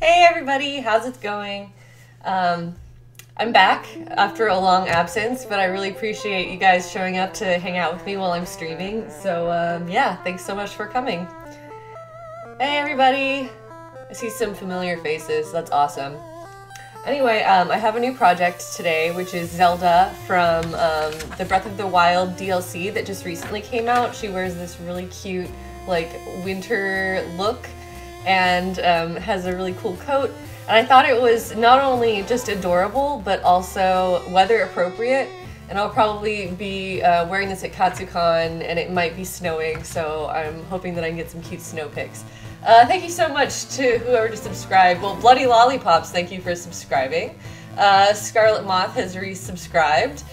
Hey everybody, how's it going? I'm back after a long absence, but I really appreciate you guys showing up to hang out with me while I'm streaming. So yeah, thanks so much for coming. Hey everybody! I see some familiar faces, that's awesome. Anyway, I have a new project today, which is Zelda from the Breath of the Wild DLC that just recently came out. She wears this really cute, like, winter look and has a really cool coat. And I thought it was not only just adorable, but also weather appropriate. And I'll probably be wearing this at KatsuCon, and it might be snowing, so I'm hoping that I can get some cute snow pics. Thank you so much to whoever just subscribed. Well, Bloody Lollipops, thank you for subscribing. Scarlet Moth has resubscribed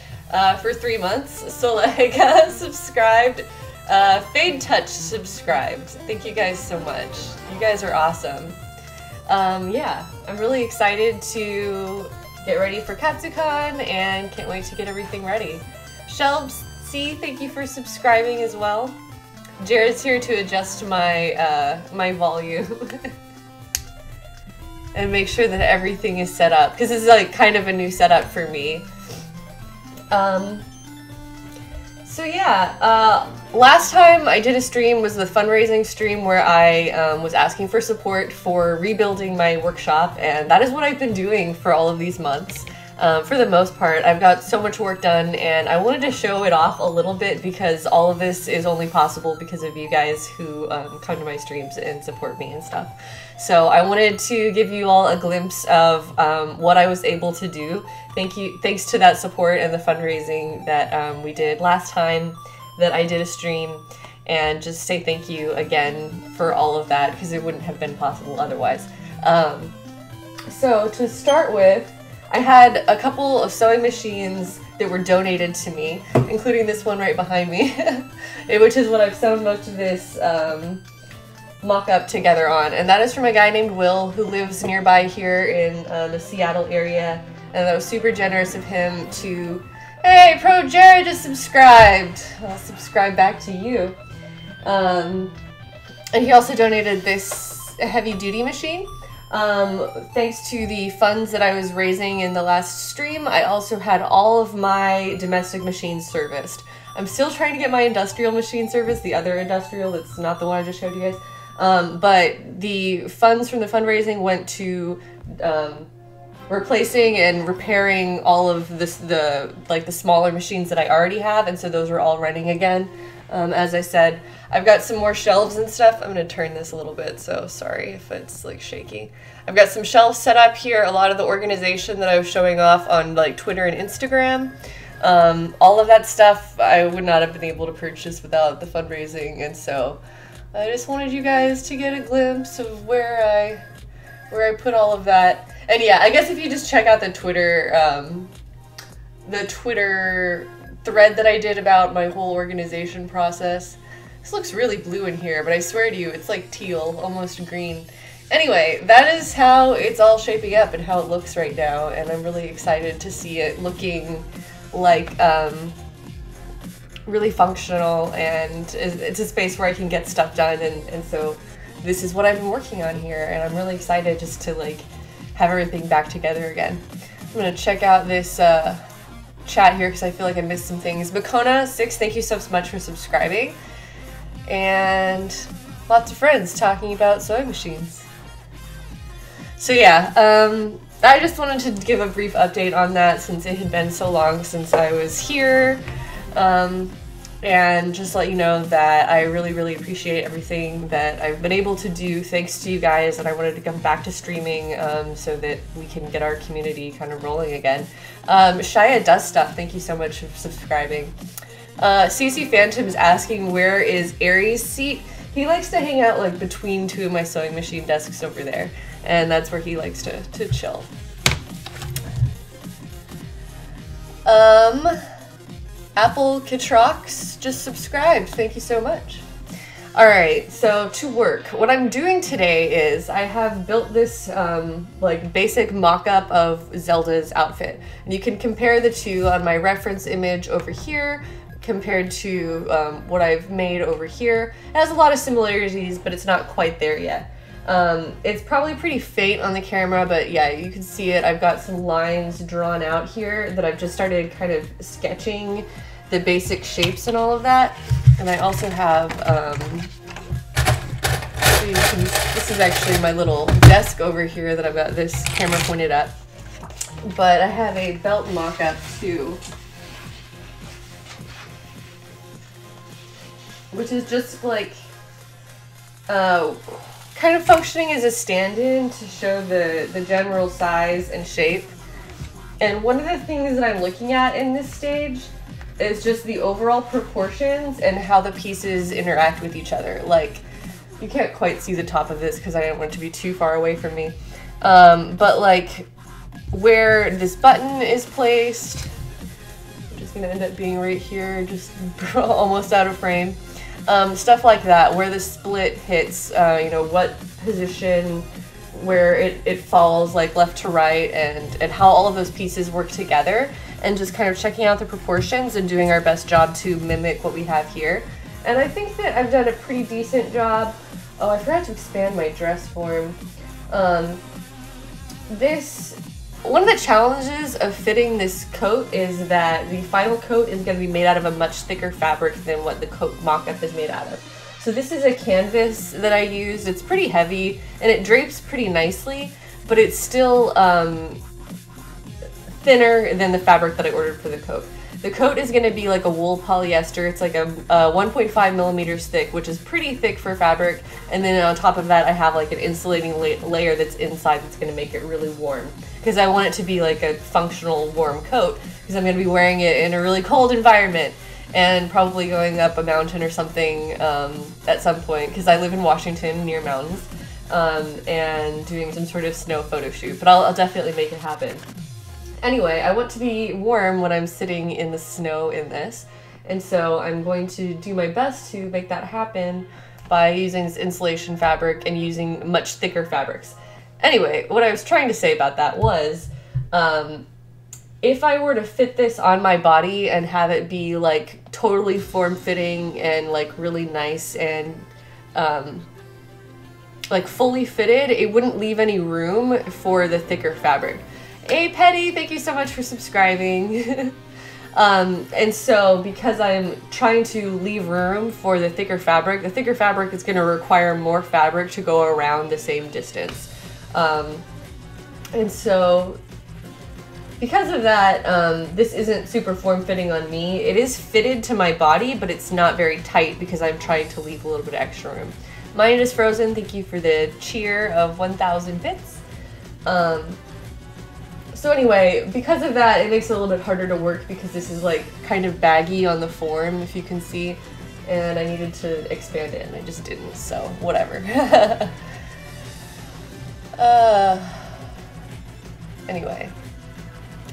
for 3 months. Solega subscribed. Fade Touch subscribed. Thank you guys so much. You guys are awesome. Yeah, I'm really excited to get ready for KatsuCon and can't wait to get everything ready. Shelves C, thank you for subscribing as well. Jared's here to adjust my my volume and make sure that everything is set up, because this is like kind of a new setup for me. So yeah, last time I did a stream was the fundraising stream where I was asking for support for rebuilding my workshop, and that is what I've been doing for all of these months. For the most part, I've got so much work done, and I wanted to show it off a little bit because all of this is only possible because of you guys who come to my streams and support me and stuff. So I wanted to give you all a glimpse of what I was able to do. Thanks to that support and the fundraising that we did last time that I did a stream, and just say thank you again for all of that because it wouldn't have been possible otherwise. So to start with, I had a couple of sewing machines that were donated to me, including this one right behind me, which is what I've sewn most of this mock-up together on. And that is from a guy named Will who lives nearby here in the Seattle area. And that was super generous of him to, hey, Pro Jared just subscribed! I'll subscribe back to you. And he also donated this heavy-duty machine. Thanks to the funds that I was raising in the last stream, I also had all of my domestic machines serviced. I'm still trying to get my industrial machine serviced, the other industrial that's not the one I just showed you guys. But the funds from the fundraising went to replacing and repairing all of this, the smaller machines that I already have, and so those are all running again. As I said, I've got some more shelves and stuff. I'm going to turn this a little bit, so sorry if it's like shaky. I've got some shelves set up here, a lot of the organization that I was showing off on like Twitter and Instagram. All of that stuff I would not have been able to purchase without the fundraising, and so I just wanted you guys to get a glimpse of where I put all of that. And yeah, I guess if you just check out the Twitter thread that I did about my whole organization process. This looks really blue in here, but I swear to you, it's like teal, almost green. Anyway, that is how it's all shaping up and how it looks right now, and I'm really excited to see it looking like really functional, and it's a space where I can get stuff done, and so this is what I've been working on here, and I'm really excited just to like have everything back together again. I'm gonna check out this chat here because I feel like I missed some things. Bacona6, thank you so much for subscribing. And lots of friends talking about sewing machines. So yeah, I just wanted to give a brief update on that since it had been so long since I was here. And just let you know that I really, really appreciate everything that I've been able to do thanks to you guys, and I wanted to come back to streaming so that we can get our community kind of rolling again. Shia Does Stuff, thank you so much for subscribing. CC Phantom's asking, where is Aries' seat? He likes to hang out like between two of my sewing machine desks over there, and that's where he likes to chill. Apple Katrox just subscribed. Thank you so much. Alright, so to work. What I'm doing today is I have built this like basic mock-up of Zelda's outfit. And you can compare the two on my reference image over here compared to what I've made over here. It has a lot of similarities, but it's not quite there yet. It's probably pretty faint on the camera, but yeah, you can see it. I've got some lines drawn out here that I've just started kind of sketching the basic shapes and all of that. And I also have, this is actually my little desk over here that I've got this camera pointed at. But I have a belt mock-up too, which is just like, kind of functioning as a stand-in to show the general size and shape. And one of the things that I'm looking at in this stage is just the overall proportions and how the pieces interact with each other. Like, you can't quite see the top of this because I didn't want it to be too far away from me. But like, where this button is placed, which is gonna end up being right here, just almost out of frame. Stuff like that, where the split hits, you know, what position, where it falls, like left to right, and how all of those pieces work together, and just kind of checking out the proportions and doing our best job to mimic what we have here. And I think that I've done a pretty decent job. Oh, I forgot to expand my dress form. One of the challenges of fitting this coat is that the final coat is going to be made out of a much thicker fabric than what the coat mock-up is made out of. So this is a canvas that I used. It's pretty heavy and it drapes pretty nicely, but it's still thinner than the fabric that I ordered for the coat. The coat is going to be like a wool polyester. It's like a 1.5 millimeters thick, which is pretty thick for fabric. And then on top of that, I have like an insulating layer that's inside that's going to make it really warm. Because I want it to be like a functional warm coat, because I'm going to be wearing it in a really cold environment and probably going up a mountain or something at some point, because I live in Washington near mountains, and doing some sort of snow photo shoot. But I'll definitely make it happen. Anyway, I want to be warm when I'm sitting in the snow in this, and so I'm going to do my best to make that happen by using this insulation fabric and using much thicker fabrics. Anyway, what I was trying to say about that was, if I were to fit this on my body and have it be like totally form-fitting and like really nice and like fully fitted, it wouldn't leave any room for the thicker fabric. Hey Petty, thank you so much for subscribing. And so because I'm trying to leave room for the thicker fabric is going to require more fabric to go around the same distance. And so because of that, this isn't super form-fitting on me. It is fitted to my body, but it's not very tight because I'm trying to leave a little bit of extra room. Mine is frozen. Thank you for the cheer of 1,000 bits. So anyway, because of that, it makes it a little bit harder to work because this is like kind of baggy on the form, if you can see, and I needed to expand it and I just didn't, so whatever. Anyway,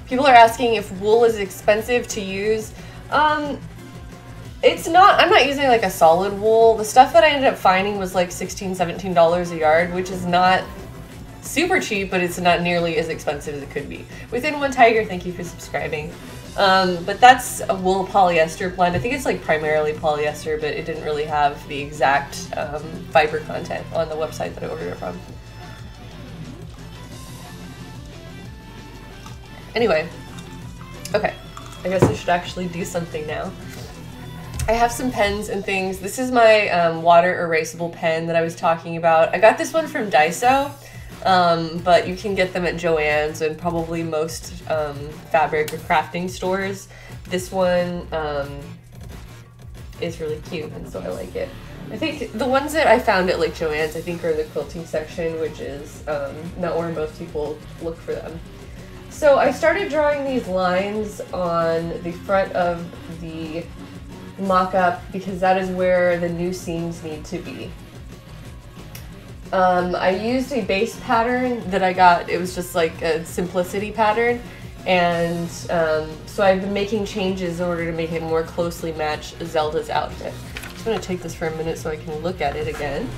people are asking if wool is expensive to use. It's not. I'm not using like a solid wool. The stuff that I ended up finding was like $16, $17 a yard, which is not super cheap, but it's not nearly as expensive as it could be. Within One Tiger, thank you for subscribing. But that's a wool polyester blend. I think it's like primarily polyester, but it didn't really have the exact fiber content on the website that I ordered it from. Anyway, okay, I guess I should actually do something now. I have some pens and things. This is my water erasable pen that I was talking about. I got this one from Daiso. But you can get them at Joann's and probably most fabric or crafting stores. This one is really cute, and so I like it. I think the ones that I found at like Joann's, I think, are in the quilting section, which is not where most people look for them. So I started drawing these lines on the front of the mock-up because that is where the new seams need to be. I used a base pattern that I got. It was just like a simplicity pattern, and so I've been making changes in order to make it more closely match Zelda's outfit. I'm just going to take this for a minute so I can look at it again.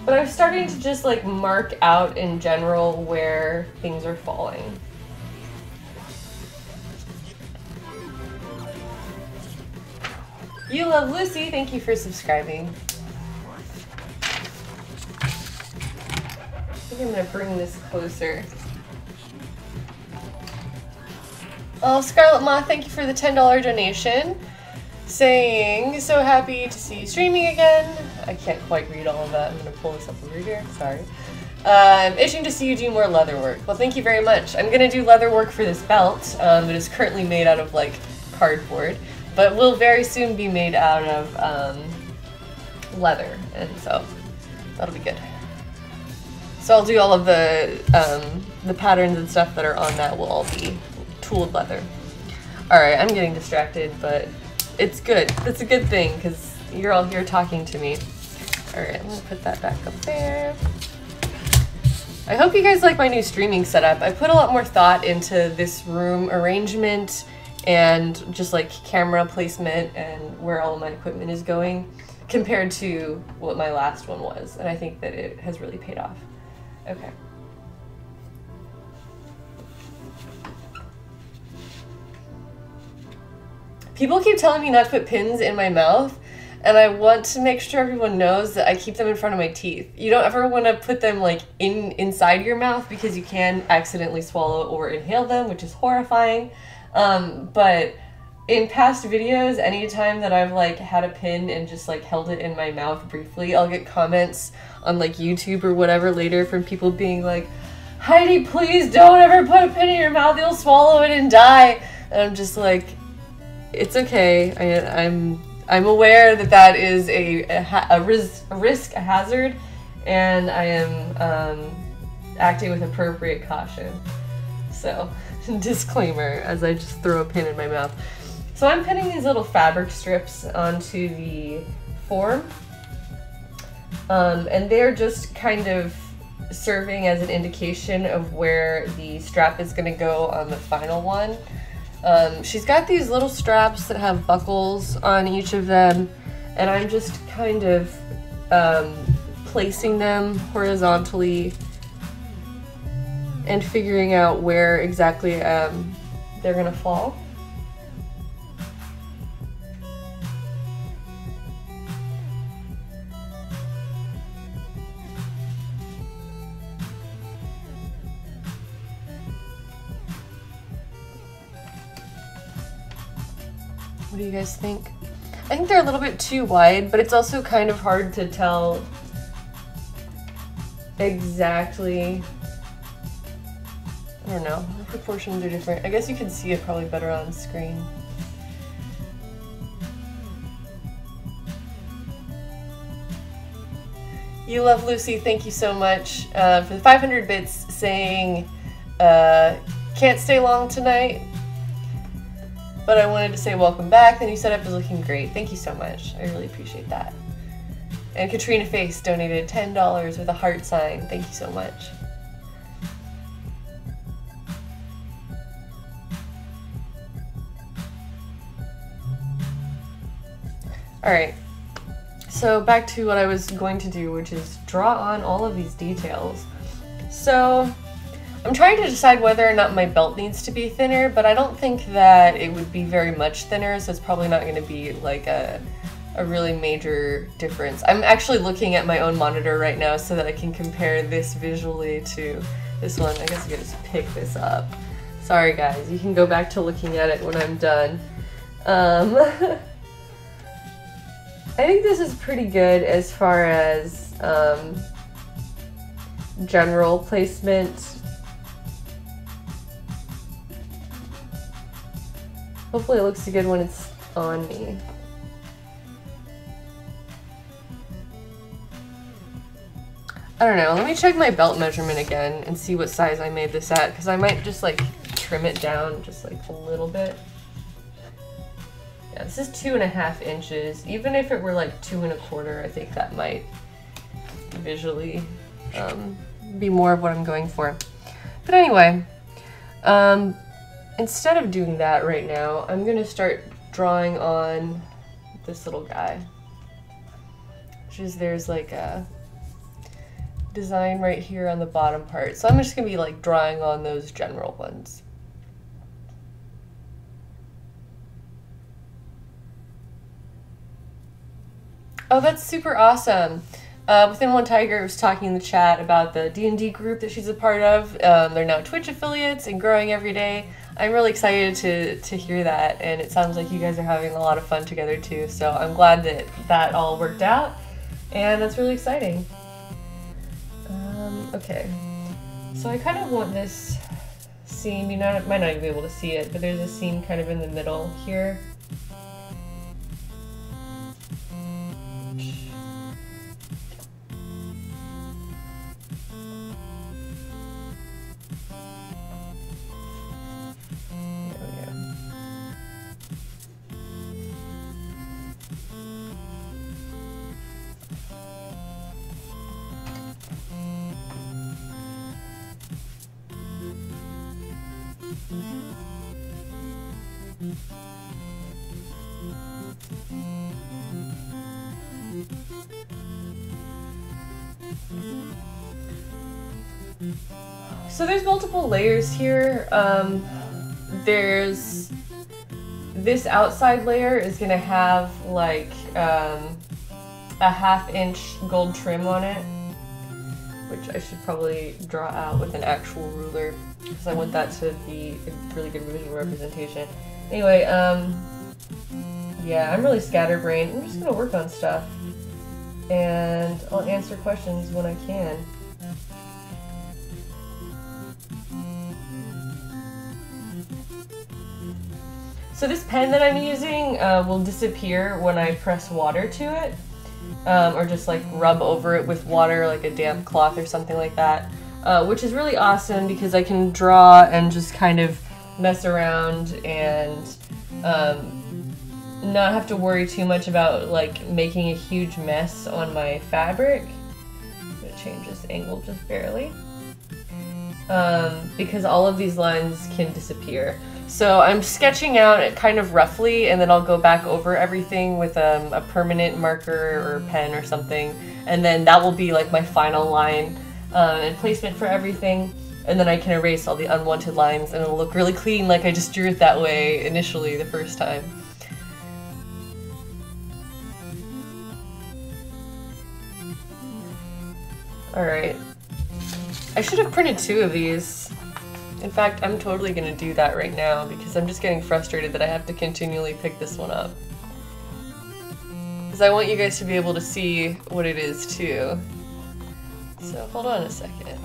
But I'm starting to just like mark out in general where things are falling. You Love Lucy, thank you for subscribing. I think I'm gonna bring this closer. Oh, Scarlet Moth, thank you for the $10 donation. Saying, so happy to see you streaming again. I can't quite read all of that. I'm gonna pull this up over here, sorry. I'm itching to see you do more leather work. Well, thank you very much. I'm gonna do leather work for this belt. It is currently made out of like cardboard, but will very soon be made out of leather, and so that'll be good. So I'll do all of the patterns and stuff that are on that will all be tooled leather. All right, I'm getting distracted, but it's good. It's a good thing because you're all here talking to me. All right, I'm gonna put that back up there. I hope you guys like my new streaming setup. I put a lot more thought into this room arrangement and just like camera placement and where all my equipment is going compared to what my last one was. And I think that it has really paid off. Okay. People keep telling me not to put pins in my mouth, and I want to make sure everyone knows that I keep them in front of my teeth. You don't ever want to put them like inside your mouth because you can accidentally swallow or inhale them, which is horrifying. But in past videos, anytime that I've like had a pin and just like held it in my mouth briefly, I'll get comments on like YouTube or whatever later from people being like, Heidi, please don't ever put a pin in your mouth, you'll swallow it and die. And I'm just like, it's okay. I'm aware that that is a risk, a hazard, and I am acting with appropriate caution. So, disclaimer, as I just throw a pin in my mouth. So I'm pinning these little fabric strips onto the form, and they're just kind of serving as an indication of where the strap is going to go on the final one. She's got these little straps that have buckles on each of them, and I'm just kind of placing them horizontally and figuring out where exactly they're gonna fall. What do you guys think? I think they're a little bit too wide, but it's also kind of hard to tell exactly. I don't know, the proportions are different. I guess you can see it probably better on screen. You Love Lucy, thank you so much for the 500 bits saying, can't stay long tonight, but I wanted to say welcome back. The new setup is looking great. Thank you so much. I really appreciate that. And Katrina Face donated $10 with a heart sign. Thank you so much. All right, so back to what I was going to do, which is draw on all of these details. So I'm trying to decide whether or not my belt needs to be thinner, but I don't think that it would be very much thinner, so it's probably not going to be like a really major difference. I'm actually looking at my own monitor right now so that I can compare this visually to this one. I guess I could just pick this up. Sorry guys, you can go back to looking at it when I'm done. I think this is pretty good as far as general placement. Hopefully it looks good when it's on me. I don't know, let me check my belt measurement again and see what size I made this at, because I might just like trim it down just like a little bit. Yeah, this is 2.5 inches. Even if it were like 2 1/4, I think that might visually be more of what I'm going for. But anyway, instead of doing that right now, I'm gonna start drawing on this little guy. Which is, there's like a design right here on the bottom part. So I'm just gonna be like drawing on those general ones. Oh, that's super awesome. Within One Tiger was talking in the chat about the D&D group that she's a part of. They're now Twitch affiliates and growing every day. I'm really excited to hear that, and it sounds like you guys are having a lot of fun together too. So I'm glad that that all worked out, and that's really exciting. Okay, so I kind of want this seam. You might not even be able to see it, but there's a seam kind of in the middle here. So there's multiple layers here. There's this outside layer is gonna have like a 1/2 inch gold trim on it, which I should probably draw out with an actual ruler because I want that to be a really good visual representation. Anyway, yeah, I'm really scatterbrained. I'm just gonna work on stuff, and I'll answer questions when I can. So this pen that I'm using will disappear when I press water to it, or just like rub over it with water, like a damp cloth or something like that, which is really awesome because I can draw and just kind of mess around and not have to worry too much about like making a huge mess on my fabric. I'm gonna change this angle just barely, because all of these lines can disappear. So I'm sketching out it kind of roughly, and then I'll go back over everything with a permanent marker or pen or something, and then that will be like my final line and placement for everything, and then I can erase all the unwanted lines and it'll look really clean like I just drew it that way initially the first time. Alright. I should have printed 2 of these. In fact, I'm totally gonna do that right now because I'm just getting frustrated that I have to continually pick this one up. Because I want you guys to be able to see what it is too. So hold on a second.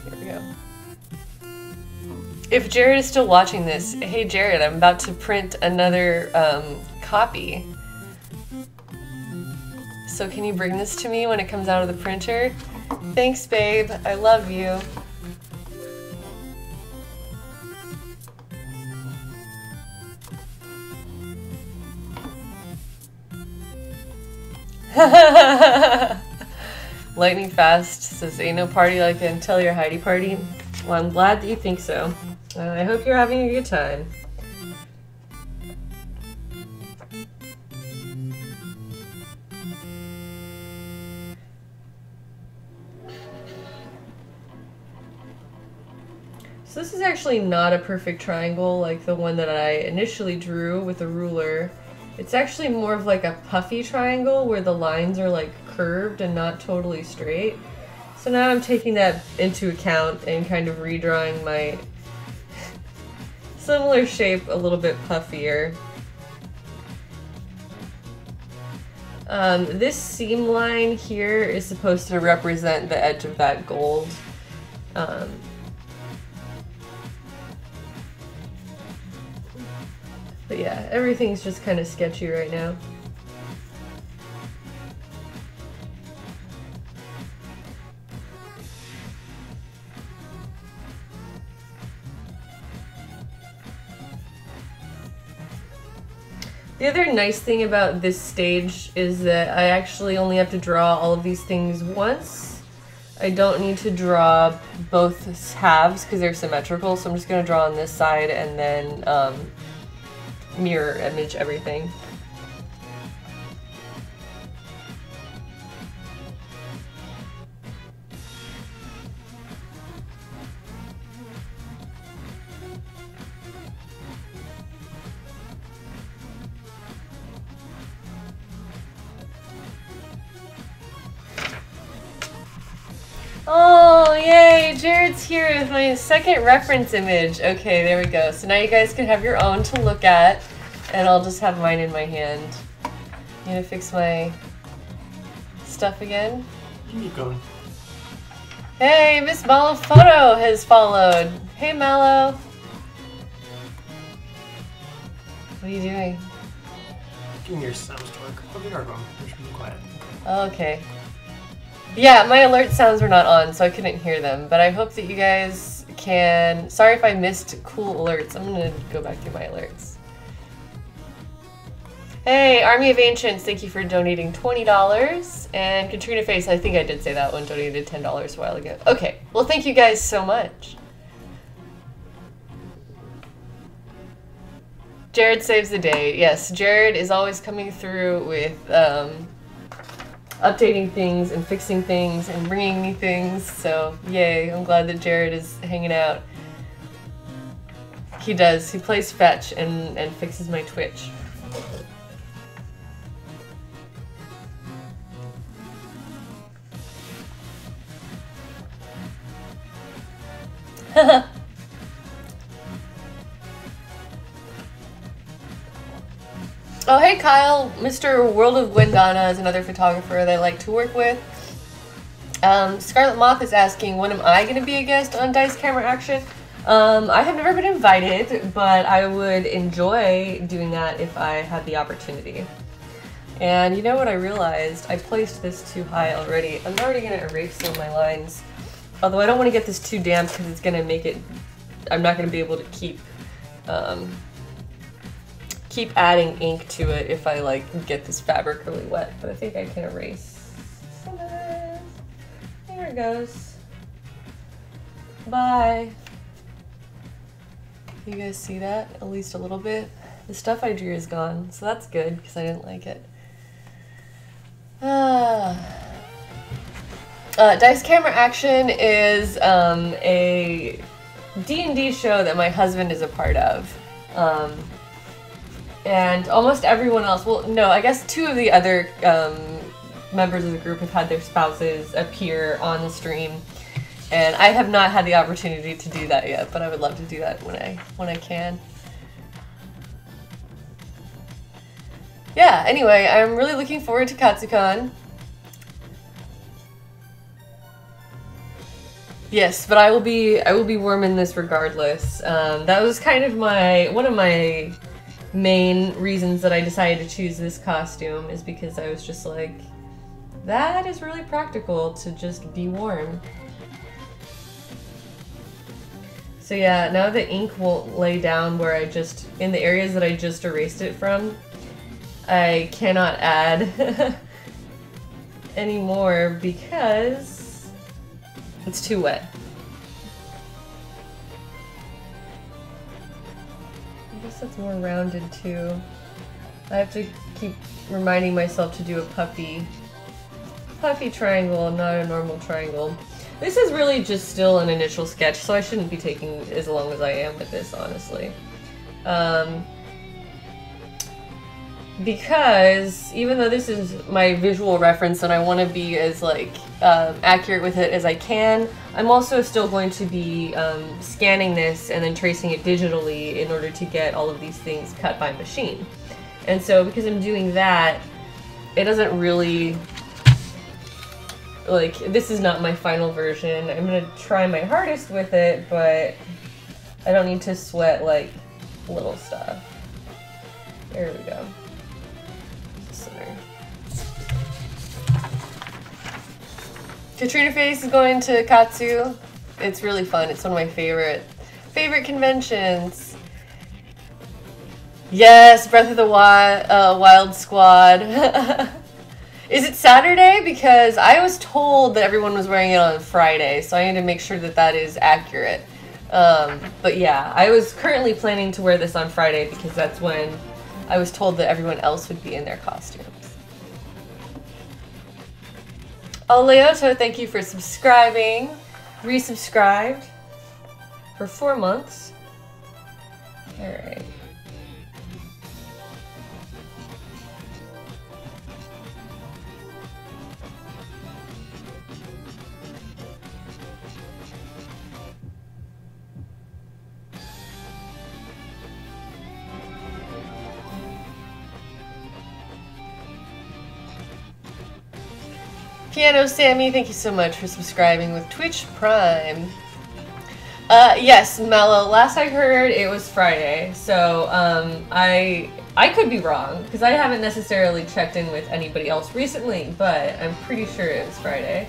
Here we go. If Jared is still watching this, hey Jared, I'm about to print another copy. So can you bring this to me when it comes out of the printer? Thanks, babe. I love you. Lightning Fast says, ain't no party like an Tell Your Heidi party. Well, I'm glad that you think so. I hope you're having a good time. So this is actually not a perfect triangle like the one that I initially drew with a ruler. It's actually more of like a puffy triangle where the lines are like curved and not totally straight. So now I'm taking that into account and kind of redrawing my similar shape a little bit puffier. This seam line here is supposed to represent the edge of that gold. But yeah, everything's just kind of sketchy right now. The other nice thing about this stage is that I actually only have to draw all of these things once. I don't need to draw both halves because they're symmetrical, so I'm just going to draw on this side and then mirror image everything. Oh, yay! Jared's here with my second reference image. Okay, there we go. So now you guys can have your own to look at, and I'll just have mine in my hand. You gonna fix my stuff again? Keep going. Hey, Miss Mallow Photo has followed. Hey, Mallow. What are you doing? Giving your sounds to work. Oh, they are going. They should be quiet. Okay. Yeah, my alert sounds were not on, so I couldn't hear them, but I hope that you guys can... Sorry if I missed cool alerts. I'm gonna go back through my alerts. Hey, Army of Ancients, thank you for donating $20. And Katrina Face, I think I did say that one, donated $10 a while ago. Okay, well thank you guys so much. Jared saves the day. Yes, Jared is always coming through with updating things and fixing things and bringing me things. So yay, I'm glad that Jared is hanging out. He does. He plays fetch and fixes my Twitch. Oh, hey Kyle, Mr. World of Gwendana is another photographer that I like to work with. Scarlet Moth is asking, when am I going to be a guest on Dice Camera Action? I have never been invited, but I would enjoy doing that if I had the opportunity. And you know what I realized? I placed this too high already. I'm already going to erase some of my lines. Although I don't want to get this too damp because it's going to make it... I'm not going to be able to keep adding ink to it if I like get this fabric really wet, but I think I can erase some of this. There it goes. Bye. You guys see that? At least a little bit. The stuff I drew is gone, so that's good because I didn't like it. Dice Camera Action is a D&D show that my husband is a part of. And almost everyone else, well, no, I guess two of the other members of the group have had their spouses appear on the stream. And I have not had the opportunity to do that yet, but I would love to do that when I can. Yeah, anyway, I'm really looking forward to Katsucon. Yes, but I will be worming this regardless. That was kind of one of my main reasons that I decided to choose this costume, is because I was just like, that is really practical to just be warm. So yeah, now the ink won't lay down where in the areas that I just erased it from, I cannot add anymore because it's too wet. I guess that's more rounded too. I have to keep reminding myself to do a puffy triangle, not a normal triangle. This is really just still an initial sketch, so I shouldn't be taking as long as I am with this, honestly. Because even though this is my visual reference and I want to be as accurate with it as I can, I'm also still going to be scanning this and then tracing it digitally in order to get all of these things cut by machine. And so because I'm doing that, it doesn't really, this is not my final version. I'm going to try my hardest with it, but I don't need to sweat little stuff. There we go. Center. Katrina Face is going to Katsu. It's really fun. It's one of my favorite conventions. Yes, Breath of the Wild Squad. Is it Saturday? Because I was told that everyone was wearing it on Friday, so I need to make sure that that is accurate. But yeah, I was currently planning to wear this on Friday because that's when I was told that everyone else would be in their costumes. Oh, Leoto, thank you for subscribing. Resubscribed for 4 months. Alright. Piano Sammy, thank you so much for subscribing with Twitch Prime. Yes, Mello, last I heard it was Friday, so I could be wrong, because I haven't necessarily checked in with anybody else recently, but I'm pretty sure it was Friday.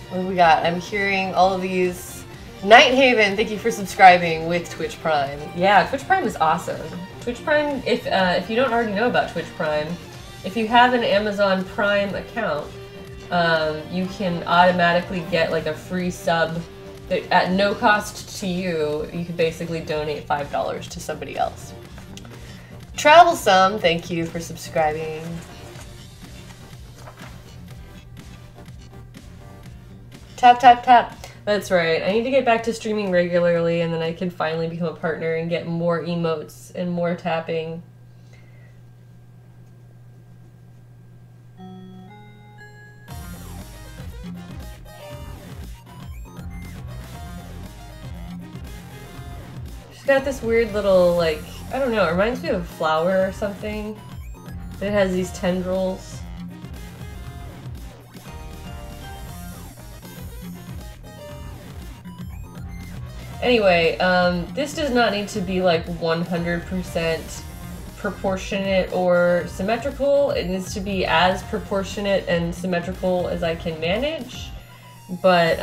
What do we got? I'm hearing all of these. Nighthaven, thank you for subscribing with Twitch Prime. Yeah, Twitch Prime is awesome. Twitch Prime, if you don't already know about Twitch Prime, if you have an Amazon Prime account, you can automatically get like a free sub that, at no cost to you. You could basically donate $5 to somebody else. Travelsome, thank you for subscribing. Tap, tap, tap. That's right. I need to get back to streaming regularly, and then I can finally become a partner and get more emotes and more tapping. She's got this weird little, like, I don't know, it reminds me of a flower or something. It has these tendrils. Anyway, this does not need to be like 100% proportionate or symmetrical. It needs to be as proportionate and symmetrical as I can manage, but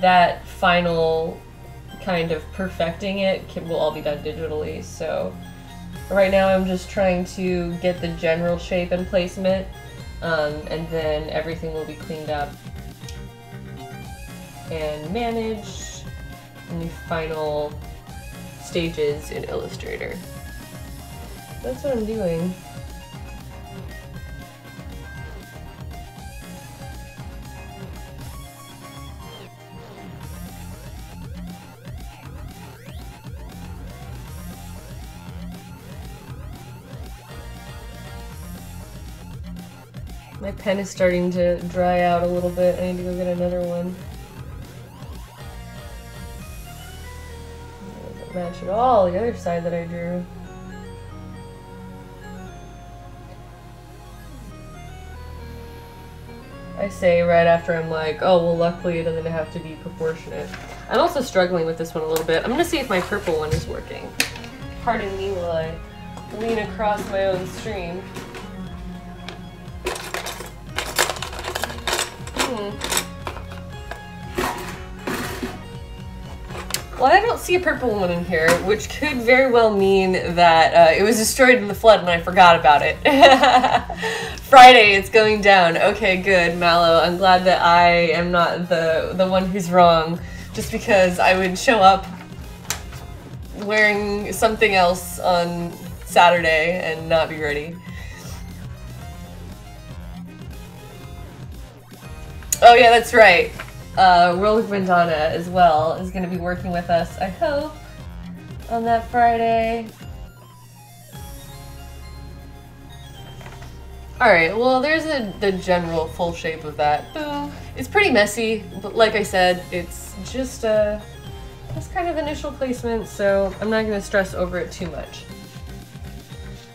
that final kind of perfecting it will all be done digitally. So right now I'm just trying to get the general shape and placement, and then everything will be cleaned up and manage in the final stages in Illustrator. That's what I'm doing. My pen is starting to dry out a little bit. I need to go get another one. Match at all the other side that I drew. I say right after I'm like, oh well, luckily it doesn't have to be proportionate. I'm also struggling with this one a little bit. I'm gonna see if my purple one is working. Pardon me while I lean across my own stream. Well, I don't see a purple one in here, which could very well mean that it was destroyed in the flood and I forgot about it. Friday, it's going down. Okay, good, Mallow. I'm glad that I am not the one who's wrong, just because I would show up wearing something else on Saturday and not be ready. Oh yeah, that's right. World Vendana as well is going to be working with us, I hope, on that Friday. Alright, well there's the general full shape of that. Boom. It's pretty messy, but like I said, it's just kind of initial placement, so I'm not going to stress over it too much.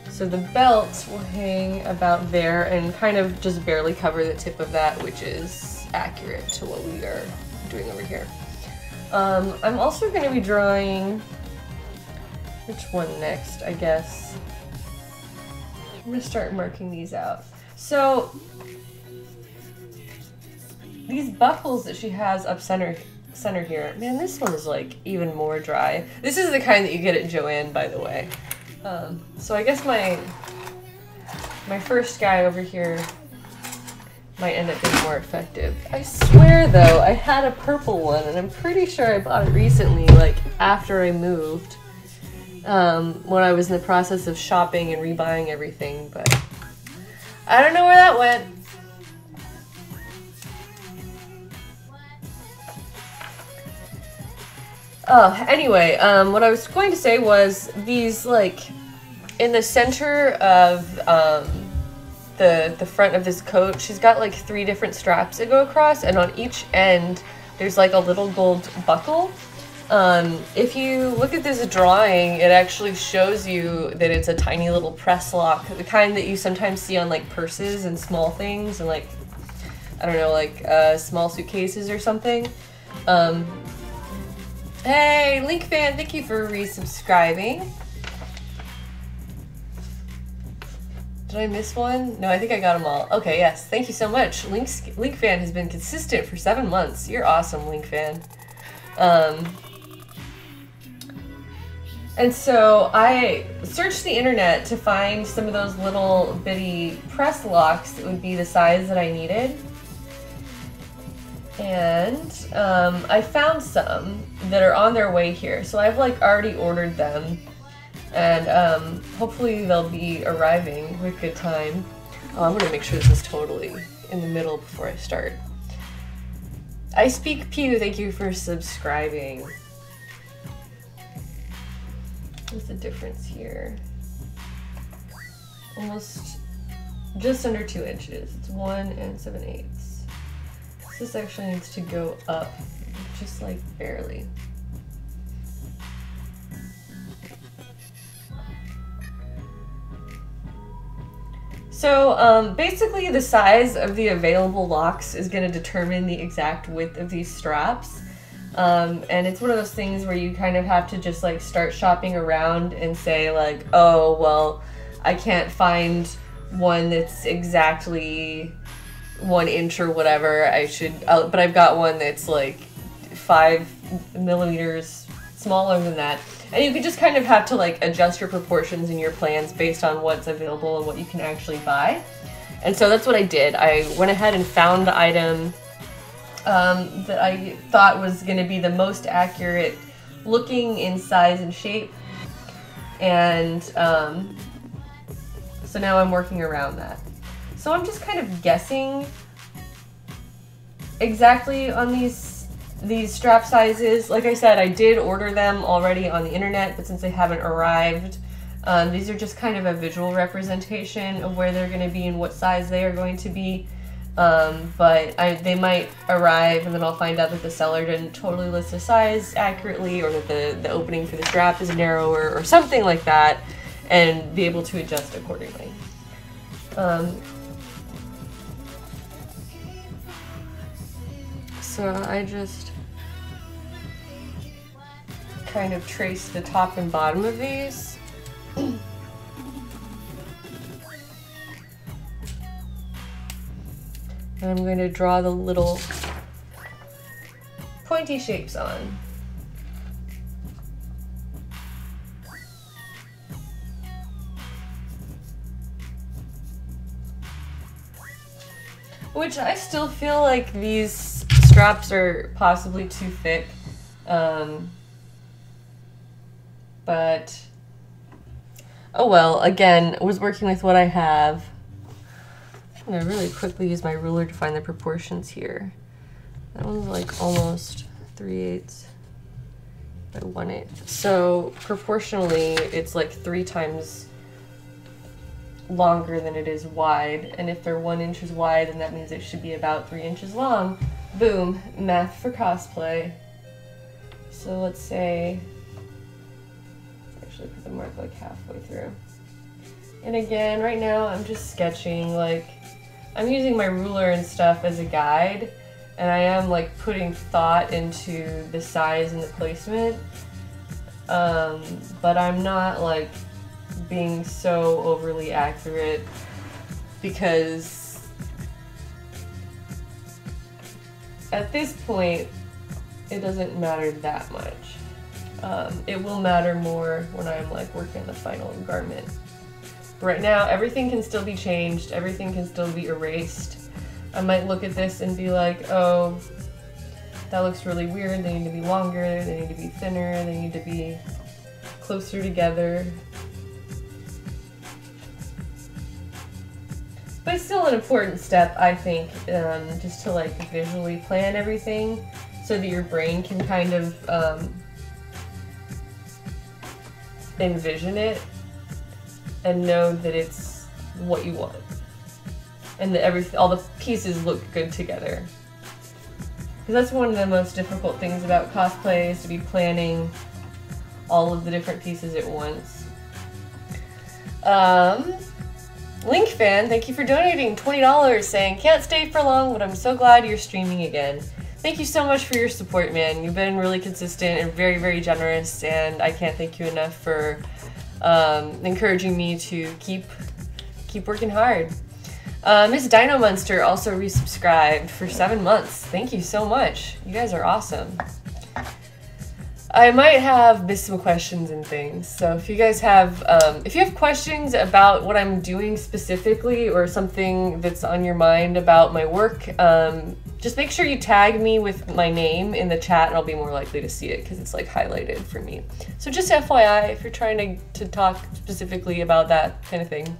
So the belt will hang about there and kind of just barely cover the tip of that, which is accurate to what we are doing over here. I'm also going to be drawing, which one next, I guess. I'm going to start marking these out. So these buckles that she has up center here, man, this one is like even more dry. This is the kind that you get at Joann, by the way. So I guess my first guy over here might end up being more effective. I swear though, I had a purple one and I'm pretty sure I bought it recently, like after I moved, when I was in the process of shopping and rebuying everything, but I don't know where that went. Oh, anyway, what I was going to say was these, like, in the center of the front of this coat, she's got like 3 different straps that go across, and on each end there's like a little gold buckle. If you look at this drawing, it actually shows you that it's a tiny little press lock, the kind that you sometimes see on like purses and small things and like, I don't know, like small suitcases or something. Hey, Link fan, thank you for resubscribing. Did I miss one? No, I think I got them all. Okay, yes, thank you so much. Link fan has been consistent for 7 months. You're awesome, Link fan. And so I searched the internet to find some of those little bitty press locks that would be the size that I needed. And I found some that are on their way here. So I've like already ordered them. And hopefully they'll be arriving with good time. Oh, I'm gonna make sure this is totally in the middle before I start. I Speak Pew, thank you for subscribing. What's the difference here? Almost just under 2 inches. It's 1 7/8. This actually needs to go up just like barely. So basically the size of the available locks is going to determine the exact width of these straps. And it's one of those things where you kind of have to just like start shopping around and say like, oh, well, I can't find one that's exactly 1 inch or whatever. But I've got one that's like 5 millimeters smaller than that. And you can just kind of have to like adjust your proportions and your plans based on what's available and what you can actually buy. And so that's what I did. I went ahead and found the item that I thought was going to be the most accurate looking in size and shape. And so now I'm working around that. So I'm just kind of guessing exactly on these strap sizes. Like I said, I did order them already on the internet, but since they haven't arrived, these are just kind of a visual representation of where they're going to be and what size they are going to be. But they might arrive and then I'll find out that the seller didn't totally list the size accurately, or that the opening for the strap is narrower or something like that, and be able to adjust accordingly. So I just kind of trace the top and bottom of these. And I'm going to draw the little pointy shapes on. Which I still feel like these straps are possibly too thick. But oh well, again, I was working with what I have. I'm gonna really quickly use my ruler to find the proportions here. That one's like almost 3/8 by 1/8. So proportionally, it's like 3 times longer than it is wide. And if they're 1 inch wide, then that means it should be about 3 inches long. Boom, math for cosplay. So let's say, actually put the mark like halfway through. And again, right now I'm just sketching, like, I'm using my ruler and stuff as a guide, and I am like putting thought into the size and the placement, but I'm not like being so overly accurate, because at this point it doesn't matter that much. It will matter more when I'm like working on the final garment. Right now, everything can still be changed, everything can still be erased. I might look at this and be like, oh, that looks really weird, they need to be longer, they need to be thinner, they need to be closer together. But it's still an important step, I think, just to like visually plan everything so that your brain can kind of envision it and know that it's what you want, and that all the pieces look good together. Because that's one of the most difficult things about cosplay, is to be planning all of the different pieces at once. Link fan, thank you for donating $20, saying, can't stay for long, but I'm so glad you're streaming again. Thank you so much for your support, man. You've been really consistent and very, very generous, and I can't thank you enough for encouraging me to keep working hard. Miss Dino Monster also resubscribed for 7 months. Thank you so much. You guys are awesome. I might have missed some questions and things, so if you guys have, if you have questions about what I'm doing specifically or something that's on your mind about my work, just make sure you tag me with my name in the chat and I'll be more likely to see it because it's like highlighted for me. So just FYI, if you're trying to talk specifically about that kind of thing.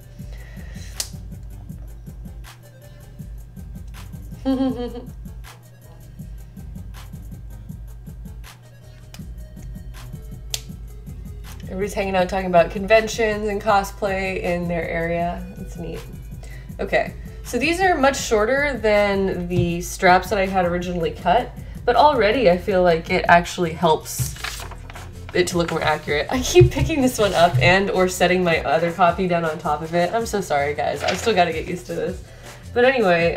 Everybody's hanging out talking about conventions and cosplay in their area. It's neat. Okay, so these are much shorter than the straps that I had originally cut, but already I feel like it actually helps it to look more accurate. I keep picking this one up and or setting my other copy down on top of it. I'm so sorry, guys. I've still got to get used to this. But anyway,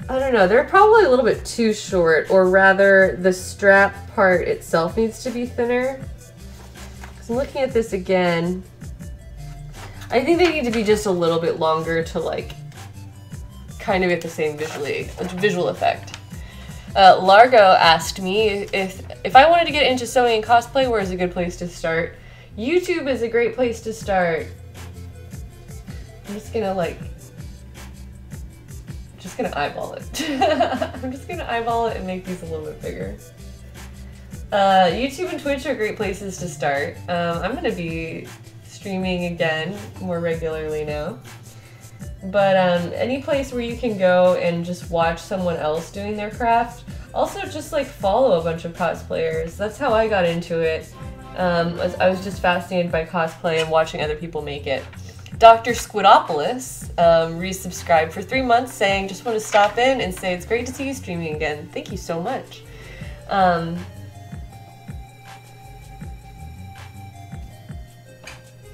I don't know, they're probably a little bit too short, or rather the strap part itself needs to be thinner. So I'm looking at this again. I think they need to be just a little bit longer to like kind of get the same visual effect. Largo asked me if I wanted to get into sewing and cosplay, where is a good place to start? YouTube is a great place to start. I'm just gonna eyeball it. I'm just gonna eyeball it and make these a little bit bigger. YouTube and Twitch are great places to start. I'm gonna be streaming again more regularly now. But any place where you can go and just watch someone else doing their craft. Also just like follow a bunch of cosplayers. That's how I got into it. I was just fascinated by cosplay and watching other people make it. Dr. Squidopoulos resubscribed for 3 months, saying, just want to stop in and say it's great to see you streaming again. Thank you so much.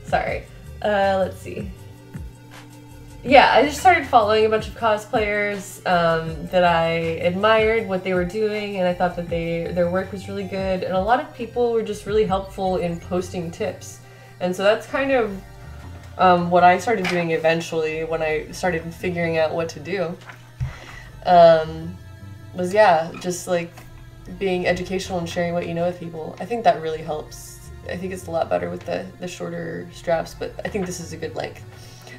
Sorry. Let's see. Yeah, I just started following a bunch of cosplayers that I admired what they were doing, and I thought that their work was really good, and a lot of people were just really helpful in posting tips. And so that's kind of what I started doing eventually when I started figuring out what to do. Was, yeah, just like being educational and sharing what you know with people. I think that really helps. I think it's a lot better with the shorter straps, but I think this is a good length.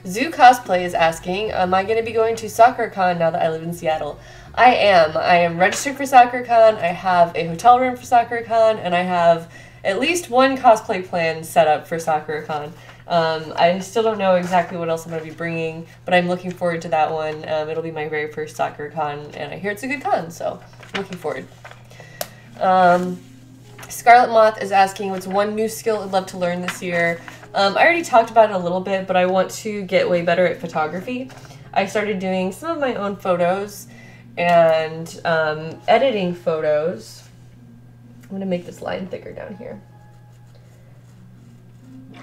Zoo Cosplay is asking, am I going to be going to SakuraCon now that I live in Seattle? I am. I am registered for SakuraCon, I have a hotel room for SakuraCon, and I have at least one cosplay plan set up for SakuraCon. I still don't know exactly what else I'm going to be bringing, but I'm looking forward to that one. It'll be my very first SakuraCon, and I hear it's a good con, so I'm looking forward. Scarlet Moth is asking, what's one new skill I'd love to learn this year? I already talked about it a little bit, but I want to get way better at photography. I started doing some of my own photos and editing photos. I'm going to make this line thicker down here.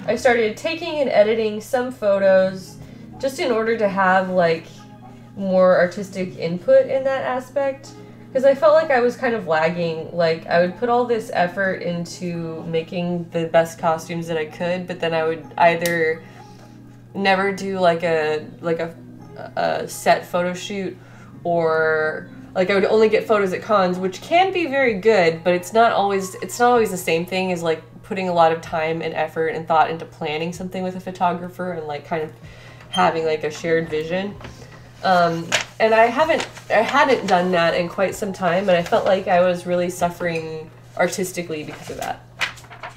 I started taking and editing some photos just in order to have like more artistic input in that aspect, because I felt like I was kind of lagging. Like I would put all this effort into making the best costumes that I could, but then I would either never do like a set photo shoot, or like I would only get photos at cons, which can be very good, but it's not always the same thing as like putting a lot of time and effort and thought into planning something with a photographer and like kind of having like a shared vision. And I hadn't done that in quite some time, and I felt like I was really suffering artistically because of that.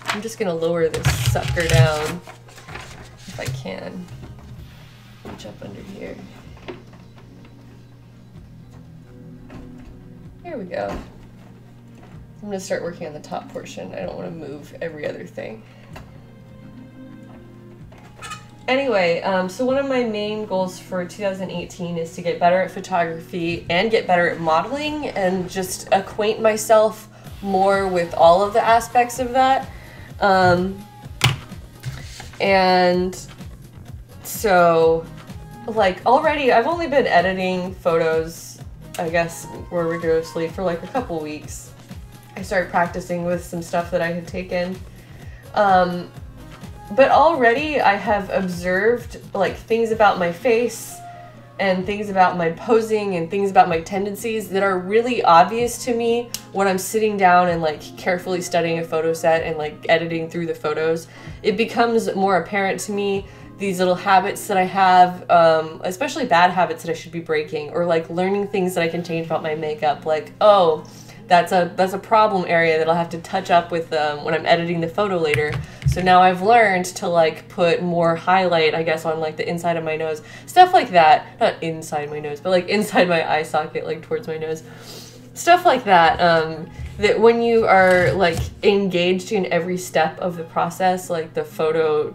I'm just gonna lower this sucker down if I can. Reach up under here. There we go. I'm gonna start working on the top portion. I don't want to move every other thing. Anyway, so one of my main goals for 2018 is to get better at photography and get better at modeling and just acquaint myself more with all of the aspects of that. And so, like, already I've only been editing photos, I guess, more rigorously for like a couple weeks. I started practicing with some stuff that I had taken. But already I have observed like things about my face and things about my posing and things about my tendencies that are really obvious to me when I'm sitting down and like carefully studying a photo set and like editing through the photos. It becomes more apparent to me these little habits that I have, especially bad habits that I should be breaking, or like learning things that I can change about my makeup. Like, oh, that's a problem area that I'll have to touch up with when I'm editing the photo later. So now I've learned to like put more highlight, I guess, on like the inside of my nose. Stuff like that. Not inside my nose, but like inside my eye socket, like towards my nose. Stuff like that. That when you are like engaged in every step of the process, like the photo,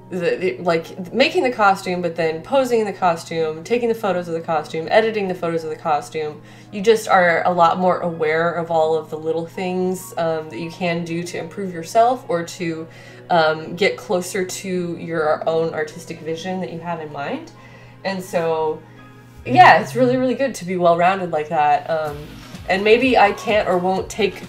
like making the costume, but then posing in the costume, taking the photos of the costume, editing the photos of the costume, you just are a lot more aware of all of the little things that you can do to improve yourself or to get closer to your own artistic vision that you have in mind. And so, yeah, it's really, really good to be well-rounded like that. And maybe I can't or won't take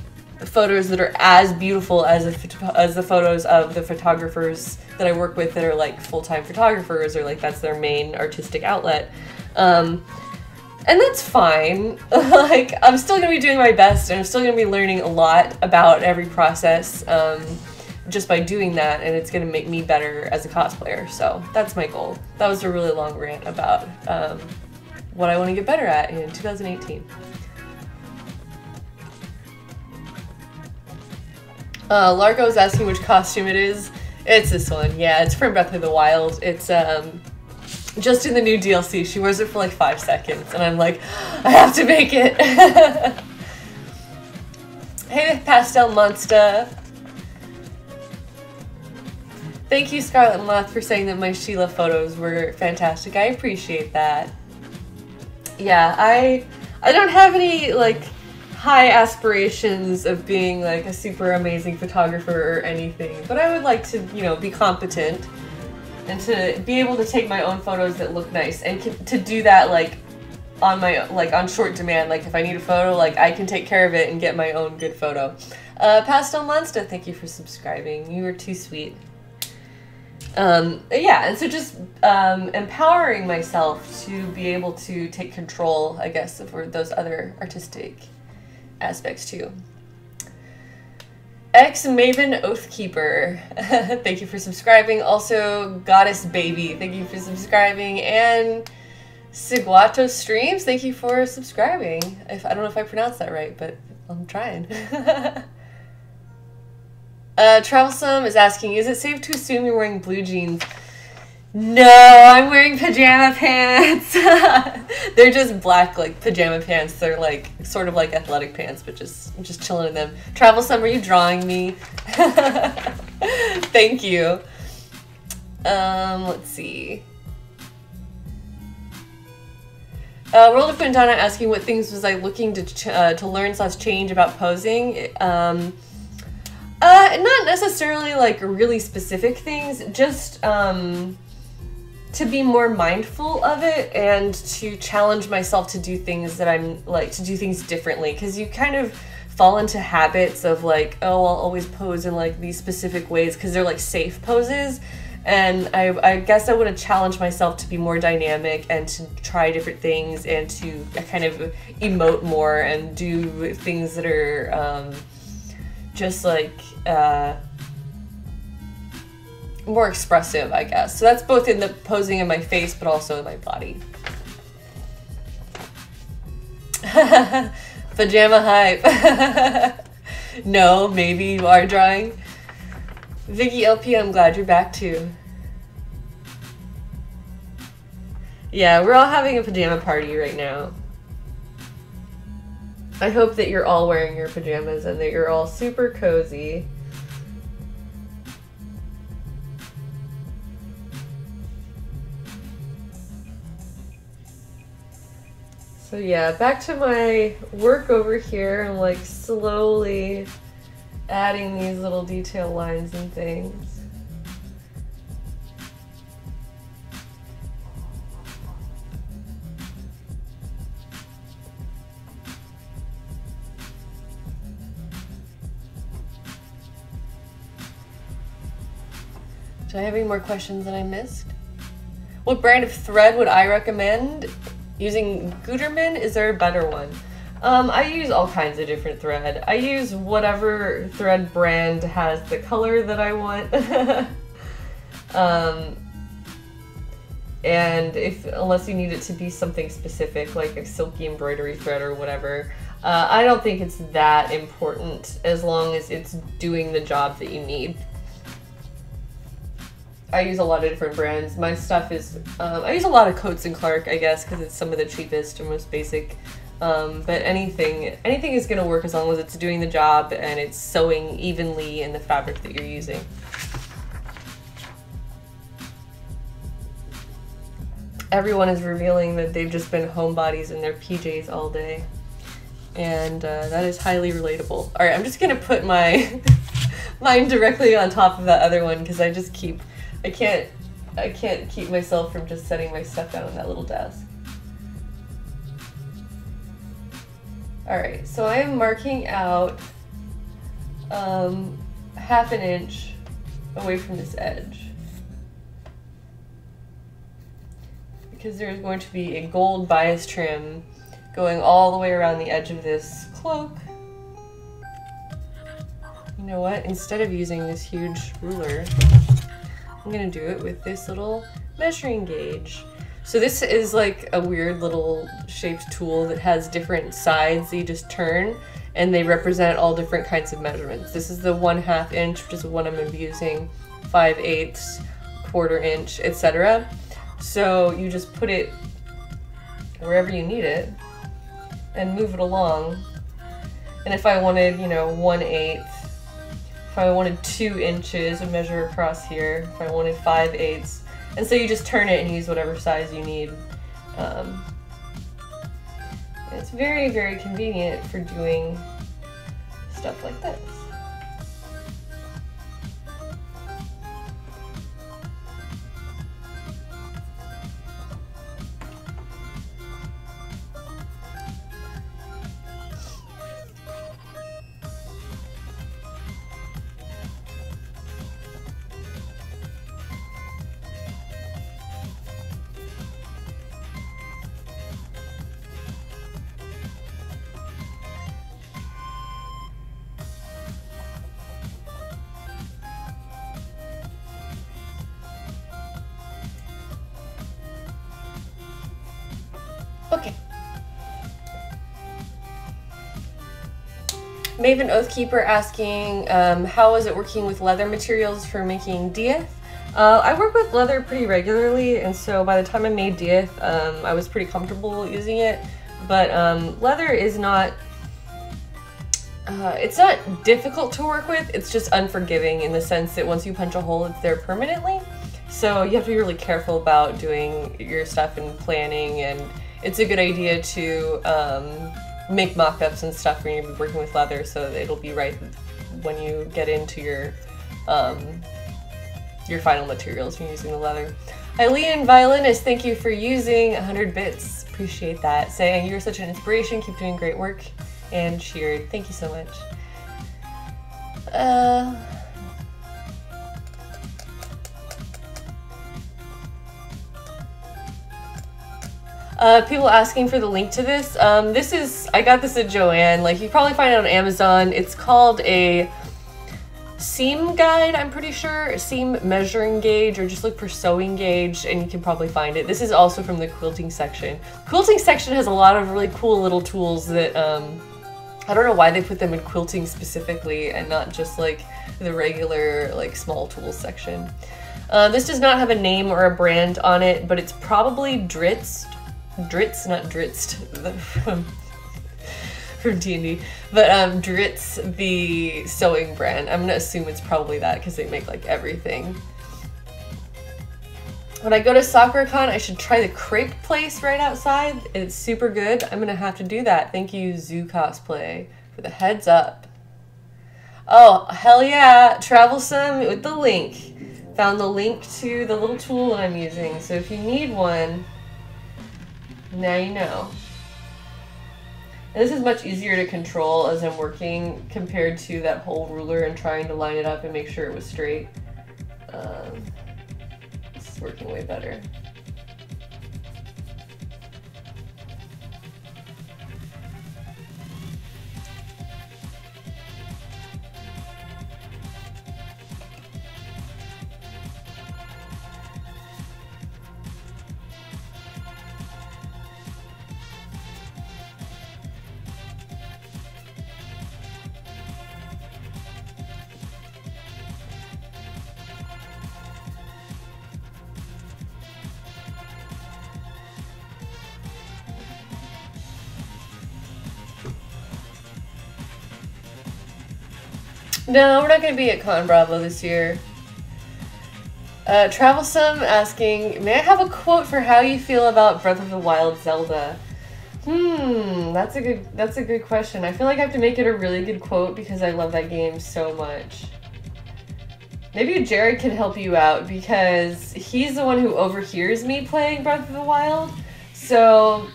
photos that are as beautiful as the photos of the photographers that I work with that are like full-time photographers, or like that's their main artistic outlet. And that's fine. Like, I'm still gonna be doing my best, and I'm still gonna be learning a lot about every process just by doing that, and it's gonna make me better as a cosplayer. So that's my goal. That was a really long rant about what I want to get better at in 2018. Largo is asking which costume it is. It's this one. Yeah, it's from Breath of the Wild. It's just in the new DLC. She wears it for like 5 seconds, and I'm like, I have to make it. Hey, Pastel Monster. Thank you, Scarlet Moth, for saying that my Sheila photos were fantastic. I appreciate that. Yeah, I don't have any like high aspirations of being like a super amazing photographer or anything, but I would like to, you know, be competent and to be able to take my own photos that look nice, and to do that like on short demand. Like if I need a photo, like I can take care of it and get my own good photo. Pastel Monster, thank you for subscribing. You are too sweet. Yeah, and so just empowering myself to be able to take control, I guess, for those other artistic aspects too. Maven Oathkeeper, thank you for subscribing. Also, Goddess Baby, thank you for subscribing. And Siguato Streams, thank you for subscribing. I don't know if I pronounced that right, but I'm trying. Troublesome is asking, is it safe to assume you're wearing blue jeans? No, I'm wearing pajama pants. They're just black, like, pajama pants. They're, like, sort of like athletic pants, but just chilling in them. Troublesome, are you drawing me? Thank you. Let's see. World of Quintana asking what things was I looking to learn / change about posing. Not necessarily, like, really specific things, just, to be more mindful of it and to challenge myself to do things that I'm like to do things differently, because you kind of fall into habits of like, oh, I'll always pose in like these specific ways because they're like safe poses, and I guess I want to challenge myself to be more dynamic and to try different things and to kind of emote more and do things that are just like more expressive, I guess. So that's both in the posing in my face, but also in my body. Pajama hype. No, maybe you are drawing. Vicky LP, I'm glad you're back too. Yeah, we're all having a pajama party right now. I hope that you're all wearing your pajamas and that you're all super cozy. So yeah, back to my work over here. I'm like slowly adding these little detail lines and things. Do I have any more questions that I missed? What brand of thread would I recommend? Using Gutermann? Is there a better one? I use all kinds of different thread. I use whatever thread brand has the color that I want. And unless you need it to be something specific, like a silky embroidery thread or whatever, I don't think it's that important as long as it's doing the job that you need. I use a lot of different brands. My stuff is, I use a lot of Coats and Clark, I guess, because it's some of the cheapest and most basic. But anything is going to work as long as it's doing the job and it's sewing evenly in the fabric that you're using. Everyone is revealing that they've just been homebodies in their PJs all day. And that is highly relatable. Alright, I'm just going to put my mine directly on top of that other one because I can't keep myself from just setting my stuff down on that little desk. Alright, so I am marking out ½ an inch away from this edge. Because there's going to be a gold bias trim going all the way around the edge of this cloak. You know what? Instead of using this huge ruler, I'm gonna do it with this little measuring gauge. So this is like a weird little shaped tool that has different sides that you just turn, and they represent all different kinds of measurements. This is the 1/2 inch, which is the one I'm gonna be using, 5/8, 1/4 inch, etc. So you just put it wherever you need it and move it along. And if I wanted, 1/8, if I wanted 2 inches, I'd measure across here. If I wanted 5/8, and so you just turn it and use whatever size you need. It's very, very convenient for doing stuff like this. Okay. Maven Oathkeeper asking, how is it working with leather materials for making dieth? I work with leather pretty regularly, and so by the time I made dieth, I was pretty comfortable using it. But leather is not, it's not difficult to work with, it's just unforgiving in the sense that once you punch a hole, it's there permanently. So you have to be really careful about doing your stuff and planning, and it's a good idea to make mock-ups and stuff when you're working with leather so that it'll be right when you get into your final materials when you're using the leather. Eileen Violinist, thank you for using 100 bits. Appreciate that. Saying you're such an inspiration, keep doing great work, and cheered. Thank you so much. People asking for the link to this. I got this at Joann. Like, you probably find it on Amazon. It's called a seam guide, I'm pretty sure. A seam measuring gauge, or just look for sewing gauge and you can probably find it. This is also from the quilting section. Quilting section has a lot of really cool little tools that, I don't know why they put them in quilting specifically and not just like the regular like small tools section. This does not have a name or a brand on it, but it's probably Dritz, not Dritz, from D&D, but Dritz, the sewing brand. I'm gonna assume it's probably that because they make like everything. When I go to SakuraCon, I should try the crepe place right outside. It's super good. I'm gonna have to do that. Thank you, Zoo Cosplay, for the heads up. Oh, hell yeah. Travelsome with the link. Found the link to the little tool that I'm using. So if you need one, now you know. And this is much easier to control as I'm working compared to that whole ruler and trying to line it up and make sure it was straight. It's working way better. No, we're not going to be at Con Bravo this year. Travelsome asking, may I have a quote for how you feel about Breath of the Wild Zelda? That's a good question. I feel like I have to make it a really good quote because I love that game so much. Maybe Jared can help you out because he's the one who overhears me playing Breath of the Wild. So,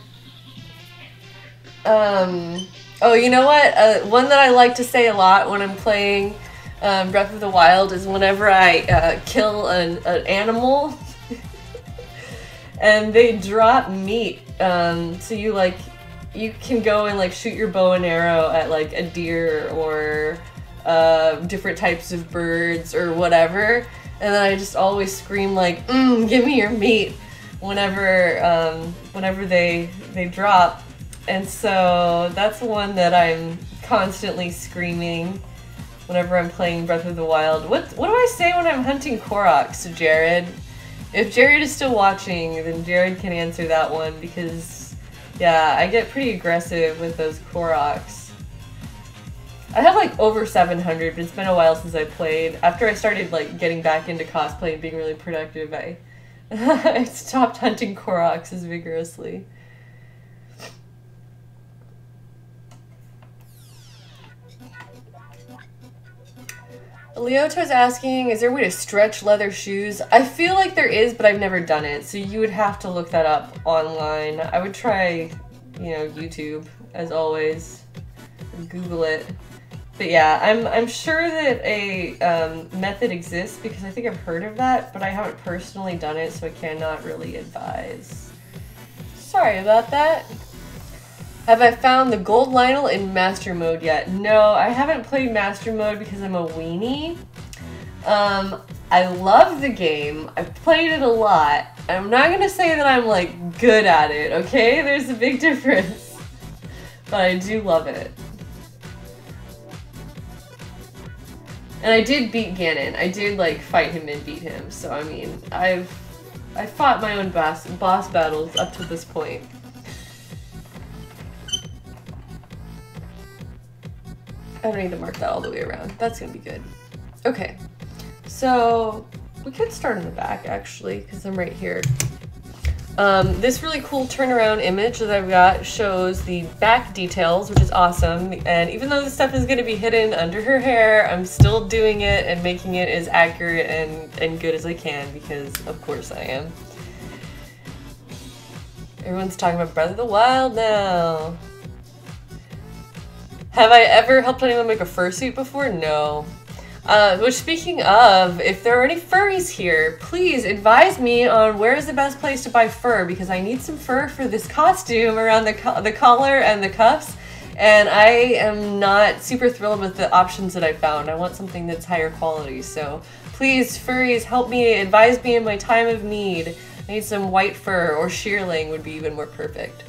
oh, you know what? One that I like to say a lot when I'm playing Breath of the Wild is whenever I kill an animal and they drop meat. So you can go and like shoot your bow and arrow at like a deer or different types of birds or whatever. And then I just always scream like, give me your meat whenever they drop. And so that's one that I'm constantly screaming whenever I'm playing Breath of the Wild. What do I say when I'm hunting Koroks, Jared? If Jared is still watching, then Jared can answer that one because, yeah, I get pretty aggressive with those Koroks. I have like over 700, but it's been a while since I played. After I started like getting back into cosplay and being really productive, I stopped hunting Koroks as vigorously. Leoto's asking, is there a way to stretch leather shoes? I feel like there is, but I've never done it, so you would have to look that up online. I would try, YouTube, as always. Google it. But yeah, I'm sure that a method exists because I think I've heard of that, but I haven't personally done it, so I cannot really advise. Sorry about that. Have I found the gold Lionel in Master Mode yet? No, I haven't played Master Mode because I'm a weenie. I love the game. I've played it a lot. I'm not gonna say that I'm like good at it, okay? There's a big difference. But I do love it. And I did beat Ganon. I did like fight him and beat him. So I mean, I fought my own boss battles up to this point. I don't need to mark that all the way around. That's gonna be good. Okay, so we could start in the back actually, because I'm right here. This really cool turnaround image that I've got shows the back details, which is awesome. And even though this stuff is gonna be hidden under her hair, I'm still doing it and making it as accurate and good as I can because of course I am. Everyone's talking about Breath of the Wild now. Have I ever helped anyone make a fursuit before? No. Which speaking of, if there are any furries here, please advise me on where is the best place to buy fur because I need some fur for this costume around the collar and the cuffs. And I am not super thrilled with the options that I found. I want something that's higher quality. So please, furries, help me, advise me in my time of need. I need some white fur or shearling would be even more perfect.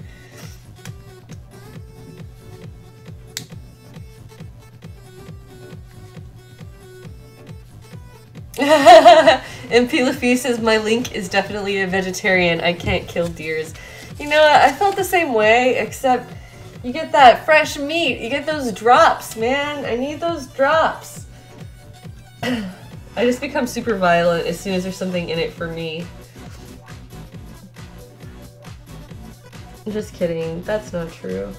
MP Lafitte says, my Link is definitely a vegetarian. I can't kill deers. You know, I felt the same way, except you get that fresh meat. You get those drops, man. I need those drops. I just become super violent as soon as there's something in it for me. I'm just kidding. That's not true.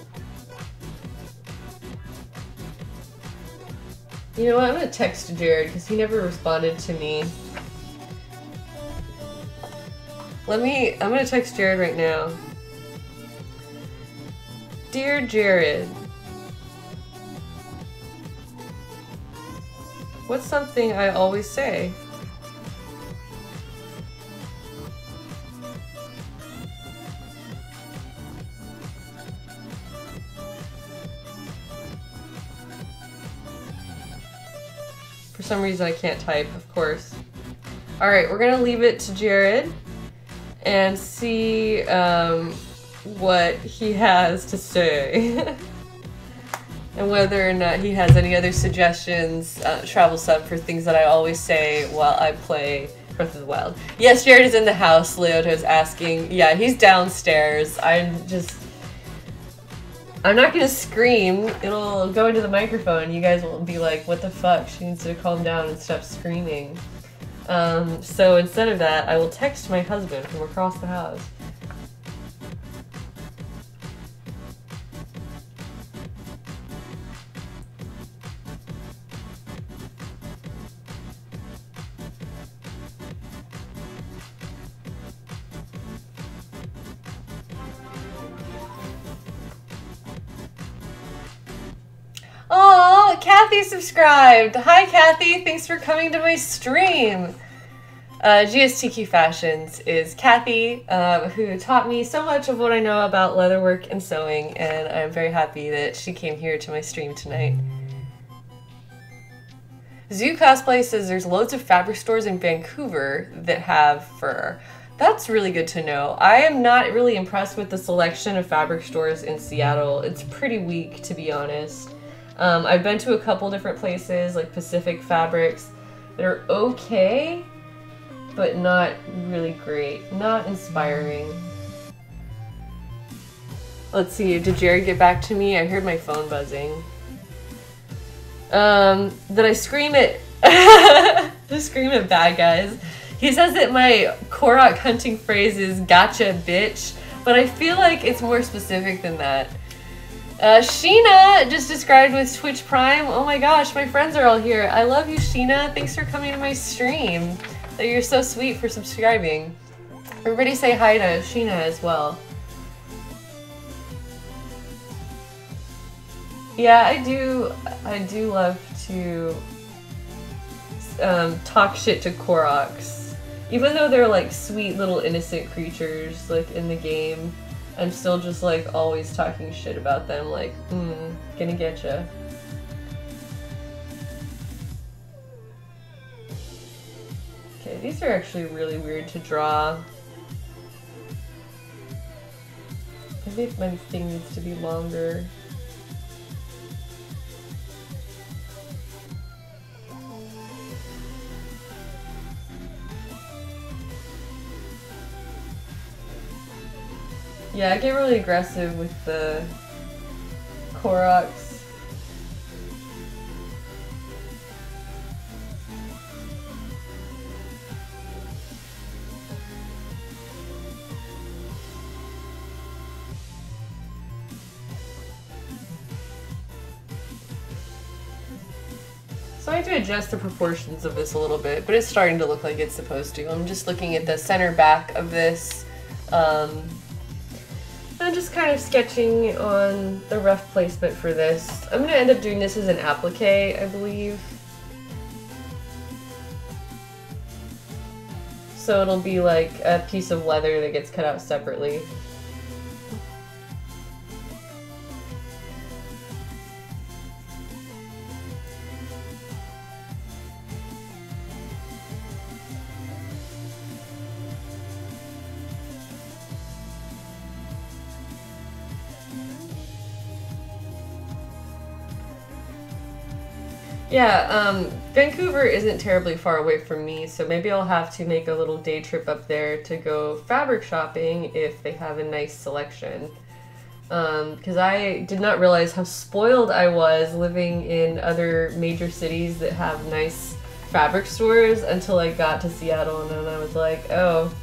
You know what? I'm gonna text Jared because he never responded to me. I'm gonna text Jared right now. Dear Jared, what's something I always say? For some reason I can't type, of course. Alright, we're gonna leave it to Jared and see what he has to say. And whether or not he has any other suggestions, travel sub, for things that I always say while I play Breath of the Wild. Yes, Jared is in the house, Leoto's asking. Yeah, he's downstairs. I'm not gonna scream. It'll go into the microphone. You guys will be like, what the fuck? She needs to calm down and stop screaming. So instead of that, I will text my husband from across the house. Oh, Kathy subscribed! Hi Kathy, thanks for coming to my stream! GSTQ Fashions is Kathy, who taught me so much of what I know about leatherwork and sewing, and I'm very happy that she came here to my stream tonight. Zoo Cosplay says there's loads of fabric stores in Vancouver that have fur. That's really good to know. I am not really impressed with the selection of fabric stores in Seattle. It's pretty weak, to be honest. I've been to a couple different places, like Pacific Fabrics, that are okay, but not really great. Not inspiring. Let's see, did Jared get back to me? I heard my phone buzzing. Did I scream it? Just scream at bad guys. He says that my Korok hunting phrase is gotcha bitch, but I feel like it's more specific than that. Sheena just described with Twitch Prime. Oh my gosh, my friends are all here. I love you, Sheena. Thanks for coming to my stream. You're so sweet for subscribing. Everybody say hi to Sheena as well. Yeah, I do love to talk shit to Koroks. Even though they're like sweet little innocent creatures like in the game, I'm still just like always talking shit about them, like, gonna getcha. Okay, these are actually really weird to draw. I think my thing needs to be longer. Yeah, I get really aggressive with the Koroks. So I have to adjust the proportions of this a little bit, but it's starting to look like it's supposed to. I'm just looking at the center back of this. I'm just kind of sketching on the rough placement for this. I'm going to end up doing this as an applique, I believe. So it'll be like a piece of leather that gets cut out separately. Yeah, Vancouver isn't terribly far away from me, so maybe I'll have to make a little day trip up there to go fabric shopping if they have a nice selection. Because I did not realize how spoiled I was living in other major cities that have nice fabric stores until I got to Seattle, and then I was like, oh,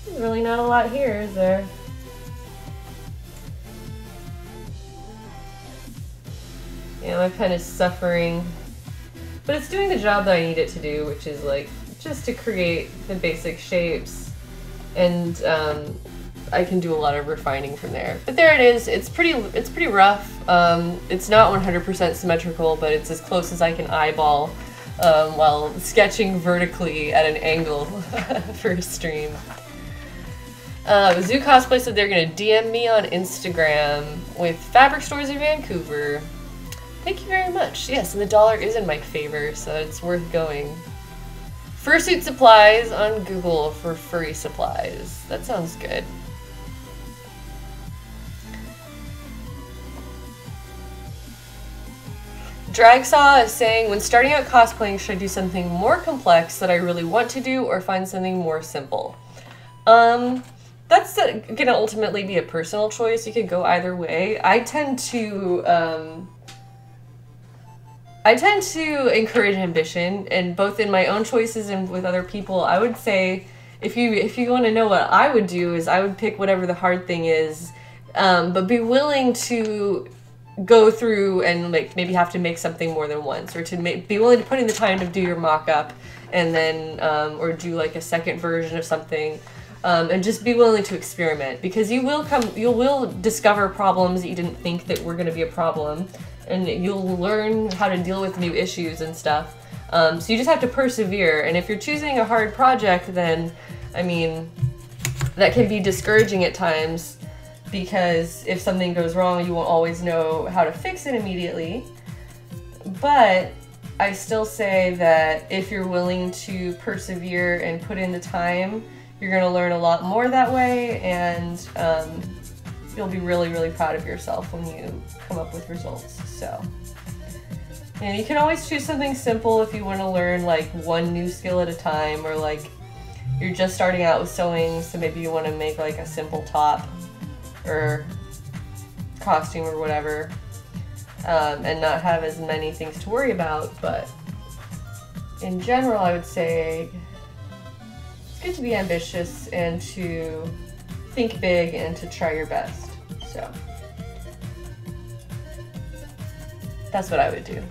there's really not a lot here, is there? Yeah, my pen is suffering. But it's doing the job that I need it to do, which is like just to create the basic shapes. And I can do a lot of refining from there. But there it is. It's pretty rough. It's not 100% symmetrical, but it's as close as I can eyeball while sketching vertically at an angle for a stream. Zoo Cosplay said they're gonna DM me on Instagram with fabric stores in Vancouver. Thank you very much. Yes, and the dollar is in my favor, so it's worth going. Fursuit supplies on Google for furry supplies. That sounds good. Dragsaw is saying, when starting out cosplaying, should I do something more complex that I really want to do or find something more simple? That's gonna ultimately be a personal choice. You could go either way. I tend to encourage ambition, and both in my own choices and with other people. I would say, if you want to know what I would do, is I would pick whatever the hard thing is, but be willing to go through and like maybe have to make something more than once, or to be willing to put in the time to do your mock-up, and then or do like a second version of something, and just be willing to experiment, because you will discover problems that you didn't think that were going to be a problem, and you'll learn how to deal with new issues and stuff. So you just have to persevere, and if you're choosing a hard project, then I mean that can be discouraging at times, because if something goes wrong, you won't always know how to fix it immediately. But I still say that if you're willing to persevere and put in the time, you're going to learn a lot more that way, and you'll be really, really proud of yourself when you come up with results. So, and you can always choose something simple if you want to learn like one new skill at a time, or like you're just starting out with sewing, so maybe you want to make like a simple top or costume or whatever, and not have as many things to worry about. But in general, I would say it's good to be ambitious and to think big and to try your best. So that's what I would do.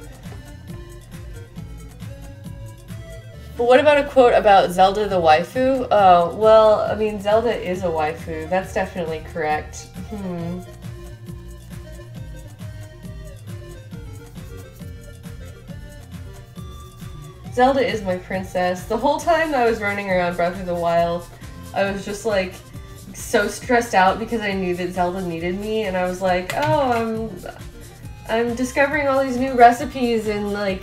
But what about a quote about Zelda the waifu? Oh, well, I mean, Zelda is a waifu. That's definitely correct. Zelda is my princess. The whole time I was running around Breath of the Wild, I was just like so stressed out because I knew that Zelda needed me, and I was like, oh, I'm discovering all these new recipes and like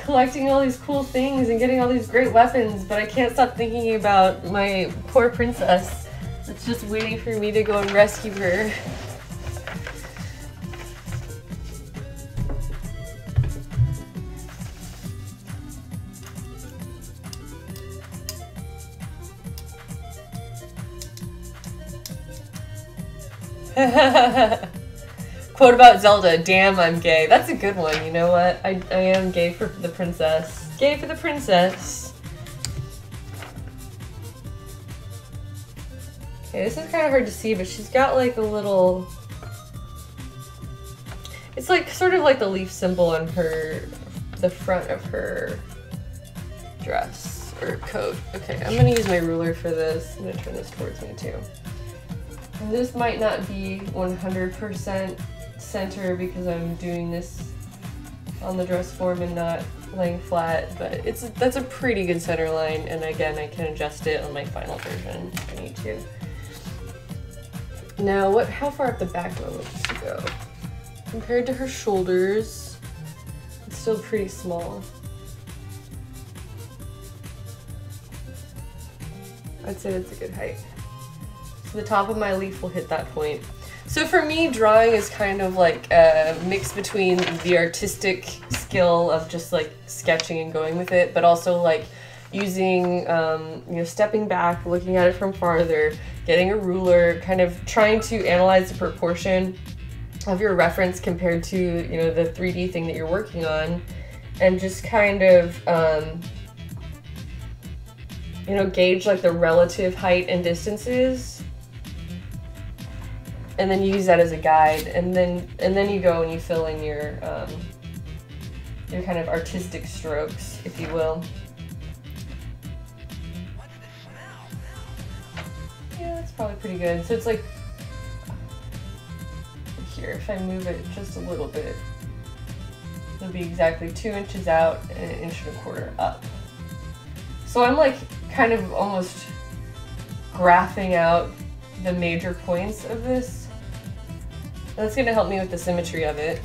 collecting all these cool things and getting all these great weapons, but I can't stop thinking about my poor princess that's just waiting for me to go and rescue her. Quote about Zelda, damn, I'm gay. That's a good one, you know what? I am gay for the princess. Gay for the princess. Okay, this is kind of hard to see, but she's got like a little... It's like sort of like the leaf symbol on the front of her dress or coat. Okay, I'm gonna use my ruler for this. I'm gonna turn this towards me too. And this might not be 100% center because I'm doing this on the dress form and not laying flat, but that's a pretty good center line, and again, I can adjust it on my final version if I need to. Now, how far up the back do I want this to go? Compared to her shoulders, it's still pretty small. I'd say that's a good height. So the top of my leaf will hit that point. So for me, drawing is kind of like a mix between the artistic skill of just like sketching and going with it, but also like using, stepping back, looking at it from farther, getting a ruler, kind of trying to analyze the proportion of your reference compared to, the 3D thing that you're working on, and just kind of, gauge like the relative height and distances. and then you use that as a guide, and then you go and you fill in your kind of artistic strokes, if you will. Yeah, that's probably pretty good. So it's like here, if I move it just a little bit, it'll be exactly 2 inches out and 1.25 inches up. So I'm like kind of almost graphing out the major points of this. And that's gonna help me with the symmetry of it.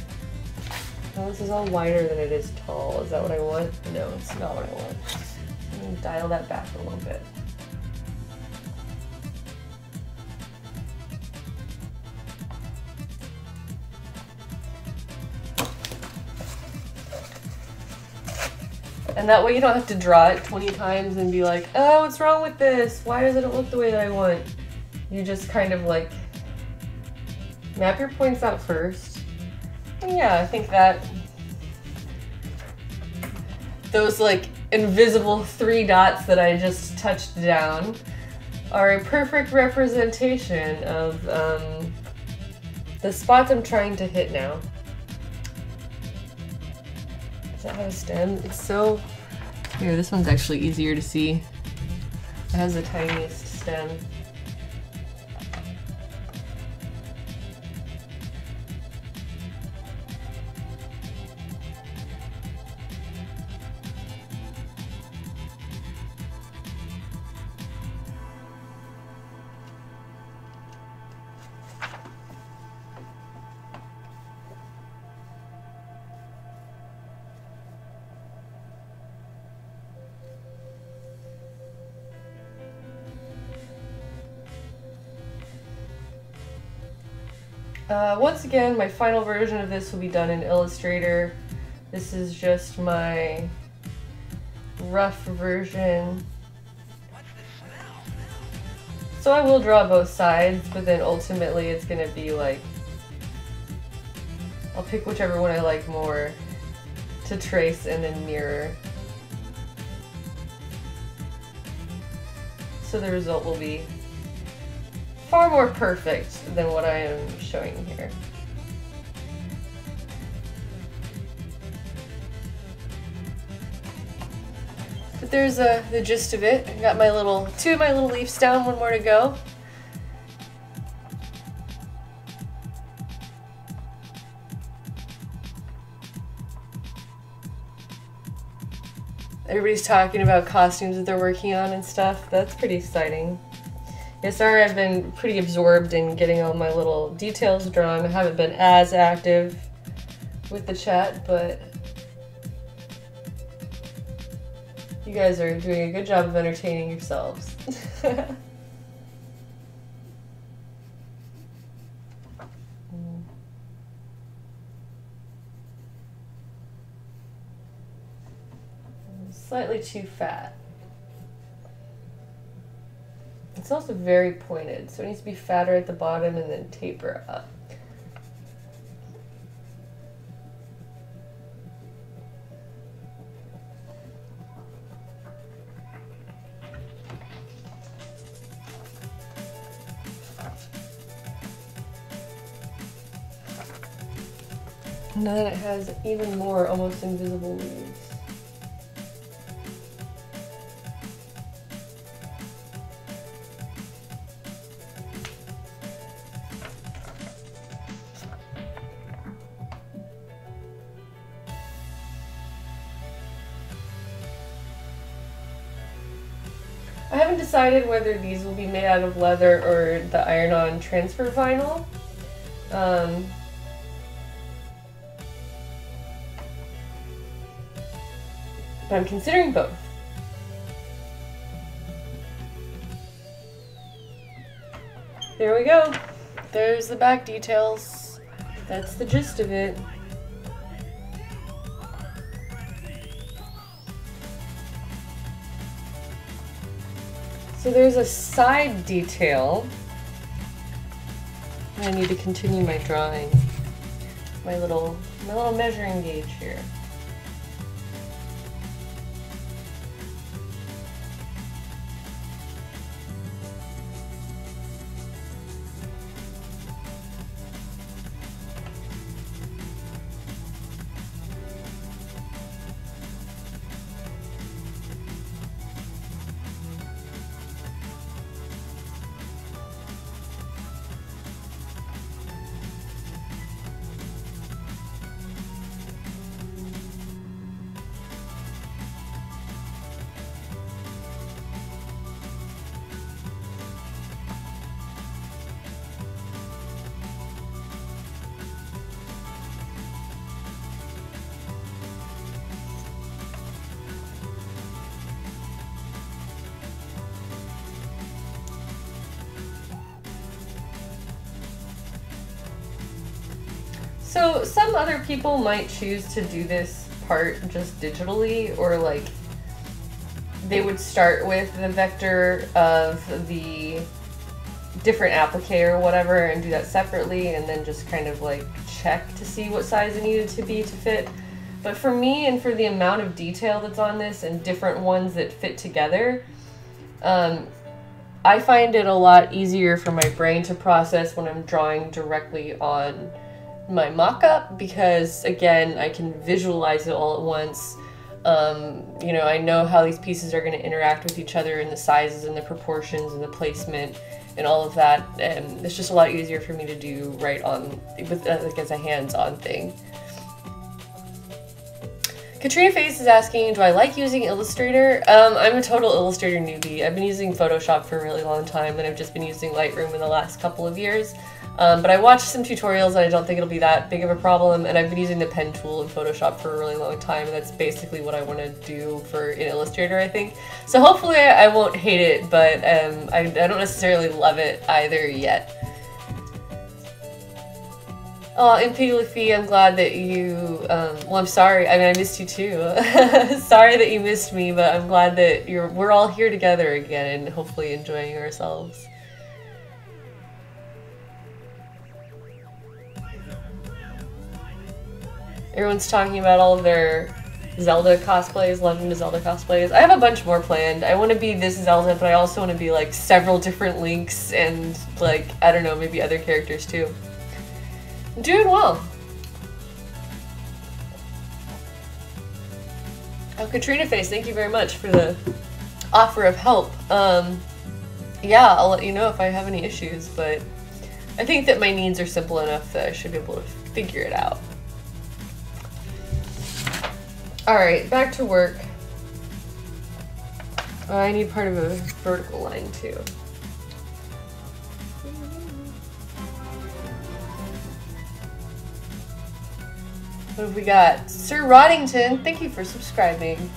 Oh, this is all wider than it is tall. Is that what I want? No, it's not what I want. I'm gonna dial that back a little bit. And that way you don't have to draw it 20 times and be like, oh, what's wrong with this? Why does it not look the way that I want? You just kind of like map your points out first. And yeah, I think that those like invisible 3 dots that I just touched down are a perfect representation of the spots I'm trying to hit now. Does that have a stem? It's so... Here, this one's actually easier to see. It has the tiniest stem. Once again, my final version of this will be done in Illustrator. This is just my rough version. So I will draw both sides, but then ultimately it's gonna be like, I'll pick whichever one I like more to trace and then mirror. So the result will be far more perfect than what I am showing here. But there's the gist of it. I got my little 2 of my little leaves down, 1 more to go. Everybody's talking about costumes that they're working on and stuff. That's pretty exciting. Yeah, sorry, I've been pretty absorbed in getting all my little details drawn. I haven't been as active with the chat, but you guys are doing a good job of entertaining yourselves. Slightly too fat. It's also very pointed, so it needs to be fatter at the bottom and then taper up. And then it has even more almost invisible leaves. I haven't decided whether these will be made out of leather or the iron-on transfer vinyl. But I'm considering both. There we go. There's the back details. That's the gist of it. So there's a side detail. I need to continue my drawing. My little measuring gauge here. So some other people might choose to do this part just digitally, or like they would start with the vector of the different applique or whatever and do that separately and then just kind of like check to see what size it needed to be to fit. But for me and for the amount of detail that's on this and different ones that fit together, I find it a lot easier for my brain to process when I'm drawing directly on my mock-up, because again, I can visualize it all at once. You know, I know how these pieces are going to interact with each other and the sizes and the proportions and the placement and all of that, and it's just a lot easier for me to do right on with like as a hands-on thing. Katrina Face is asking, do I like using Illustrator? I'm a total Illustrator newbie. I've been using Photoshop for a really long time, and I've just been using Lightroom in the last couple of years. But I watched some tutorials and I don't think it'll be that big of a problem, and I've been using the pen tool in Photoshop for a really long time, and that's basically what I want to do in Illustrator, I think. So hopefully I won't hate it, but I don't necessarily love it either yet. Oh, MP Luffy, I'm glad that you, well, I'm sorry, I mean, I missed you too. Sorry that you missed me, but I'm glad that we're all here together again and hopefully enjoying ourselves. Everyone's talking about all of their Zelda cosplays, Legend of Zelda cosplays. I have a bunch more planned. I want to be this Zelda, but I also want to be like several different Links and like, I don't know, maybe other characters too. I'm doing well. Oh, Katrina Face, thank you very much for the offer of help. Yeah, I'll let you know if I have any issues, but I think that my needs are simple enough that I should be able to figure it out. Alright, back to work. I need part of a vertical line too. What have we got? Sir Roddington, thank you for subscribing.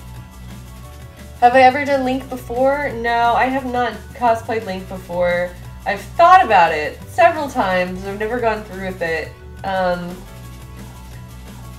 Have I ever done Link before? No, I have not cosplayed Link before. I've thought about it several times. I've never gone through with it. I'll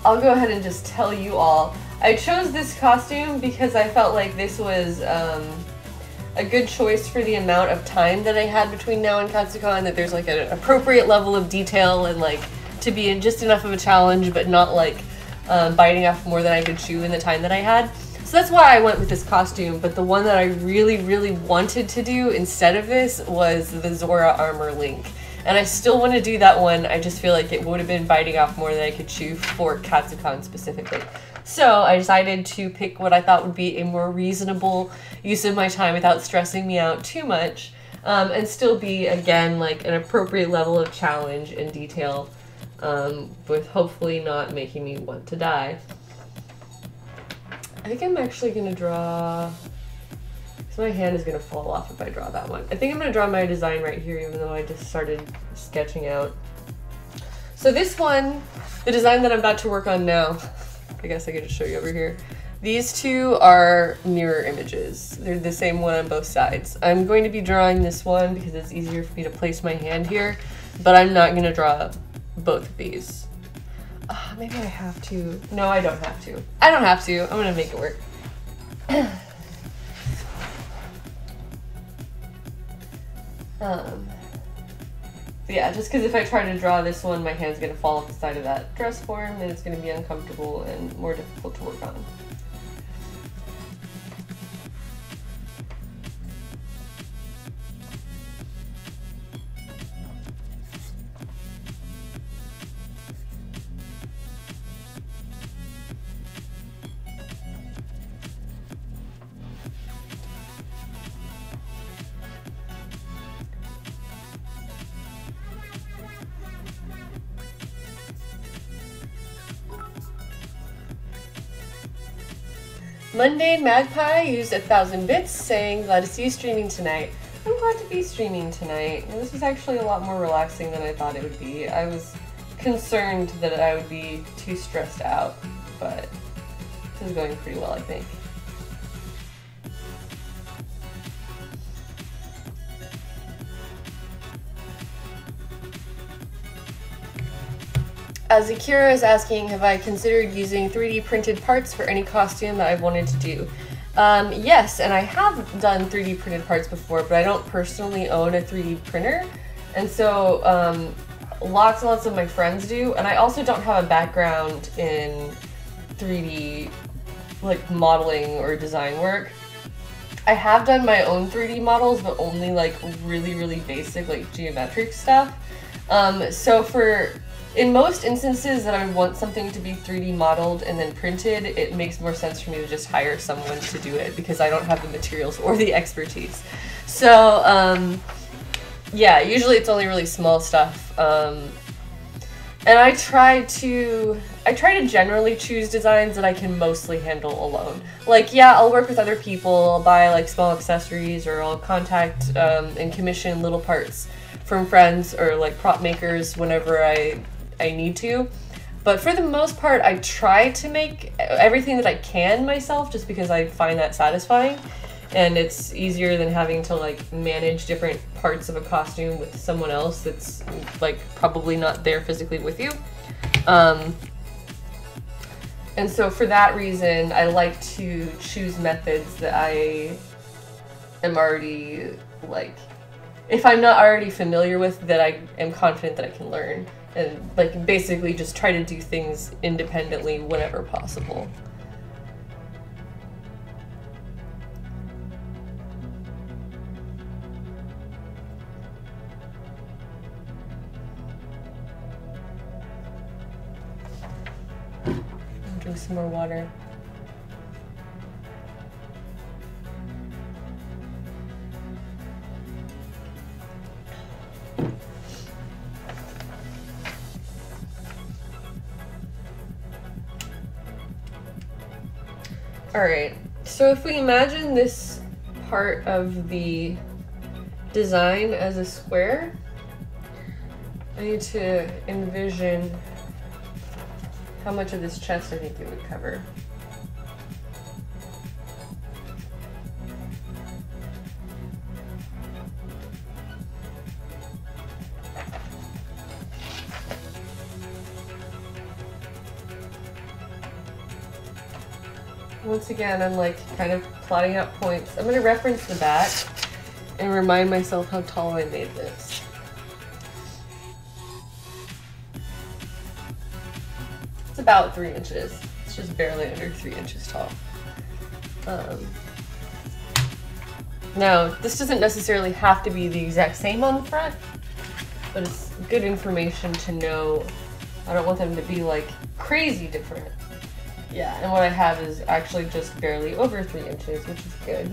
go ahead and just tell you all. I chose this costume because I felt like this was a good choice for the amount of time that I had between now and Katsucon, that there's like an appropriate level of detail and like to be in just enough of a challenge, but not like biting off more than I could chew in the time that I had. So that's why I went with this costume, but the one that I really, really wanted to do instead of this was the Zora Armor Link. And I still want to do that one, I just feel like it would have been biting off more than I could chew for Katsucon specifically. So I decided to pick what I thought would be a more reasonable use of my time without stressing me out too much, and still be, again, like an appropriate level of challenge and detail, with hopefully not making me want to die. I think I'm actually going to draw, because my hand is going to fall off if I draw that one. I think I'm going to draw my design right here, even though I just started sketching out. So this one, the design that I'm about to work on now, I guess I could just show you over here. These two are mirror images. They're the same one on both sides. I'm going to be drawing this one because it's easier for me to place my hand here, but I'm not going to draw both of these. Maybe I have to. No, I don't have to. I don't have to. I'm going to make it work. Yeah, just because if I try to draw this one, my hand's going to fall off the side of that dress form, and it's going to be uncomfortable and more difficult to work on. Mundane Magpie used 1,000 bits, saying, glad to see you streaming tonight. I'm glad to be streaming tonight. And this is actually a lot more relaxing than I thought it would be. I was concerned that I would be too stressed out, but this is going pretty well, I think. As Akira is asking, have I considered using 3D printed parts for any costume that I've wanted to do? Yes, and I have done 3D printed parts before, but I don't personally own a 3D printer. And so lots and lots of my friends do, and I also don't have a background in 3D like modeling or design work. I have done my own 3D models, but only like really, really basic like geometric stuff. So in most instances that I would want something to be 3D modeled and then printed, it makes more sense for me to just hire someone to do it because I don't have the materials or the expertise. So yeah, usually it's only really small stuff. And I try to generally choose designs that I can mostly handle alone. Like, yeah, I'll work with other people, I'll buy like small accessories, or I'll contact and commission little parts from friends or like prop makers whenever I need to. But for the most part, I try to make everything that I can myself just because I find that satisfying. And it's easier than having to like manage different parts of a costume with someone else that's like probably not there physically with you. And so for that reason, I like to choose methods that I am already like, if I'm not already familiar with, that I am confident that I can learn. And like basically just try to do things independently whenever possible. Drink some more water. Alright, so if we imagine this part of the design as a square, I need to envision how much of this chest I think it would cover. Once again, I'm like kind of plotting out points. I'm gonna reference the back and remind myself how tall I made this. It's about 3 inches. It's just barely under 3 inches tall. Now, this doesn't necessarily have to be the exact same on the front, but it's good information to know. I don't want them to be like crazy different. Yeah, and what I have is actually just barely over 3 inches, which is good.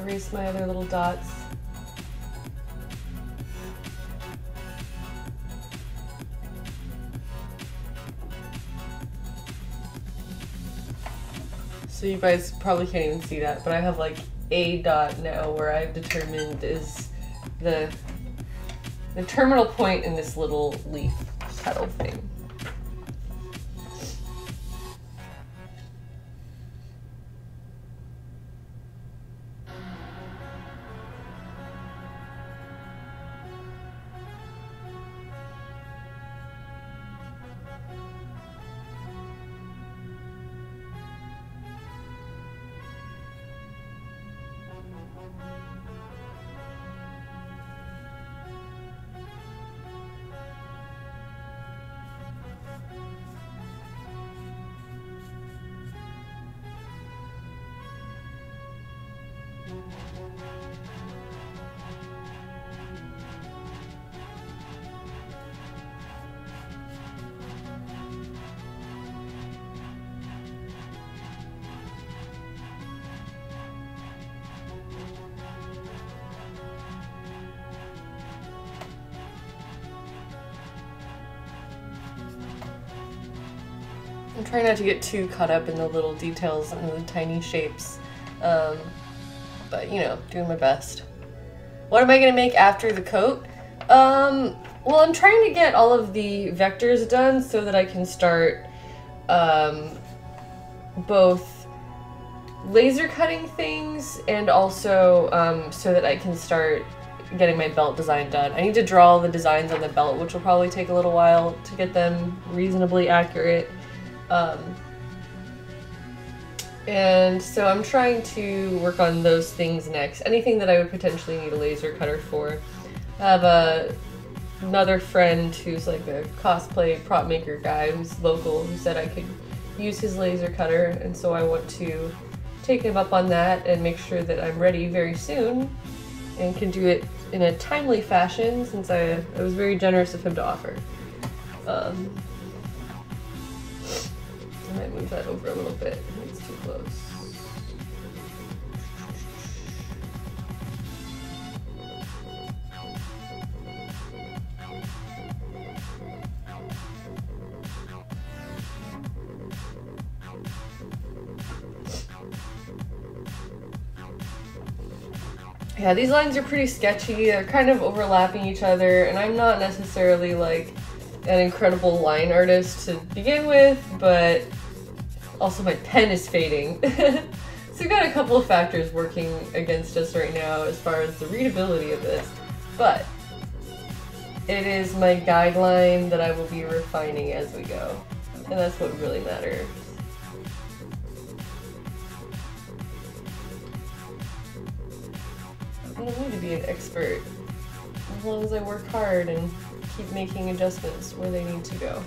Erase my other little dots. So you guys probably can't even see that, but I have like a dot now where I've determined is the terminal point in this little leaf petal thing. I'm trying not to get too caught up in the little details and the tiny shapes. But, you know, doing my best. What am I going to make after the coat? Well, I'm trying to get all of the vectors done so that I can start both laser cutting things and also so that I can start getting my belt design done. I need to draw the designs on the belt, which will probably take a little while to get them reasonably accurate. And so I'm trying to work on those things next. Anything that I would potentially need a laser cutter for. I have another friend who's like a cosplay prop maker guy who's local who said I could use his laser cutter, and so I want to take him up on that and make sure that I'm ready very soon and can do it in a timely fashion since I was very generous of him to offer. I might move that over a little bit. It's too close. Yeah, these lines are pretty sketchy. They're kind of overlapping each other, and I'm not necessarily like an incredible line artist to begin with, but also my pen is fading. So we've got a couple of factors working against us right now as far as the readability of this, but it is my guideline that I will be refining as we go, and that's what really matters. I don't need to be an expert, as long as I work hard and keep making adjustments where they need to go.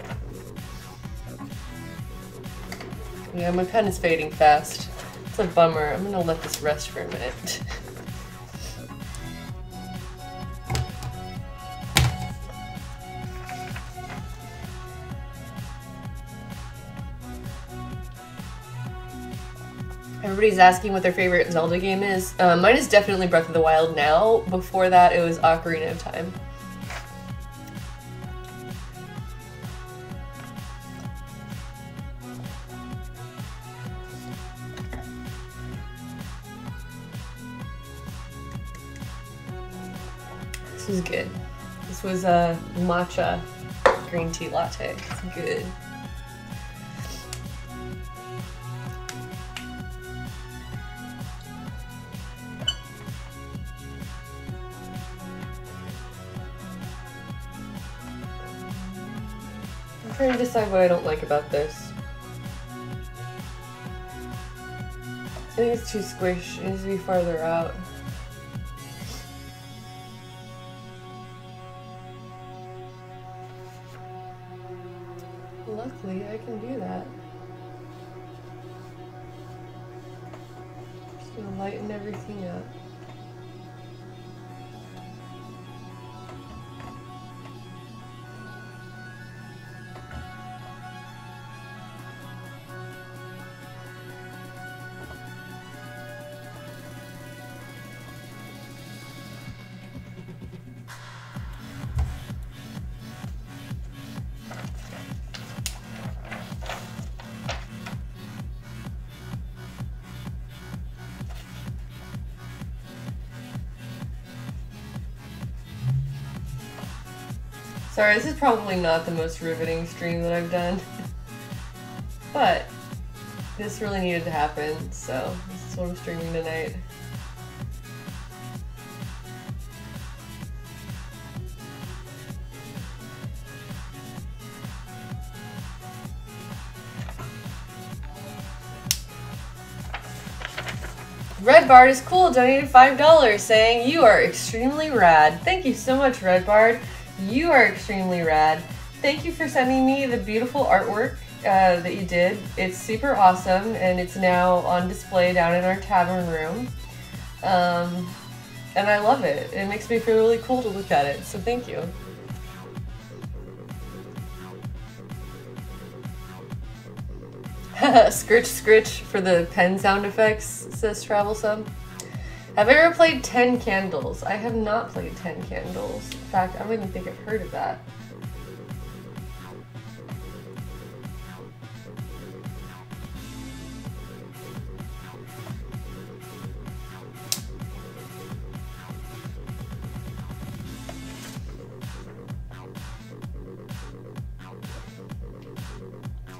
Yeah, my pen is fading fast. It's a bummer. I'm gonna let this rest for a minute. Everybody's asking what their favorite Zelda game is. Mine is definitely Breath of the Wild now. Before that, it was Ocarina of Time. This was good. This was a matcha green tea latte. It's good. I'm trying to decide what I don't like about this. I think it's too squished. It needs to be farther out. Luckily, I can do that. Just gonna lighten everything up. Sorry, this is probably not the most riveting stream that I've done, but this really needed to happen, so this is what I'm streaming tonight. Red Bard is cool, donated $5 saying, "You are extremely rad." Thank you so much, Red Bard. You are extremely rad. Thank you for sending me the beautiful artwork that you did. It's super awesome, and it's now on display down in our tavern room. And I love it. It makes me feel really cool to look at it, so thank you. Scritch scritch for the pen sound effects, says Travelsome. Have I ever played 10 Candles? I have not played 10 Candles. In fact, I don't even think I've heard of that.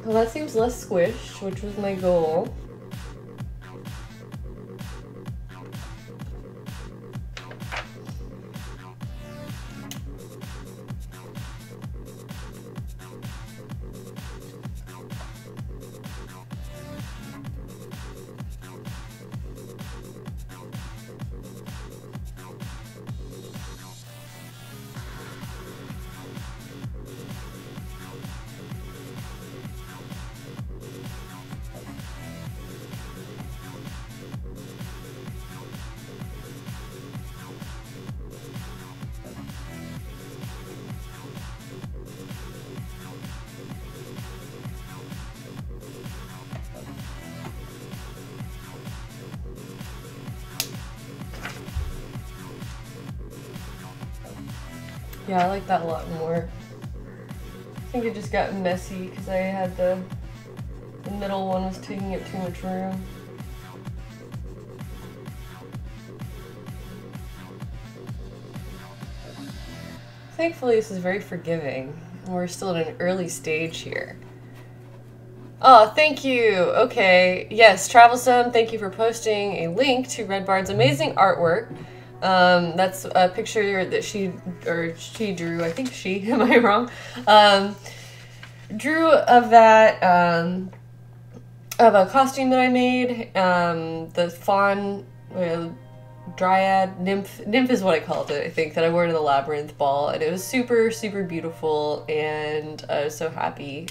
Well, that seems less squished, which was my goal. Yeah, I like that a lot more. I think it just got messy because I had the middle one was taking up too much room. Thankfully, this is very forgiving. We're still in an early stage here. Oh, thank you. Okay. Yes, Travelsome, thank you for posting a link to Red Bard's amazing artwork. That's a picture that she drew, I think she, am I wrong? Drew of that, of a costume that I made, the fawn, dryad, nymph is what I called it, I think, that I wore to the Labyrinth Ball, and it was super, super beautiful, and I was so happy,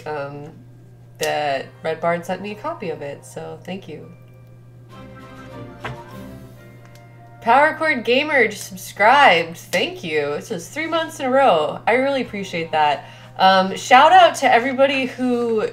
that Red Bard sent me a copy of it, so thank you. Powercord Gamer just subscribed. Thank you. This was 3 months in a row. I really appreciate that. Shout out to everybody who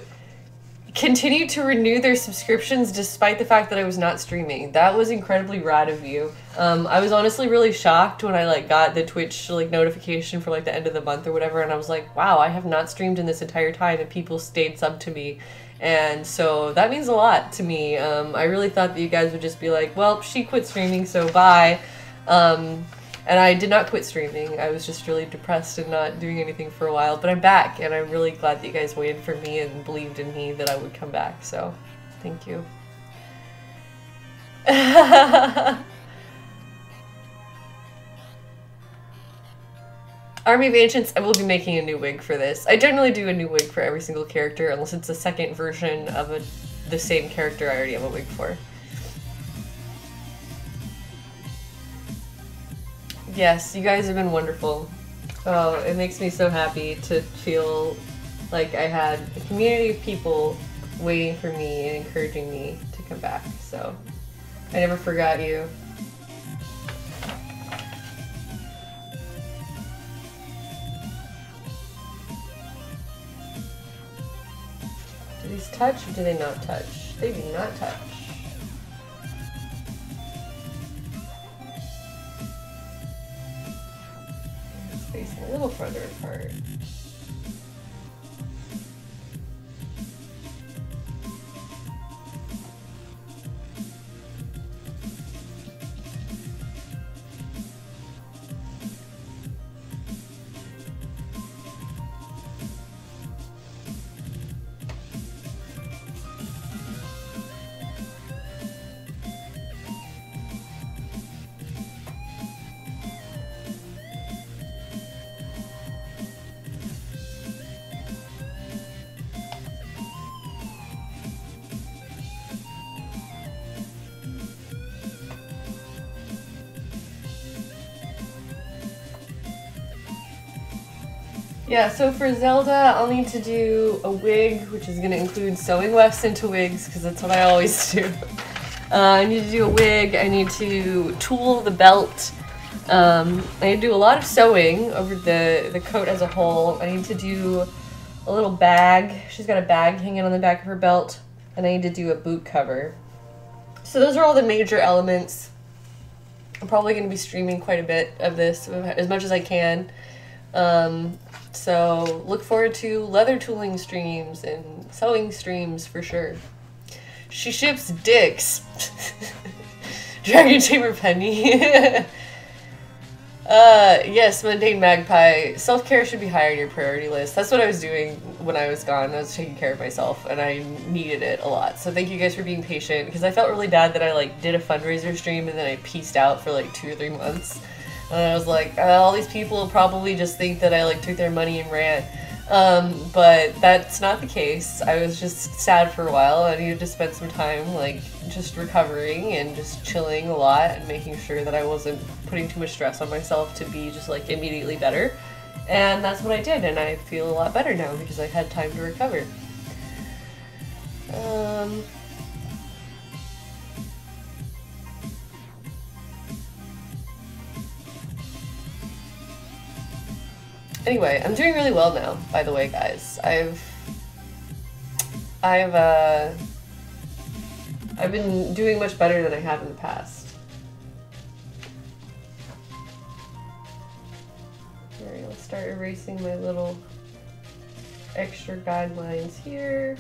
continued to renew their subscriptions despite the fact that I was not streaming. That was incredibly rad of you. I was honestly really shocked when I got the Twitch notification for the end of the month or whatever, and I was like, wow, I have not streamed in this entire time and people stayed sub to me. And so that means a lot to me. I really thought that you guys would just be like, well, she quit streaming, so bye. And I did not quit streaming. I was just really depressed and not doing anything for a while. But I'm back, and I'm really glad that you guys waited for me and believed in me that I would come back. So, thank you. Army of Ancients, I will be making a new wig for this. I generally do a new wig for every single character, unless it's a second version of the same character I already have a wig for. Yes, you guys have been wonderful. Oh, it makes me so happy to feel like I had a community of people waiting for me and encouraging me to come back, so I never forgot you. Do these touch or do they not touch? They do not touch. Facing a little further apart. Yeah, so for Zelda, I'll need to do a wig, which is going to include sewing wefts into wigs, because that's what I always do. I need to do a wig, I need to tool the belt, I need to do a lot of sewing over the coat as a whole. I need to do a little bag. She's got a bag hanging on the back of her belt, and I need to do a boot cover. So those are all the major elements. I'm probably going to be streaming quite a bit of this, as much as I can. So look forward to leather tooling streams and sewing streams for sure. She ships dicks. Dragon Tamer Penny. Yes, Mundane Magpie. Self-care should be higher on your priority list. That's what I was doing when I was gone. I was taking care of myself, and I needed it a lot. So thank you guys for being patient, because I felt really bad that I, like, did a fundraiser stream and then I pieced out for, like, 2 or 3 months. And I was like, all these people will probably just think that I, like, took their money and ran. But that's not the case. I was just sad for a while. I needed to spend some time, like, just recovering and just chilling a lot and making sure that I wasn't putting too much stress on myself to be just, like, immediately better. And that's what I did, and I feel a lot better now because I had time to recover. Anyway, I'm doing really well now, by the way, guys. I've been doing much better than I have in the past. Alright, let's start erasing my little extra guidelines here.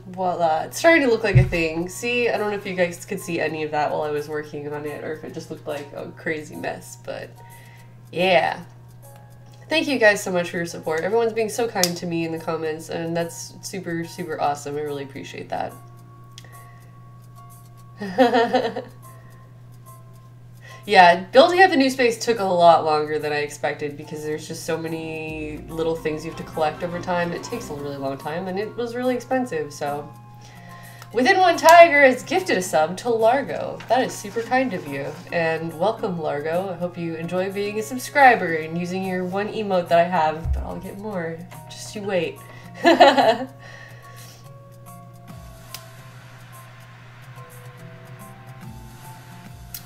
Voila, it's starting to look like a thing. See, I don't know if you guys could see any of that while I was working on it, or if it just looked like a crazy mess, but yeah. Thank you guys so much for your support. Everyone's being so kind to me in the comments, and that's super, super awesome. I really appreciate that. Yeah, building up the new space took a lot longer than I expected because there's just so many little things you have to collect over time. It takes a really long time, and it was really expensive, so. Within One Tiger has gifted a sub to Largo. That is super kind of you, and welcome, Largo. I hope you enjoy being a subscriber and using your one emote that I have, but I'll get more. Just you wait.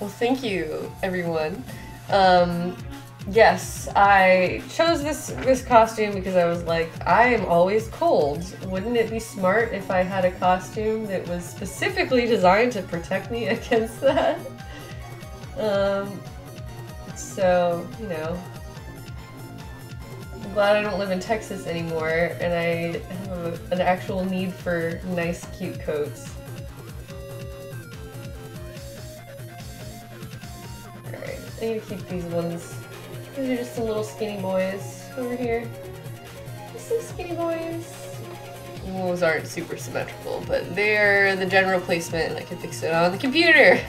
Well, thank you, everyone. Yes, I chose this costume because I was like, I am always cold. Wouldn't it be smart if I had a costume that was specifically designed to protect me against that? So, you know, I'm glad I don't live in Texas anymore, and I have an actual need for nice, cute coats. I need to keep these ones. These are just some little skinny boys over here. Just some skinny boys. Those aren't super symmetrical, but they're the general placement, and I can fix it on the computer.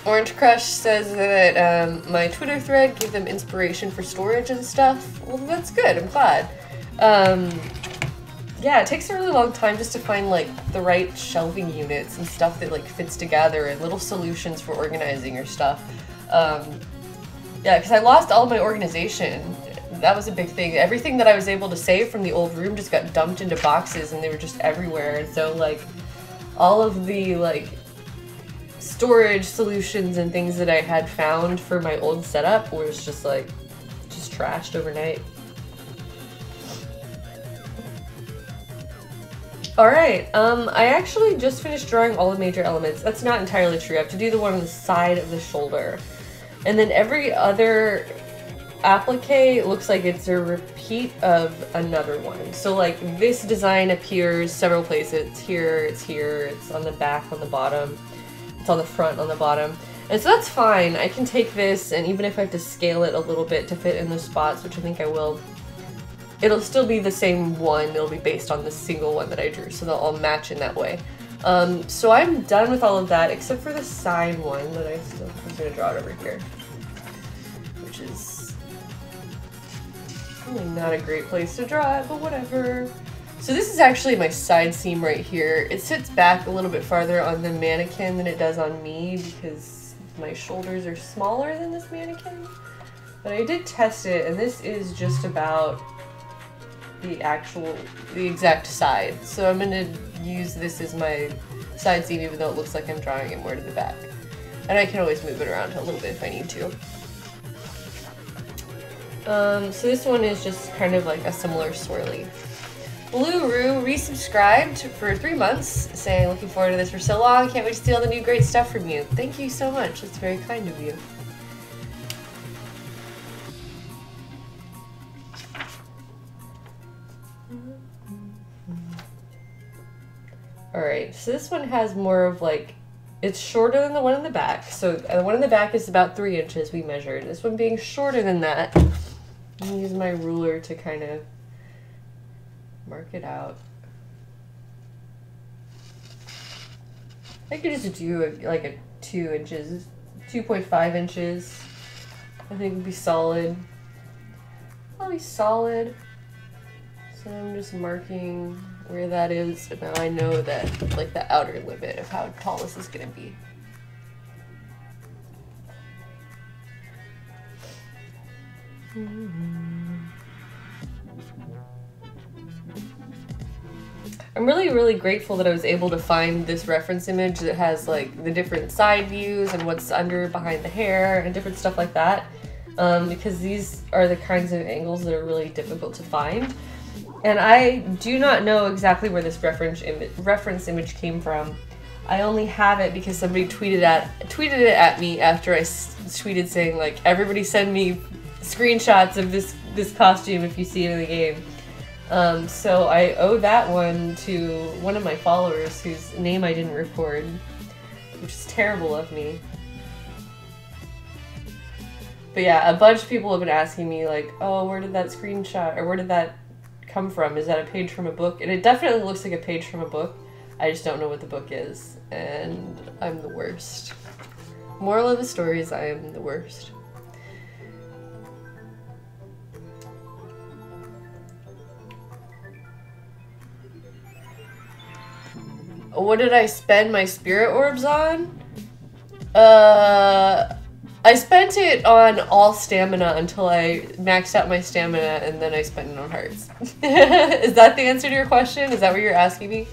Orange Crush says that my Twitter thread gave them inspiration for storage and stuff. Well, that's good. I'm glad. Yeah, it takes a really long time just to find, like, the right shelving units and stuff that, like, fits together and little solutions for organizing your stuff. Yeah, because I lost all of my organization. That was a big thing. Everything that I was able to save from the old room just got dumped into boxes, and they were just everywhere. And so, like, all of the, like, storage solutions and things that I had found for my old setup was just, like, just trashed overnight. Alright, I actually just finished drawing all the major elements. That's not entirely true. I have to do the one on the side of the shoulder. And then every other applique looks like it's a repeat of another one. So like this design appears several places. It's here, it's on the back, on the bottom, it's on the front, on the bottom. And so that's fine. I can take this, and even if I have to scale it a little bit to fit in the spots, which I think I will, it'll still be the same one. It'll be based on the single one that I drew, so they'll all match in that way. So I'm done with all of that, except for the side one that I'm gonna draw it over here, which is probably not a great place to draw it, but whatever. So this is actually my side seam right here. It sits back a little bit farther on the mannequin than it does on me because my shoulders are smaller than this mannequin. But I did test it, and this is just about the exact side. So I'm gonna use this as my side seam, even though it looks like I'm drawing it more to the back. And I can always move it around a little bit if I need to. So this one is just kind of like a similar swirly. Blue Roo resubscribed for 3 months, saying, looking forward to this for so long, can't wait to see all the new great stuff from you. Thank you so much, that's very kind of you. Alright, so this one has more of like, it's shorter than the one in the back. So the one in the back is about 3 inches we measured. This one being shorter than that, I'm gonna use my ruler to kind of mark it out. I could just do like a 2 inches, 2.5 inches. I think would be solid. Probably solid. So I'm just marking where that is, and now I know that, like, the outer limit of how tall this is gonna be. I'm really grateful that I was able to find this reference image that has like the different side views and what's under behind the hair and different stuff like that, because these are the kinds of angles that are really difficult to find. And I do not know exactly where this reference image came from. I only have it because somebody tweeted it at me after I tweeted saying, like, everybody send me screenshots of this costume if you see it in the game. So I owe that one to one of my followers whose name I didn't record, which is terrible of me. But yeah, a bunch of people have been asking me, like, oh, where did that screenshot, or where did that come from? Is that a page from a book? And it definitely looks like a page from a book. I just don't know what the book is, and I'm the worst. Moral of the story is I am the worst. What did I spend my spirit orbs on? I spent it on all stamina until I maxed out my stamina, and then I spent it on hearts. Is that the answer to your question? Is that what you're asking me?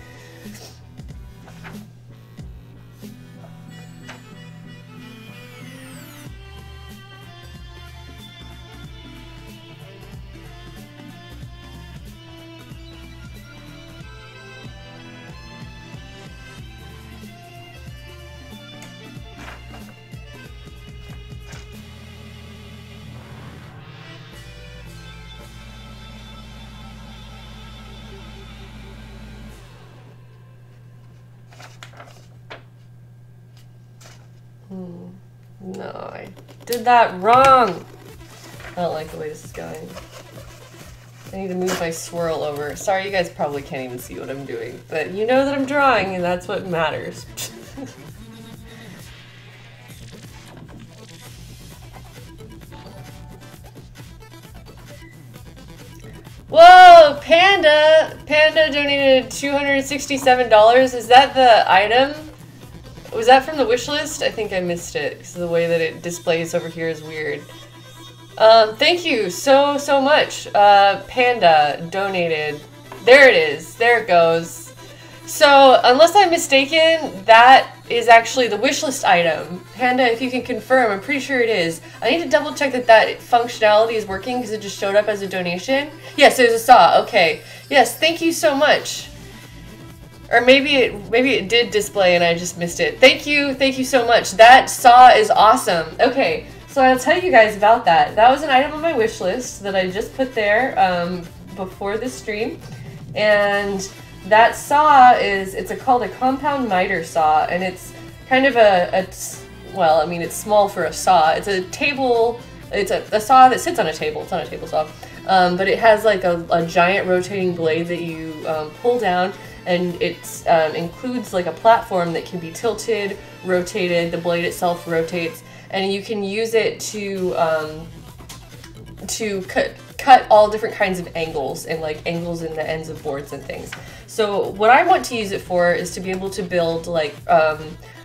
No, I did that wrong. I don't like the way this is going. I need to move my swirl over. Sorry, you guys probably can't even see what I'm doing, but you know that I'm drawing, and that's what matters. Whoa, Panda! Panda donated $267. Is that the item? Was that from the wish list? I think I missed it because the way that it displays over here is weird. Thank you so much. Panda donated. There it is. There it goes. So, unless I'm mistaken, that is actually the wish list item. Panda, if you can confirm, I'm pretty sure it is. I need to double check that functionality is working because it just showed up as a donation. Yes, there's a saw. Okay. Yes, thank you so much. Or maybe it did display and I just missed it. Thank you so much. That saw is awesome. Okay, so I'll tell you guys about that. That was an item on my wish list that I just put there before this stream. And that saw it's called a compound miter saw, and it's kind of well, I mean, it's small for a saw. It's a table, it's a saw that sits on a table. It's not a table saw. But it has like a giant rotating blade that you pull down, and it includes like a platform that can be tilted, rotated, the blade itself rotates, and you can use it to cut all different kinds of angles, and like angles in the ends of boards and things. So what I want to use it for is to be able to build like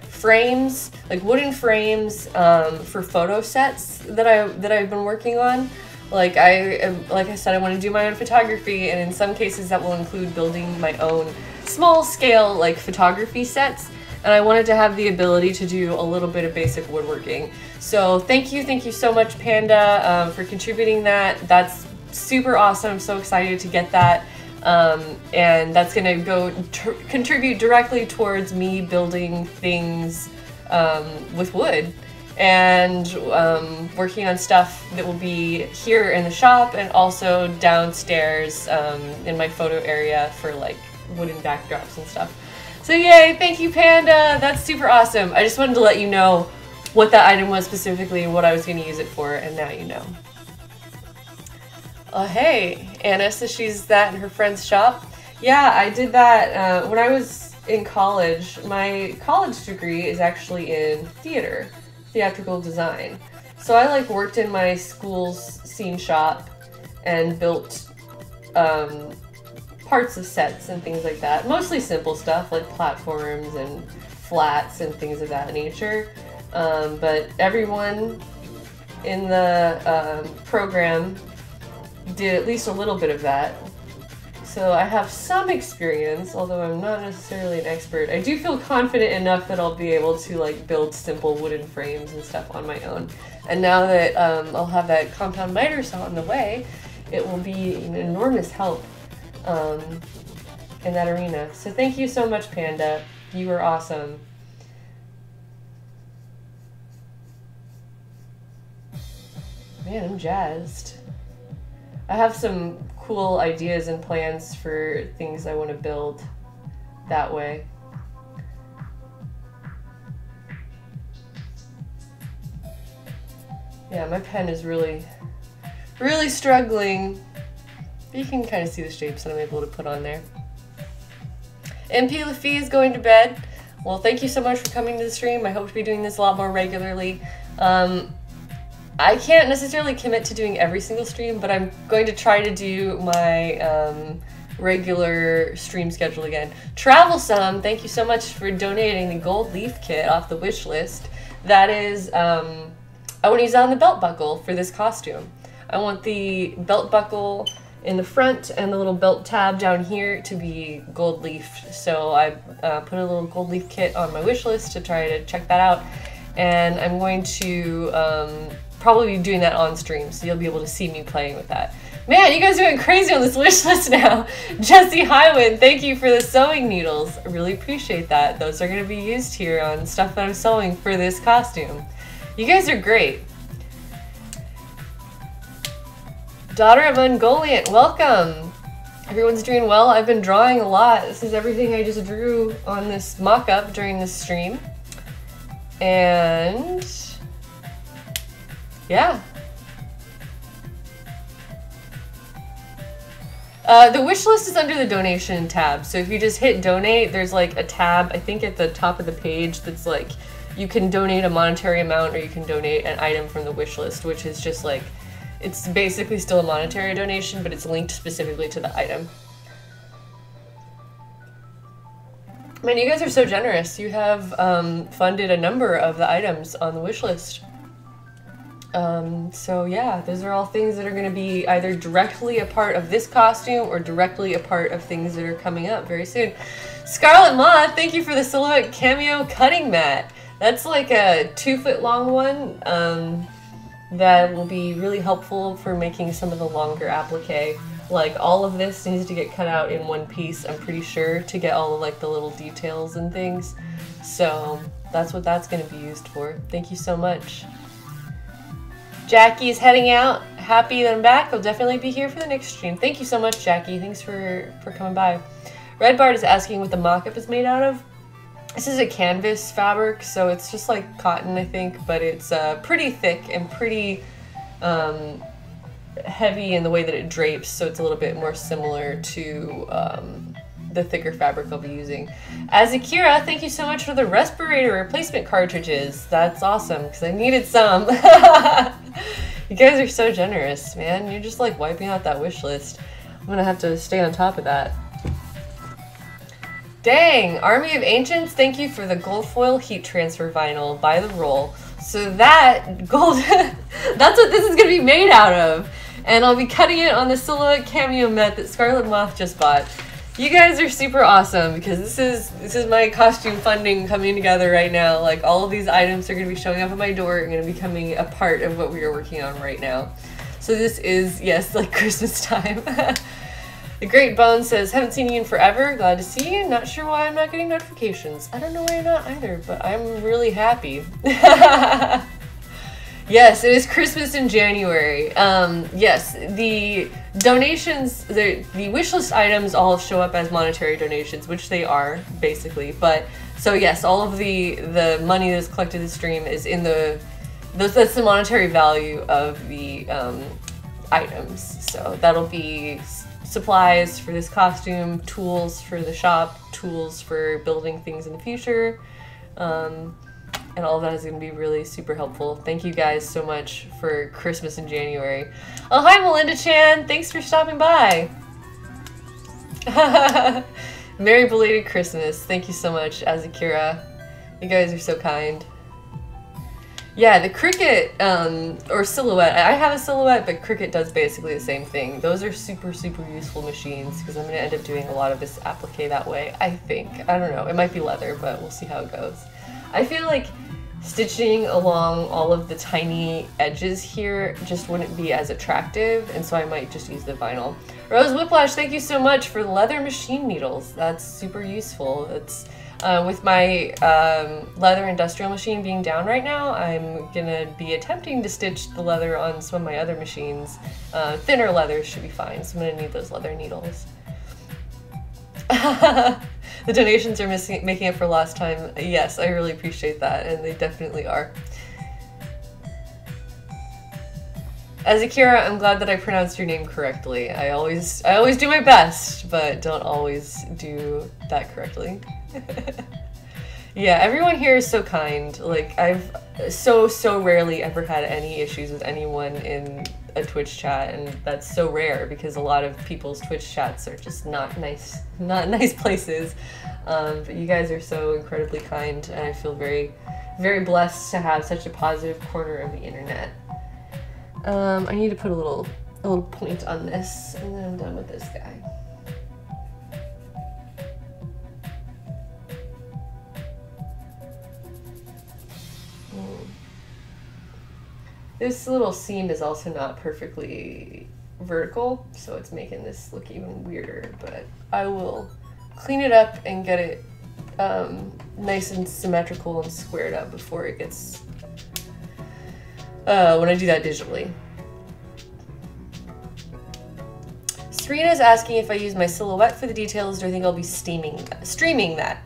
frames, like wooden frames for photo sets that I've been working on. Like I said, I want to do my own photography, and in some cases that will include building my own small scale like photography sets. And I wanted to have the ability to do a little bit of basic woodworking. So thank you so much, Panda, for contributing that. That's super awesome. I'm so excited to get that. And that's going to go contribute directly towards me building things with wood and working on stuff that will be here in the shop and also downstairs in my photo area for like wooden backdrops and stuff. So yay, thank you Panda, that's super awesome. I just wanted to let you know what that item was specifically and what I was going to use it for, and now you know. Hey, Anna says she's that in her friend's shop. Yeah, I did that when I was in college. My college degree is actually in theatrical design. So I like worked in my school's scene shop and built parts of sets and things like that. Mostly simple stuff like platforms and flats and things of that nature. But everyone in the program did at least a little bit of that. So I have some experience, although I'm not necessarily an expert. I do feel confident enough that I'll be able to like build simple wooden frames and stuff on my own. And now that I'll have that compound miter saw in the way, it will be an enormous help in that arena. So thank you so much, Panda. You were awesome. Man, I'm jazzed. I have some cool ideas and plans for things I want to build that way. Yeah, my pen is really struggling. You can kind of see the shapes that I'm able to put on there. MP Laffy is going to bed. Well, thank you so much for coming to the stream. I hope to be doing this a lot more regularly. I can't necessarily commit to doing every single stream, but I'm going to try to do my regular stream schedule again. Travel thank you so much for donating the gold leaf kit off the wish list. That is, I want to use that on the belt buckle for this costume. I want the belt buckle in the front and the little belt tab down here to be gold leafed. So I put a little gold leaf kit on my wish list to try to check that out. And I'm going to probably be doing that on stream, so you'll be able to see me playing with that. Man, you guys are going crazy on this wish list now. Jesse Highwind, thank you for the sewing needles. I really appreciate that. Those are going to be used here on stuff that I'm sewing for this costume. You guys are great. Daughter of Ungoliant, welcome. Everyone's doing well. I've been drawing a lot. This is everything I just drew on this mock-up during this stream. And yeah. The wish list is under the donation tab. So if you just hit donate, there's like a tab, I think at the top of the page, that's like, you can donate a monetary amount or you can donate an item from the wish list, which is just like, it's basically still a monetary donation, but it's linked specifically to the item. Man, you guys are so generous. You have funded a number of the items on the wish list. So yeah, those are all things that are going to be either directly a part of this costume or directly a part of things that are coming up very soon. Scarlet Moth, thank you for the Silhouette Cameo cutting mat. That's like a 2-foot long one that will be really helpful for making some of the longer applique. Like all of this needs to get cut out in one piece, I'm pretty sure, to get all of like the little details and things. So that's what that's going to be used for. Thank you so much. Jackie's heading out. Happy that I'm back. I'll definitely be here for the next stream. Thank you so much, Jackie. Thanks for coming by. Red Bart is asking what the mock-up is made out of. This is a canvas fabric, so it's just like cotton, I think, but it's pretty thick and pretty heavy in the way that it drapes, so it's a little bit more similar to the thicker fabric I'll be using. As Akira, thank you so much for the respirator replacement cartridges. That's awesome, because I needed some. You guys are so generous, man. You're just like wiping out that wish list. I'm gonna have to stay on top of that. Dang, Army of Ancients, thank you for the gold foil heat transfer vinyl by the roll. So that gold, that's what this is gonna be made out of. And I'll be cutting it on the Silhouette Cameo mat that Scarlet Moth just bought. You guys are super awesome because this is my costume funding coming together right now. Like all of these items are gonna be showing up at my door and gonna be becoming a part of what we are working on right now. So this is, yes, like Christmas time. The Great Bone says, haven't seen you in forever. Glad to see you. Not sure why I'm not getting notifications. I don't know why you're not either, but I'm really happy. Yes, it is Christmas in January. Yes, the donations, the wishlist items all show up as monetary donations, which they are, basically. But, so yes, all of the money that's collected in the stream is in that's the monetary value of the items. So that'll be supplies for this costume, tools for the shop, tools for building things in the future, and all of that is going to be really super helpful. Thank you guys so much for Christmas in January. Oh, hi Melinda Chan, thanks for stopping by. Merry belated Christmas. Thank you so much, Azakira. You guys are so kind. Yeah, the Cricut, or Silhouette. I have a Silhouette, but Cricut does basically the same thing. Those are super, super useful machines because I'm going to end up doing a lot of this applique that way, I think. I don't know. It might be leather, but we'll see how it goes. I feel like stitching along all of the tiny edges here just wouldn't be as attractive, and so I might just use the vinyl. Rose Whiplash, thank you so much for the leather machine needles. That's super useful. It's with my leather industrial machine being down right now, I'm gonna be attempting to stitch the leather on some of my other machines. Thinner leathers should be fine, so I'm gonna need those leather needles. The donations are making up for lost time. Yes, I really appreciate that, and they definitely are. Azakira, I'm glad that I pronounced your name correctly. I always do my best, but don't always do that correctly. Yeah, everyone here is so kind. Like, I've so rarely ever had any issues with anyone in a Twitch chat, and that's so rare because a lot of people's Twitch chats are just not nice places. But you guys are so incredibly kind, and I feel very, very blessed to have such a positive corner of the internet. I need to put a little point on this, and then I'm done with this guy. This little seam is also not perfectly vertical, so it's making this look even weirder, but I will clean it up and get it nice and symmetrical and squared up before it gets, when I do that digitally. Serena's asking if I use my Silhouette for the details, do I think I'll be streaming that?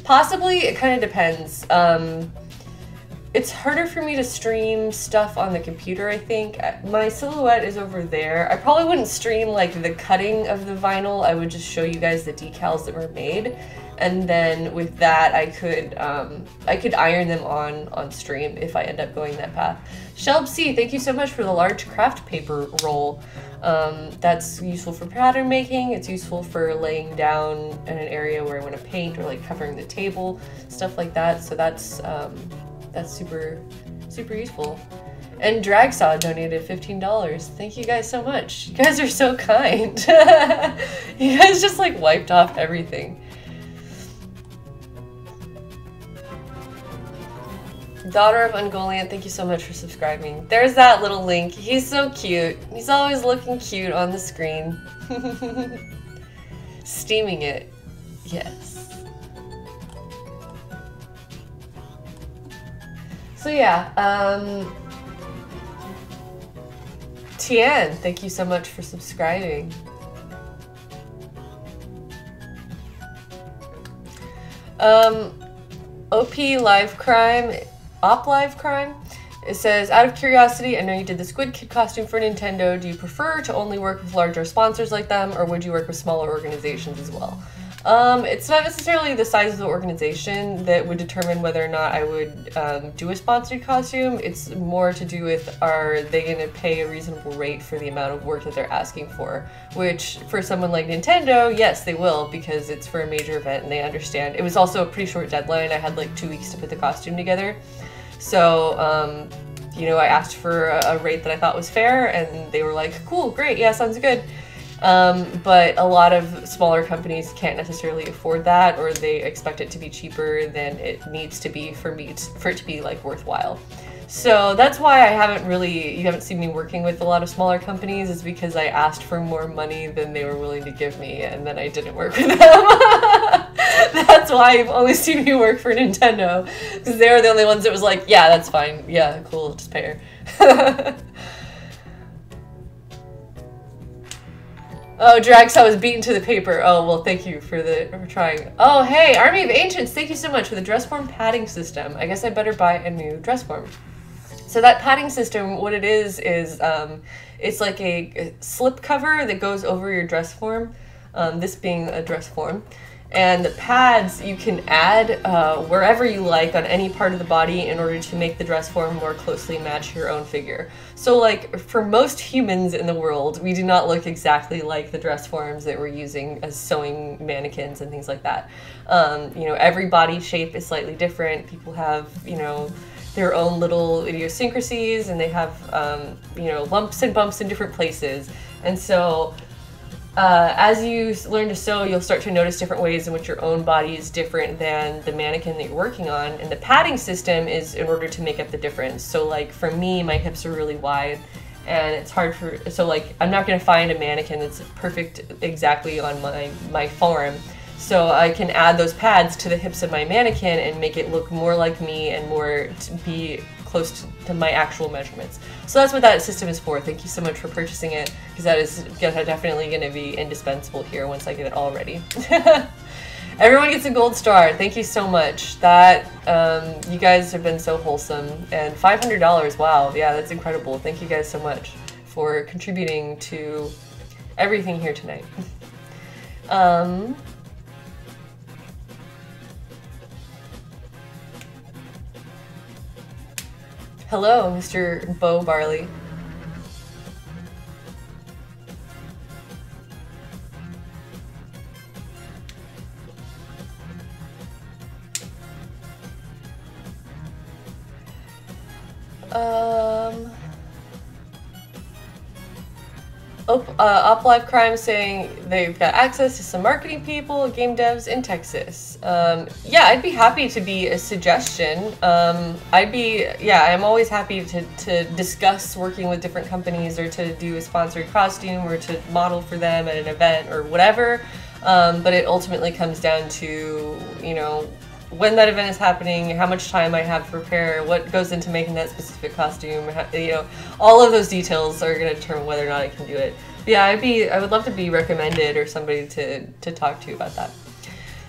Possibly, it kind of depends. It's harder for me to stream stuff on the computer, I think. My Silhouette is over there. I probably wouldn't stream like the cutting of the vinyl. I would just show you guys the decals that were made. And then with that, I could iron them on stream if I end up going that path. Shelb C, thank you so much for the large craft paper roll. That's useful for pattern making. It's useful for laying down in an area where I want to paint or like covering the table, stuff like that. So that's super useful. And Dragsaw donated $15. Thank you guys so much. You guys are so kind. You guys just like wiped off everything. Daughter of Ungoliant, thank you so much for subscribing. There's that little Link. He's so cute. He's always looking cute on the screen. Steaming it. Yes. So yeah, Tian, thank you so much for subscribing. OP Live Crime, Op Live Crime, it says, out of curiosity, I know you did the Squid Kid costume for Nintendo. Do you prefer to only work with larger sponsors like them, or would you work with smaller organizations as well? It's not necessarily the size of the organization that would determine whether or not I would do a sponsored costume. It's more to do with, are they going to pay a reasonable rate for the amount of work that they're asking for? Which, for someone like Nintendo, yes, they will, because it's for a major event and they understand. It was also a pretty short deadline. I had like 2 weeks to put the costume together. So, you know, I asked for a rate that I thought was fair, and they were like, cool, great, yeah, sounds good. But a lot of smaller companies can't necessarily afford that, or they expect it to be cheaper than it needs to be for it to be like worthwhile. So that's why you haven't seen me working with a lot of smaller companies, is because I asked for more money than they were willing to give me, and then I didn't work with them. That's why you've only seen me work for Nintendo, because they were the only ones that was like, yeah, that's fine. Yeah, cool, just pay her. Oh, Dragsaw was beaten to the paper. Oh, well, thank you for trying. Oh, hey, Army of Ancients, thank you so much for the dress form padding system. I guess I better buy a new dress form. So that padding system, what it is it's like a slip cover that goes over your dress form, this being a dress form. And the pads you can add wherever you like on any part of the body in order to make the dress form more closely match your own figure. So like for most humans in the world, we do not look exactly like the dress forms that we're using as sewing mannequins and things like that. You know, every body shape is slightly different. People have, you know, their own little idiosyncrasies, and they have, you know, lumps and bumps in different places. And so as you learn to sew, you'll start to notice different ways in which your own body is different than the mannequin that you're working on. And the padding system is in order to make up the difference. So like for me, my hips are really wide, and it's hard so like I'm not going to find a mannequin that's perfect exactly on my form. So I can add those pads to the hips of my mannequin and make it look more like me and more to be close to my actual measurements. So that's what that system is for. Thank you so much for purchasing it, because that is definitely going to be indispensable here once I get it all ready. Everyone gets a gold star. Thank you so much. That you guys have been so wholesome. And $500, wow, yeah, that's incredible. Thank you guys so much for contributing to everything here tonight. Hello, Mr. Bo Barley. Up Live Crime saying they've got access to some marketing people, game devs in Texas. Yeah, I'd be happy to be a suggestion. I'm always happy to discuss working with different companies, or to do a sponsored costume, or to model for them at an event or whatever. But it ultimately comes down to, you know, when that event is happening, how much time I have to prepare, what goes into making that specific costume, you know, all of those details are going to determine whether or not I can do it. But yeah, I would love to be recommended or somebody to talk to about that.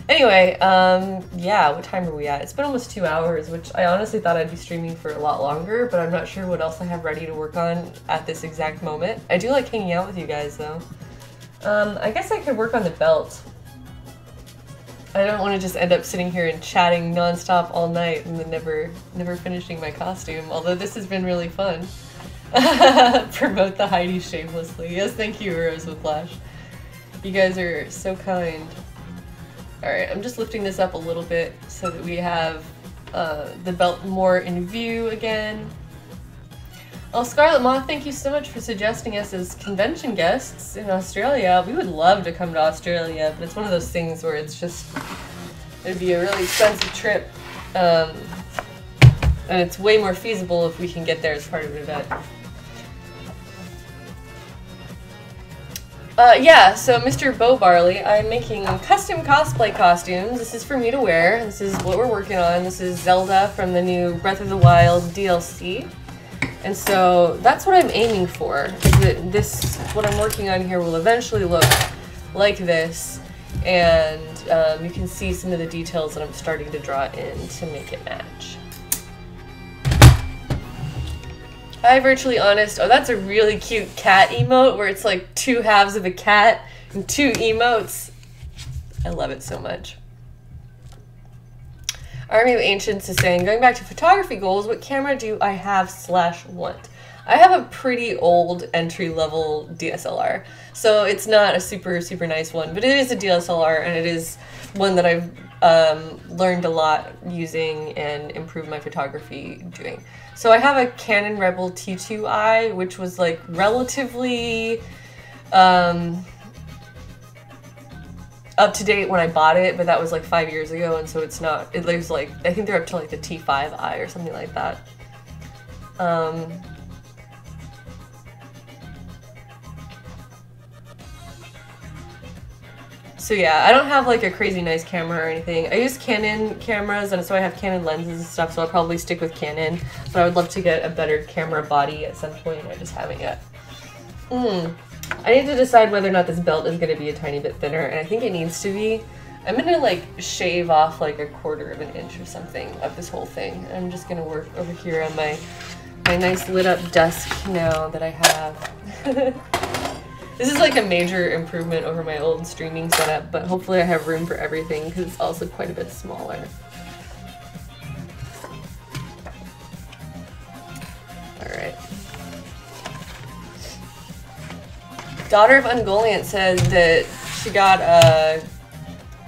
Anyway, yeah, what time are we at? It's been almost 2 hours, which I honestly thought I'd be streaming for a lot longer, but I'm not sure what else I have ready to work on at this exact moment. I do like hanging out with you guys, though. I guess I could work on the belt. I don't want to just end up sitting here and chatting nonstop all night and then never finishing my costume, although this has been really fun. Promote the Heidi shamelessly. Yes, thank you, Rose with Flash. You guys are so kind. Alright, I'm just lifting this up a little bit so that we have the belt more in view again. Oh, Scarlet Moth, thank you so much for suggesting us as convention guests in Australia. We would love to come to Australia, but it's one of those things where it's just, it'd be a really expensive trip. And it's way more feasible if we can get there as part of an event. Yeah, so Mr. Bo Barley, I'm making custom cosplay costumes. This is for me to wear. This is what we're working on. This is Zelda from the new Breath of the Wild DLC. And so that's what I'm aiming for, is that what I'm working on here will eventually look like this, and you can see some of the details that I'm starting to draw in to make it match. Hi, Virtually Honest. Oh, that's a really cute cat emote where it's like 2 halves of a cat and 2 emotes. I love it so much. Army of Ancients is saying, going back to photography goals, what camera do I have / want? I have a pretty old entry-level DSLR, so it's not a super nice one, but it is a DSLR, and it is one that I've learned a lot using and improved my photography doing. So I have a Canon Rebel T2i, which was like relatively up to date when I bought it, but that was like 5 years ago, and so it's not, there's like, I think they're up to like the T5i or something like that. So yeah, I don't have like a crazy nice camera or anything. I use Canon cameras, and so I have Canon lenses and stuff, so I'll probably stick with Canon. But I would love to get a better camera body at some point. I just haven't yet. I need to decide whether or not this belt is going to be a tiny bit thinner, and I think it needs to be. I'm going to like shave off like 1/4 of an inch or something of this whole thing. I'm just going to work over here on my nice lit up desk now that I have. This is like a major improvement over my old streaming setup, but hopefully I have room for everything because it's also quite a bit smaller. Alright. Daughter of Ungoliant says that she got a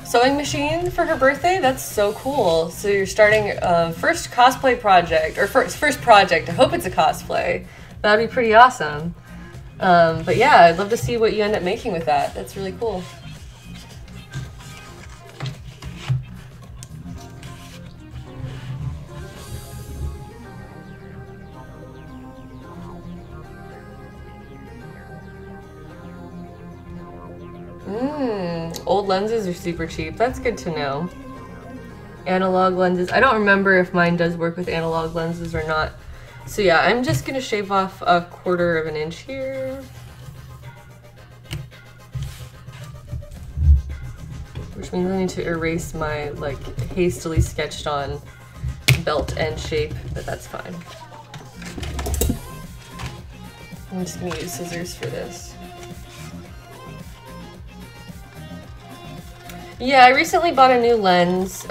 sewing machine for her birthday. That's so cool. So you're starting a first cosplay project, or first project. I hope it's a cosplay. That'd be pretty awesome. But yeah, I'd love to see what you end up making with that. That's really cool. Old lenses are super cheap. That's good to know. Analog lenses. I don't remember if mine does work with analog lenses or not. So yeah, I'm just gonna shave off 1/4 of an inch here. Which means I need to erase my like hastily sketched on belt end shape, but that's fine. I'm just gonna use scissors for this. Yeah, I recently bought a new lens. It's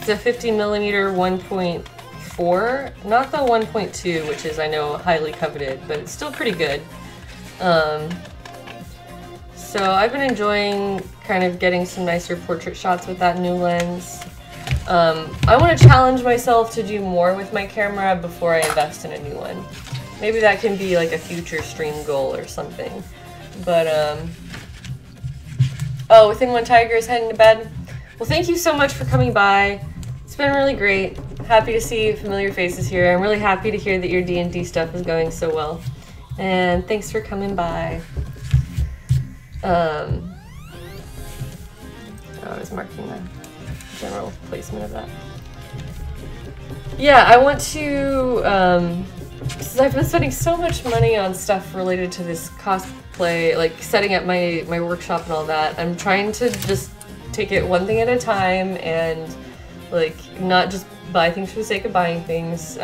a 50mm 1.4, not the 1.2, which is, I know, highly coveted, but it's still pretty good. So I've been enjoying kind of getting some nicer portrait shots with that new lens. I want to challenge myself to do more with my camera before I invest in a new one. Maybe that can be like a future stream goal or something. But, oh, Within One Tiger is heading to bed. Well, thank you so much for coming by. It's been really great. Happy to see familiar faces here. I'm really happy to hear that your D&D stuff is going so well. And thanks for coming by. I was marking the general placement of that. Yeah, I want to, because I've been spending so much money on stuff related to this cosplay, like setting up my workshop and all that. I'm trying to just take it one thing at a time and like not just buy things for the sake of buying things.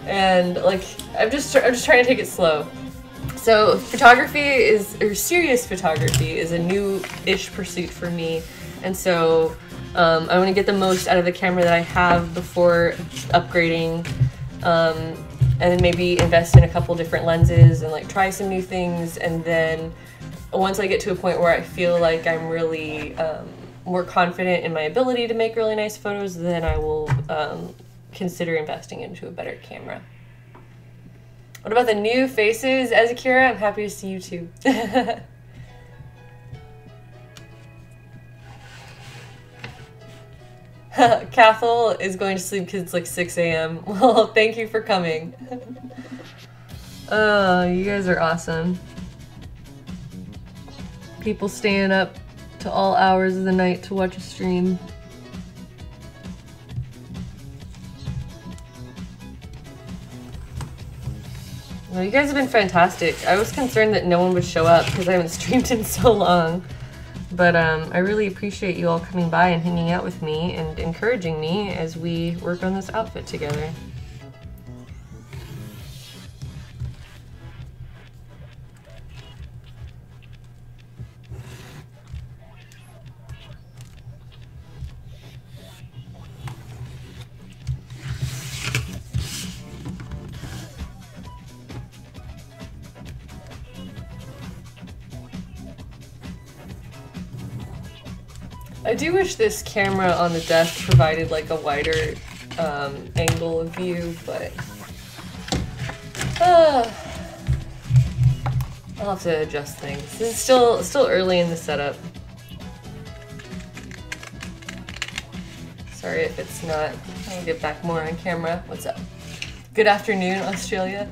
And like I'm just trying to take it slow. So photography or serious photography is a new-ish pursuit for me, and so I want to get the most out of the camera that I have before upgrading, and then maybe invest in a couple different lenses and like try some new things, and then once I get to a point where I feel like I'm really more confident in my ability to make really nice photos, then I will consider investing into a better camera. What about the new faces, Ezekira? I'm happy to see you too. Cathal is going to sleep because it's like 6 a.m. Well, thank you for coming. Oh, you guys are awesome. People staying up to all hours of the night to watch a stream. Well, you guys have been fantastic. I was concerned that no one would show up because I haven't streamed in so long. But I really appreciate you all coming by and hanging out with me and encouraging me as we work on this outfit together. I do wish this camera on the desk provided like a wider angle of view, but I'll have to adjust things. This is still early in the setup. Sorry if it's not. I'll get back more on camera. What's up? Good afternoon, Australia.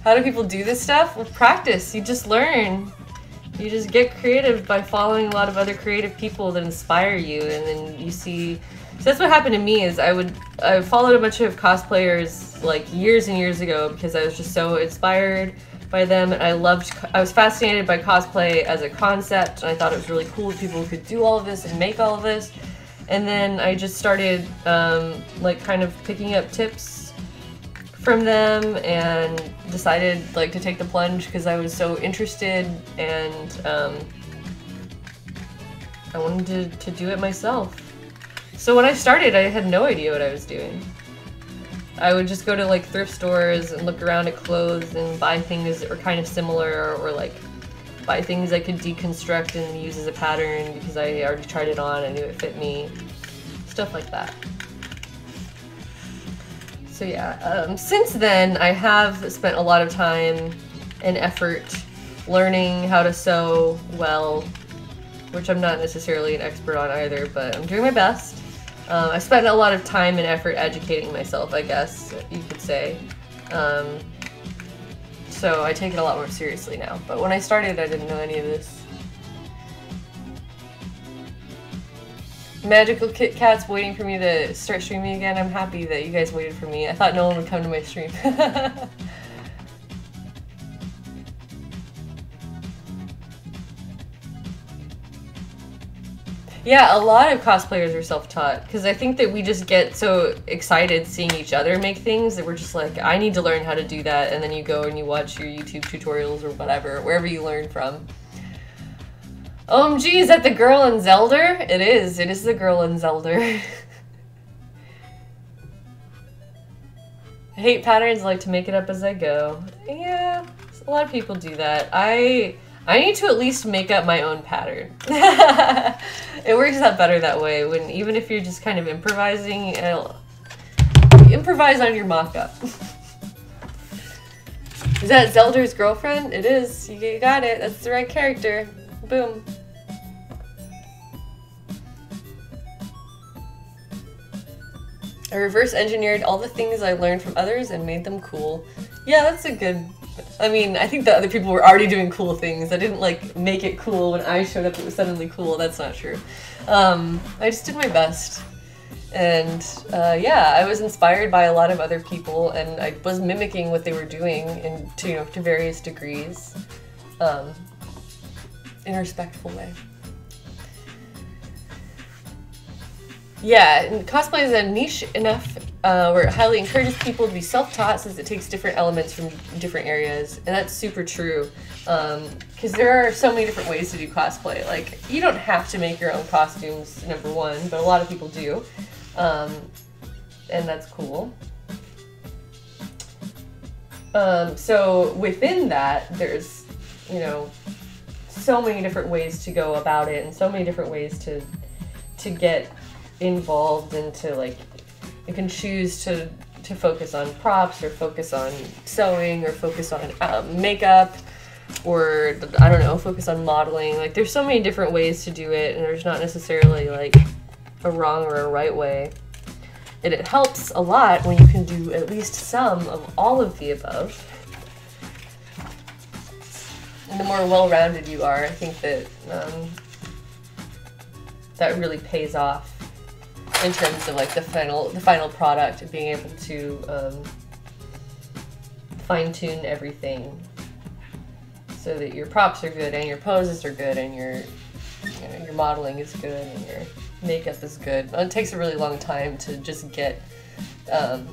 How do people do this stuff? With practice. You just learn. You just get creative by following a lot of other creative people that inspire you, and then you see. So that's what happened to me. Is I followed a bunch of cosplayers like years and years ago because I was just so inspired by them, and I was fascinated by cosplay as a concept, and I thought it was really cool that people could do all of this and make all of this. And then I just started like kind of picking up tips from them and decided like to take the plunge because I was so interested, and I wanted to do it myself. So when I started, I had no idea what I was doing. I would just go to like thrift stores and look around at clothes and buy things that were kind of similar, or like buy things I could deconstruct and use as a pattern because I already tried it on, I knew it fit me. Stuff like that. So yeah, since then I have spent a lot of time and effort learning how to sew well, which I'm not necessarily an expert on either, but I'm doing my best. I spent a lot of time and effort educating myself, I guess you could say. So I take it a lot more seriously now. But when I started, I didn't know any of this. Magical Kit Kat's waiting for me to start streaming again. I'm happy that you guys waited for me. I thought no one would come to my stream. Yeah, a lot of cosplayers are self-taught because I think that we just get so excited seeing each other make things that we're just like, I need to learn how to do that, and then you go and you watch your YouTube tutorials or whatever, wherever you learn from. OMG, is that the girl in Zelda? It is the girl in Zelda. I hate patterns, I like to make it up as I go. Yeah, a lot of people do that. I need to at least make up my own pattern. It works out better that way, when even if you're just kind of improvising, improvise on your mock-up. Is that Zelda's girlfriend? It is. You got it. That's the right character. Boom. I reverse engineered all the things I learned from others and made them cool. Yeah, that's a good... I mean, I think that other people were already doing cool things. I didn't, like, make it cool when I showed up, it was suddenly cool. That's not true. I just did my best. And, yeah, I was inspired by a lot of other people, and I was mimicking what they were doing to various degrees, in a respectful way. Yeah, and cosplay is a niche enough where it highly encourages people to be self-taught since it takes different elements from different areas, and that's super true. Because there are so many different ways to do cosplay. Like, you don't have to make your own costumes, number one, but a lot of people do. And that's cool. So within that, there's, you know, so many different ways to go about it, and so many different ways to get involved, and to, like, you can choose to focus on props, or focus on sewing, or focus on makeup, or, I don't know, focus on modeling. Like, there's so many different ways to do it, and there's not necessarily, like, a wrong or a right way. And it helps a lot when you can do at least some of all of the above. And the more well-rounded you are, I think that that really pays off in terms of, like, the final product, and being able to fine-tune everything so that your props are good, and your poses are good, and your modeling is good, and your makeup is good. It takes a really long time to just get to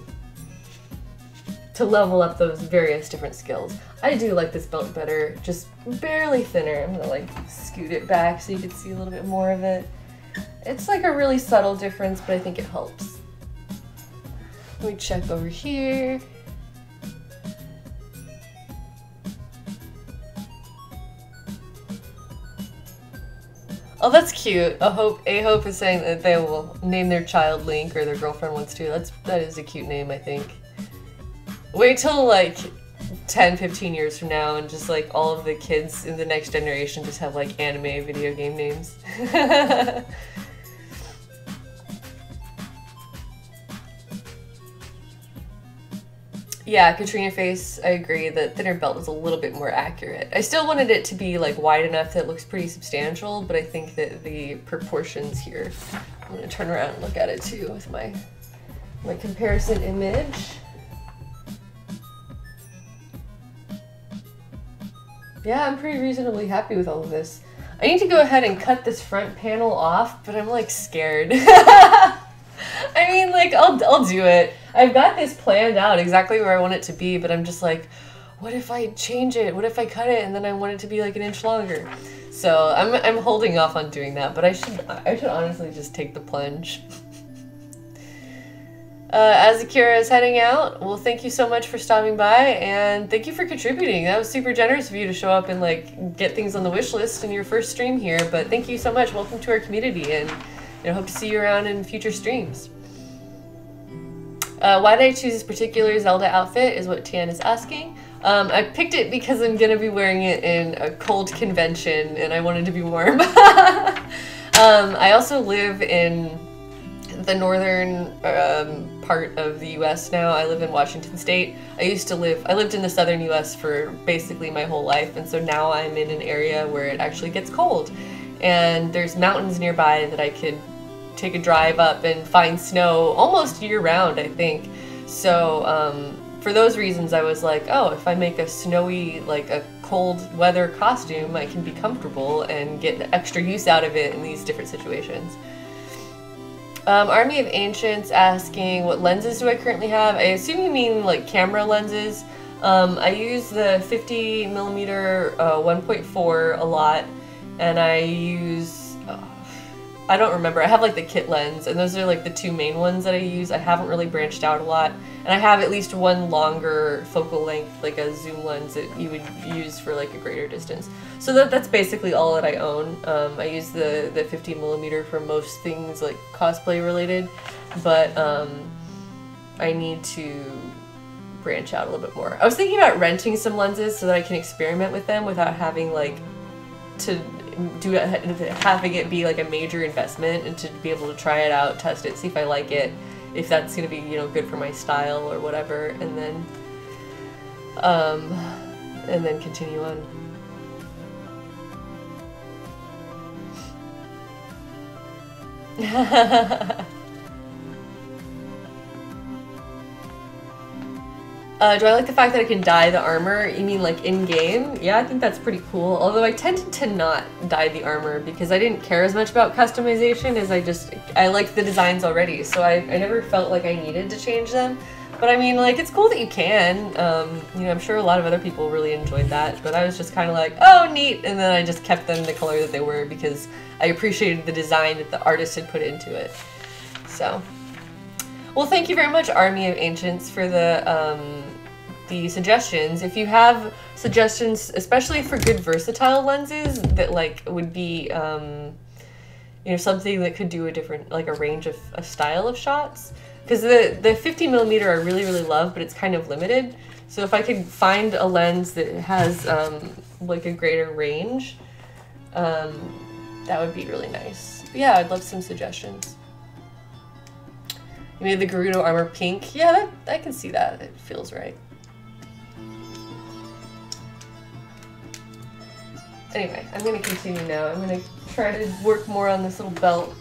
level up those various different skills. I do like this belt better, just barely thinner. I'm gonna, like, scoot it back so you can see a little bit more of it. It's like a really subtle difference, but I think it helps. Let me check over here. Oh, that's cute. A-Hope is saying that they will name their child Link, or their girlfriend wants to. That is a cute name, I think. Wait till, like, 10, 15 years from now, and just like all of the kids in the next generation just have like anime video game names. Yeah, Katrina face, I agree that thinner belt is a little bit more accurate. I still wanted it to be like wide enough that it looks pretty substantial, but I think that the proportions here, I'm gonna turn around and look at it too with my comparison image. Yeah, I'm pretty reasonably happy with all of this. I need to go ahead and cut this front panel off, but I'm like scared. I mean, like, I'll do it. I've got this planned out exactly where I want it to be, but I'm just like, what if I change it? What if I cut it and then I want it to be like an inch longer? So I'm holding off on doing that, but I should honestly just take the plunge. As Akira is heading out, well, thank you so much for stopping by, and thank you for contributing. That was super generous of you to show up and like get things on the wish list in your first stream here, but thank you so much. Welcome to our community, and hope to see you around in future streams. Why did I choose this particular Zelda outfit is what Tian is asking. I picked it because I'm gonna be wearing it in a cold convention and I wanted to be warm. I also live in the northern part of the US now. I live in Washington State. I lived in the southern US for basically my whole life, and so now I'm in an area where it actually gets cold. And there's mountains nearby that I could take a drive up and find snow almost year-round, I think. So for those reasons, I was like, oh, if I make a snowy, like a cold weather costume, I can be comfortable and get extra use out of it in these different situations. Army of Ancients asking, what lenses do I currently have? I assume you mean like camera lenses. I use the 50mm 1.4 a lot, and I use I don't remember. I have like the kit lens, and those are like the two main ones that I use. I haven't really branched out a lot, and I have at least one longer focal length, like a zoom lens that you would use for like a greater distance. So that's basically all that I own. I use the 50mm for most things like cosplay related, but I need to branch out a little bit more. I was thinking about renting some lenses so that I can experiment with them without having like to having it be like a major investment, and to be able to try it out, test it, see if I like it, if that's gonna be good for my style or whatever, and then continue on. Do I like the fact that I can dye the armor? You mean like in-game? Yeah, I think that's pretty cool. Although I tended to not dye the armor because I didn't care as much about customization as I liked the designs already. So I never felt like I needed to change them. But I mean, like, it's cool that you can. I'm sure a lot of other people really enjoyed that. But I was just kind of like, oh, neat. And then I just kept them the color that they were because I appreciated the design that the artist had put into it. So, well, thank you very much, Army of Ancients, for the suggestions. If you have suggestions, especially for good versatile lenses that like would be something that could do a different, like a range of a style of shots, because the 50mm I really love, but it's kind of limited. So if I could find a lens that has like a greater range, that would be really nice. But yeah, I'd love some suggestions. You made the Gerudo armor pink. Yeah, I can see that. It feels right. Anyway, I'm going to continue now. I'm going to try to work more on this little belt.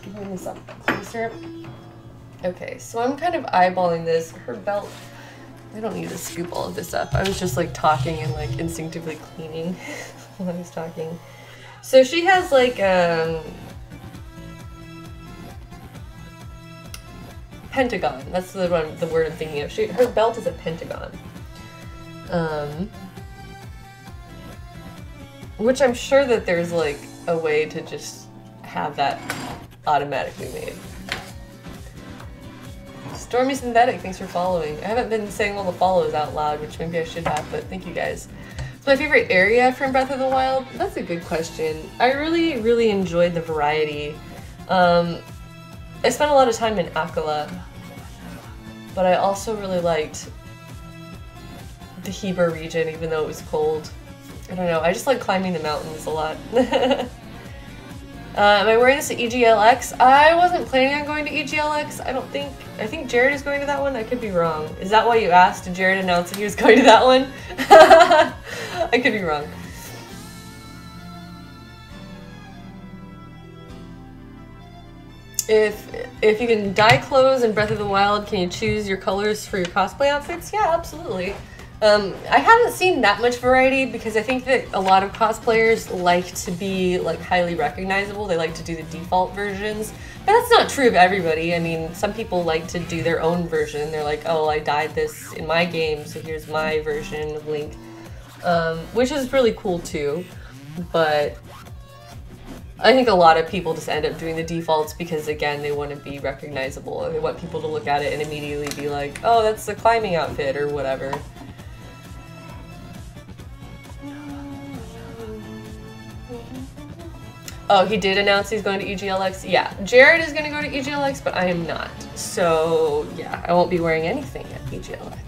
Give me this up closer. Okay, so I'm kind of eyeballing this. Her belt, I don't need to scoop all of this up. I was just like talking and like instinctively cleaning while I was talking. So she has like pentagon. That's the word I'm thinking of. Her belt is a pentagon. Which I'm sure that there's like a way to just have that automatically made. Stormy Synthetic, thanks for following. I haven't been saying all the follows out loud, which maybe I should have, but thank you guys. So my favorite area from Breath of the Wild? That's a good question. I really enjoyed the variety. I spent a lot of time in Akala, but I also really liked the Heber region, even though it was cold. I don't know, I just like climbing the mountains a lot. Am I wearing this at EGLX? I wasn't planning on going to EGLX, I don't think. I think Jared is going to that one? I could be wrong. Is that why you asked? Did Jared announce that he was going to that one? I could be wrong. If you can dye clothes in Breath of the Wild, can you choose your colors for your cosplay outfits? Yeah, absolutely. I haven't seen that much variety because I think that a lot of cosplayers like to be like highly recognizable. They like to do the default versions, but that's not true of everybody. I mean, some people like to do their own version. They're like, oh, I dyed this in my game, so here's my version of Link, which is really cool too. But I think a lot of people just end up doing the defaults because, again, they want to be recognizable. They want people to look at it and immediately be like, oh, that's the climbing outfit or whatever. Oh, he did announce he's going to EGLX? Yeah, Jared is going to go to EGLX, but I am not. So, yeah, I won't be wearing anything at EGLX.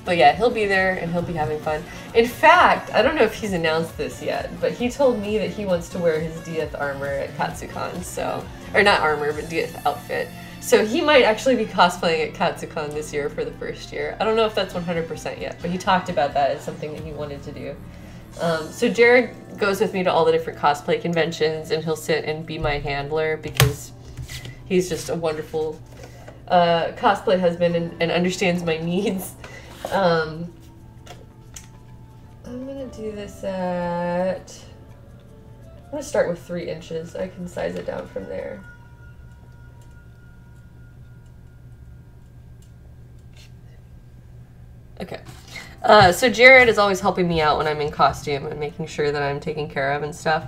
But yeah, he'll be there and he'll be having fun. In fact, I don't know if he's announced this yet, but he told me that he wants to wear his Dieth armor at Katsucon, so... Or not armor, but Dieth outfit. So he might actually be cosplaying at Katsucon this year for the first year. I don't know if that's 100% yet, but he talked about that as something that he wanted to do. So Jared goes with me to all the different cosplay conventions, and he'll sit and be my handler because he's just a wonderful cosplay husband and understands my needs. I'm gonna do this at... I'm gonna start with 3 inches. I can size it down from there. Okay. So Jared is always helping me out when I'm in costume and making sure that I'm taken care of and stuff.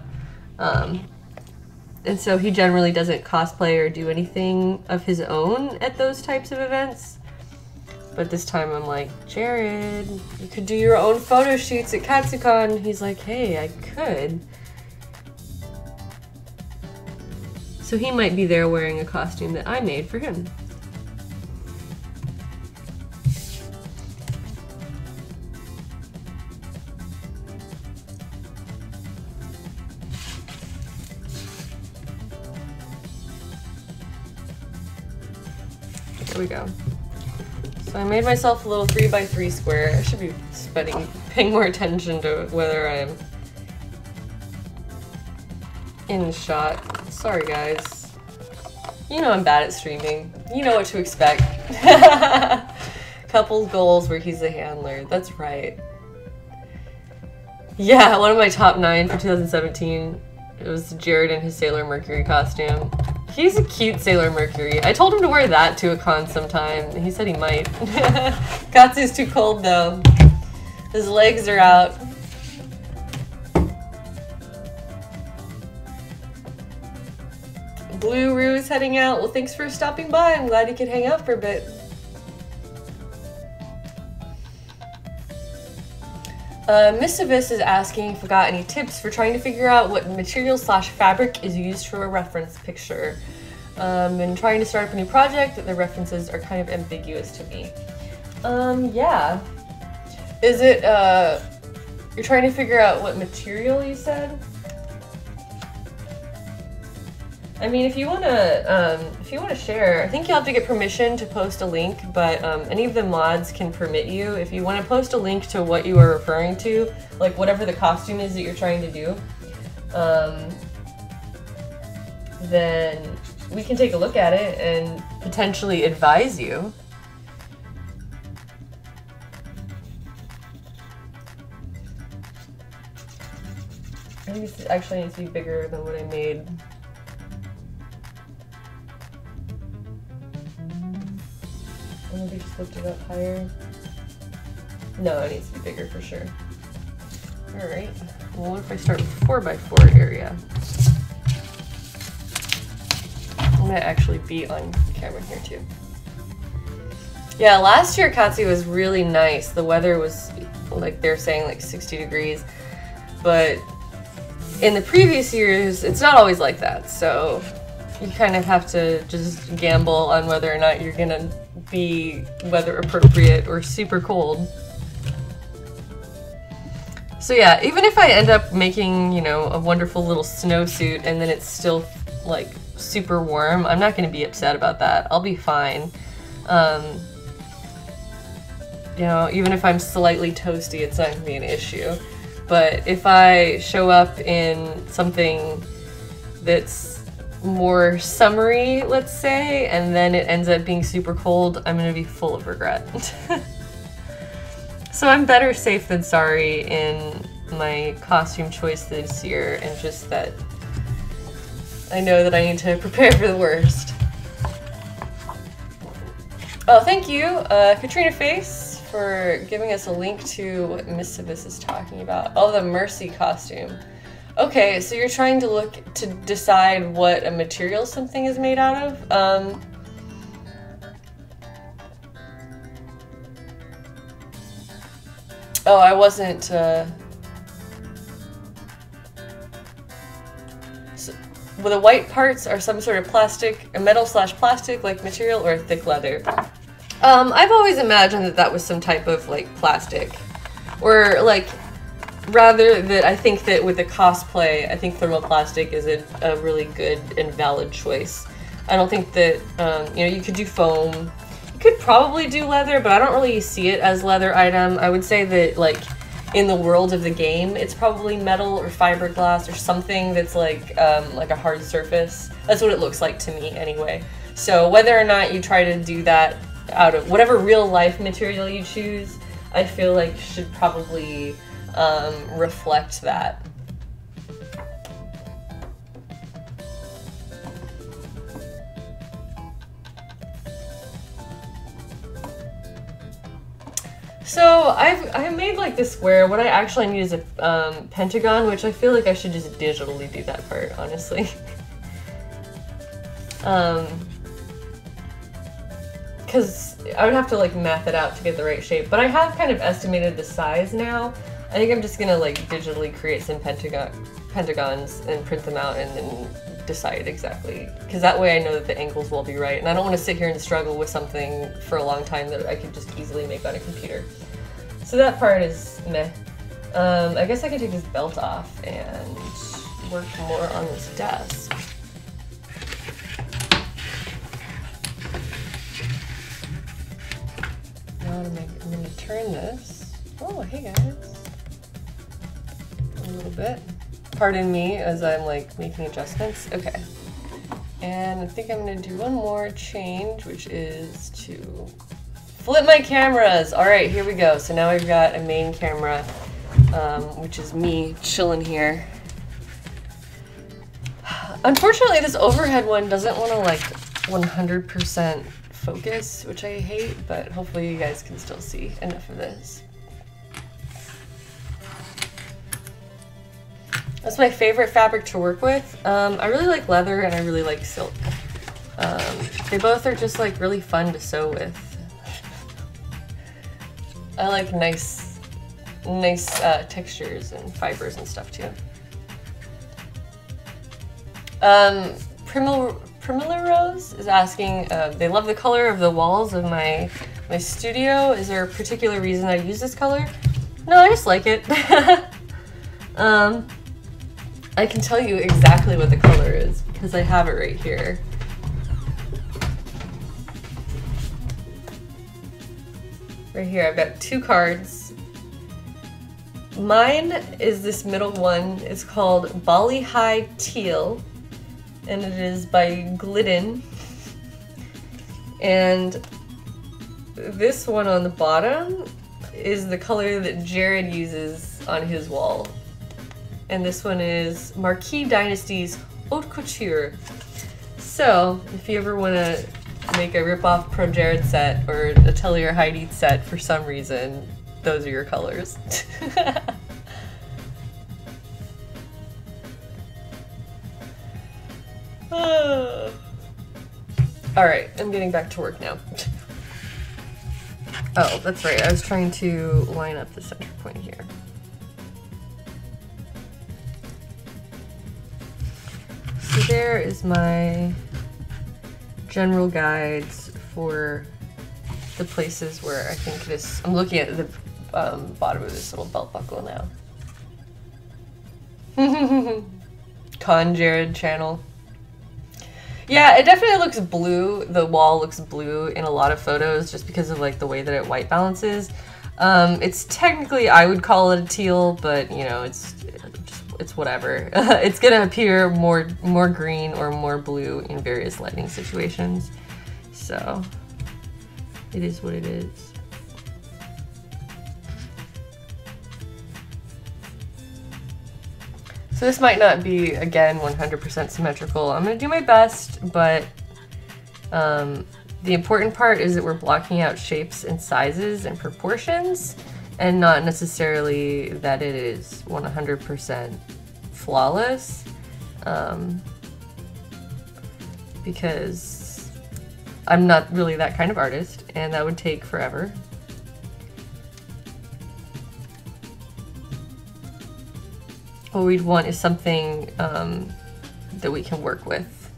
And so he generally doesn't cosplay or do anything of his own at those types of events. But this time I'm like, Jared, you could do your own photo shoots at Katsucon. He's like, hey, I could. So he might be there wearing a costume that I made for him. There we go. So I made myself a little 3x3 square. I should be paying more attention to whether I'm in shot. Sorry guys. You know I'm bad at streaming. You know what to expect. Couples goals where he's the handler. That's right. Yeah, one of my top 9 for 2017. It was Jared in his Sailor Mercury costume. He's a cute Sailor Mercury. I told him to wear that to a con sometime. He said he might. Katsu's too cold though. His legs are out. Blue Rue's heading out. Well, thanks for stopping by. I'm glad you could hang out for a bit. Mischievous is asking if we got any tips for trying to figure out what material / fabric is used for a reference picture. And trying to start up a new project, the references are kind of ambiguous to me. Yeah. Is it, you're trying to figure out what material you said? I mean, if you wanna share, I think you'll have to get permission to post a link, but any of the mods can permit you. If you want to post a link to what you are referring to, like whatever the costume is that you're trying to do, then we can take a look at it and potentially advise you. I think this actually needs to be bigger than what I made. Maybe just lift it up higher. No, it needs to be bigger for sure. Alright. Well, what if I start with 4x4 area? I might actually be on camera here too. Yeah, last year Katsu was really nice. The weather was, like they're saying, like 60 degrees. But in the previous years, it's not always like that. So you kind of have to just gamble on whether or not you're gonna be weather appropriate or super cold. So yeah, even if I end up making, you know, a wonderful little snowsuit and then it's still like super warm, I'm not going to be upset about that. I'll be fine. You know, even if I'm slightly toasty, it's not going to be an issue. But if I show up in something that's more summery, let's say, and then it ends up being super cold, I'm gonna be full of regret. So I'm better safe than sorry in my costume choice this year, and just that I know that I need to prepare for the worst. Oh, thank you, Katrina Face, for giving us a link to what Miss Civis is talking about. Oh, the Mercy costume. Okay, so you're trying to look to decide what a material something is made out of. Oh, I wasn't, so, well, the white parts are some sort of plastic, a metal/plastic like material, or a thick leather. I've always imagined that that was some type of like plastic, or like, rather that I think that with the cosplay, I think thermoplastic is a really good and valid choice. I don't think that, you know, you could do foam, you could probably do leather, but I don't really see it as leather item. I would say that like in the world of the game, it's probably metal or fiberglass or something that's like a hard surface. That's what it looks like to me anyway. So whether or not you try to do that out of whatever real life material you choose, I feel like should probably reflect that. So I made like this square. What I actually need is a pentagon, which I feel like I should just digitally do that part, honestly. Because I would have to like math it out to get the right shape, but I have kind of estimated the size now. I think I'm just gonna like digitally create some pentagons and print them out and then decide exactly, because that way I know that the angles will be right, and I don't want to sit here and struggle with something for a long time that I could just easily make on a computer. So that part is meh. I guess I can take this belt off and work more on this desk. Now I'm going to turn this. Oh, hey guys. A little bit. Pardon me as I'm like making adjustments. Okay. And I think I'm going to do one more change, which is to flip my cameras. All right, here we go. So now we've got a main camera, which is me chilling here. Unfortunately, this overhead one doesn't want to like 100% focus, which I hate, but hopefully you guys can still see enough of this. That's my favorite fabric to work with. I really like leather and I really like silk. They both are just like really fun to sew with. I like nice textures and fibers and stuff too. Primula Rose is asking, they love the color of the walls of my studio. Is there a particular reason I use this color? No, I just like it. I can tell you exactly what the color is because I have it right here. Right here, I've got two cards. Mine is this middle one. It's called Bali High Teal, and it is by Glidden. And this one on the bottom is the color that Jared uses on his wall. And this one is Marquis Dynasty's Haute Couture. So, if you ever want to make a rip-off Pro Jared set or Atelier Heidi set for some reason, those are your colors. Alright, I'm getting back to work now. Oh, that's right, I was trying to line up the center point here. So there is my general guides for the places where I think this, I'm looking at the bottom of this little belt buckle now. Con Jared channel. Yeah, it definitely looks blue. The wall looks blue in a lot of photos just because of like the way that it white balances. It's technically, I would call it a teal, but you know, it's whatever. It's gonna appear more green or more blue in various lighting situations. So it is what it is. So this might not be, again, 100% symmetrical. I'm gonna do my best, but the important part is that we're blocking out shapes and sizes and proportions, and not necessarily that it is 100% flawless, because I'm not really that kind of artist, and that would take forever. What we'd want is something that we can work with.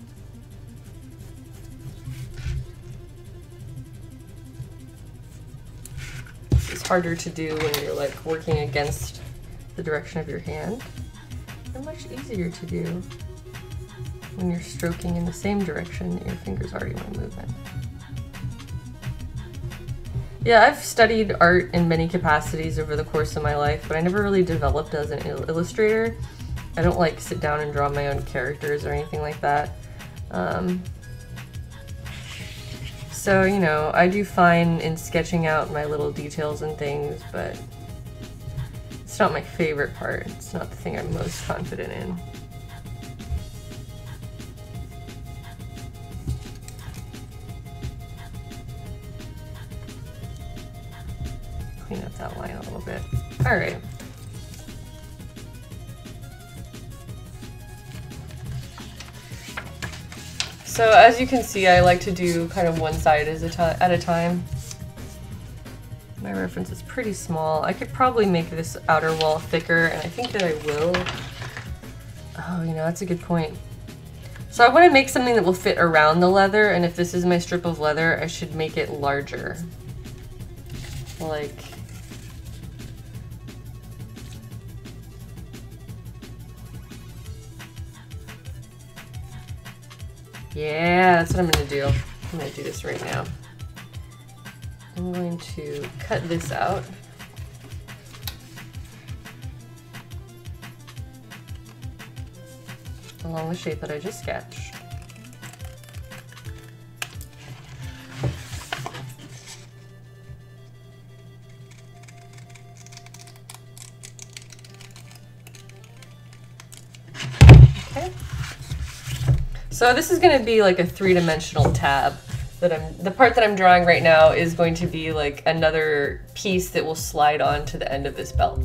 It's harder to do when you're like working against the direction of your hand, and much easier to do when you're stroking in the same direction that your fingers already want to move in. Yeah, I've studied art in many capacities over the course of my life, but I never really developed as an illustrator. I don't like sit down and draw my own characters or anything like that. So, you know, I do fine in sketching out my little details and things, but it's not my favorite part. It's not the thing I'm most confident in. Clean up that line a little bit. All right. So as you can see, I like to do kind of one side at a time. My reference is pretty small. I could probably make this outer wall thicker, and I think that I will. Oh, you know, that's a good point. So I want to make something that will fit around the leather, and if this is my strip of leather, I should make it larger. Like... yeah, that's what I'm gonna do. I'm gonna do this right now. I'm going to cut this out. Along the shape that I just sketched. Okay. So this is going to be like a three-dimensional tab that the part that I'm drawing right now is going to be like another piece that will slide on to the end of this belt.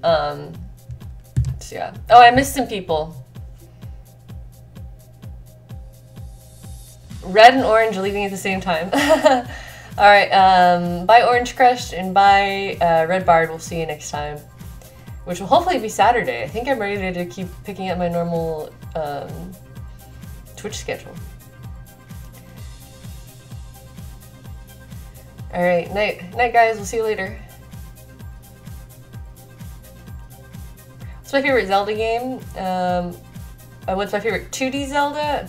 So yeah. Oh, I missed some people. Red and orange leaving at the same time. All right, bye Orange Crush and bye Red Bard. We'll see you next time, which will hopefully be Saturday. I think I'm ready to keep picking up my normal Twitch schedule. All right, night guys. We'll see you later. What's my favorite Zelda game? What's my favorite 2D Zelda?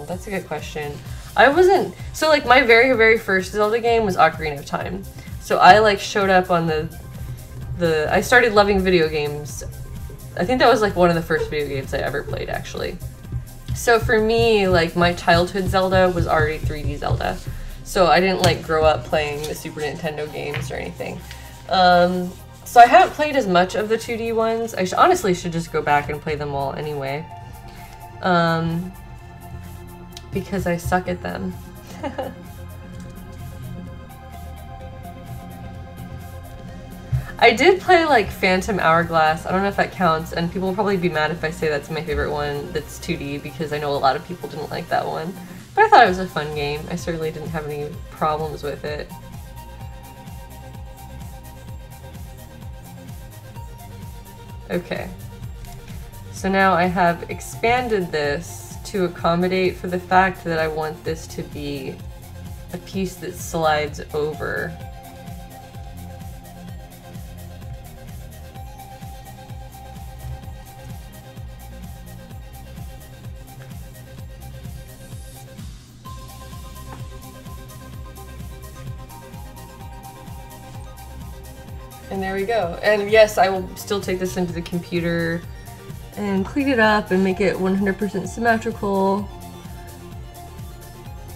That's a good question. I wasn't, so like my very first Zelda game was Ocarina of Time. So I like showed up on I started loving video games. I think that was like one of the first video games I ever played actually. So for me, like my childhood Zelda was already 3D Zelda. So I didn't like grow up playing the Super Nintendo games or anything. So I haven't played as much of the 2D ones. I honestly should just go back and play them all anyway. Because I suck at them. I did play like Phantom Hourglass. I don't know if that counts, and people will probably be mad if I say that's my favorite one that's 2D because I know a lot of people didn't like that one. But I thought it was a fun game. I certainly didn't have any problems with it. Okay, so now I have expanded this to accommodate for the fact that I want this to be a piece that slides over. And there we go. And yes, I will still take this into the computer and clean it up and make it 100% symmetrical.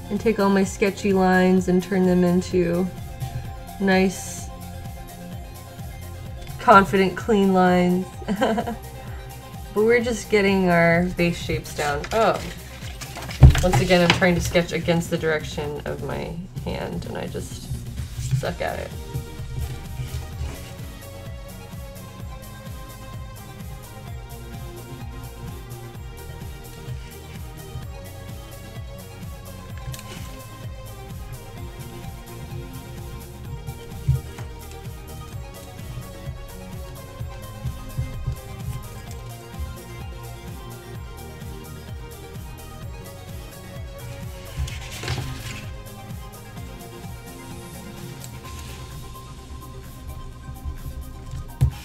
And take all my sketchy lines and turn them into nice, confident, clean lines. But we're just getting our base shapes down. Oh, once again, I'm trying to sketch against the direction of my hand and I just suck at it.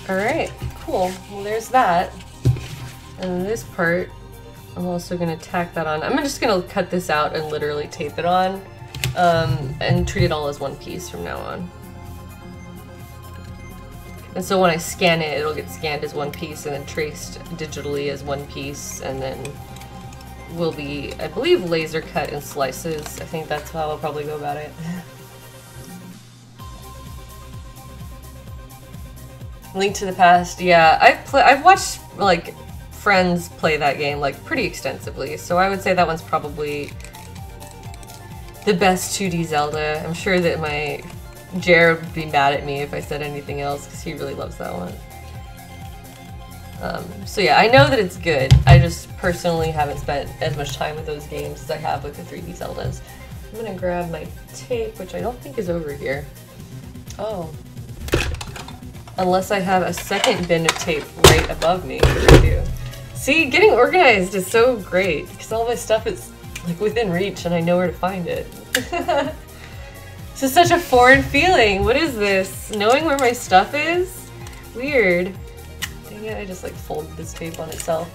Alright, cool. Well, there's that. And this part, I'm also going to tack that on. I'm just going to cut this out and literally tape it on, and treat it all as one piece from now on. And so when I scan it, it'll get scanned as one piece and then traced digitally as one piece, and then will be, I believe, laser cut in slices. I think that's how I'll probably go about it. Link to the Past, yeah, I've watched like friends play that game like pretty extensively, so I would say that one's probably the best 2D Zelda. I'm sure that my Jared would be mad at me if I said anything else because he really loves that one. So yeah, I know that it's good. I just personally haven't spent as much time with those games as I have with the 3D Zeldas. I'm gonna grab my tape, which I don't think is over here. Oh. Unless I have a second bin of tape right above me, which I do. See, getting organized is so great because all my stuff is like within reach and I know where to find it. This is such a foreign feeling. What is this? Knowing where my stuff is? Weird. Dang it, I just like folded this tape on itself.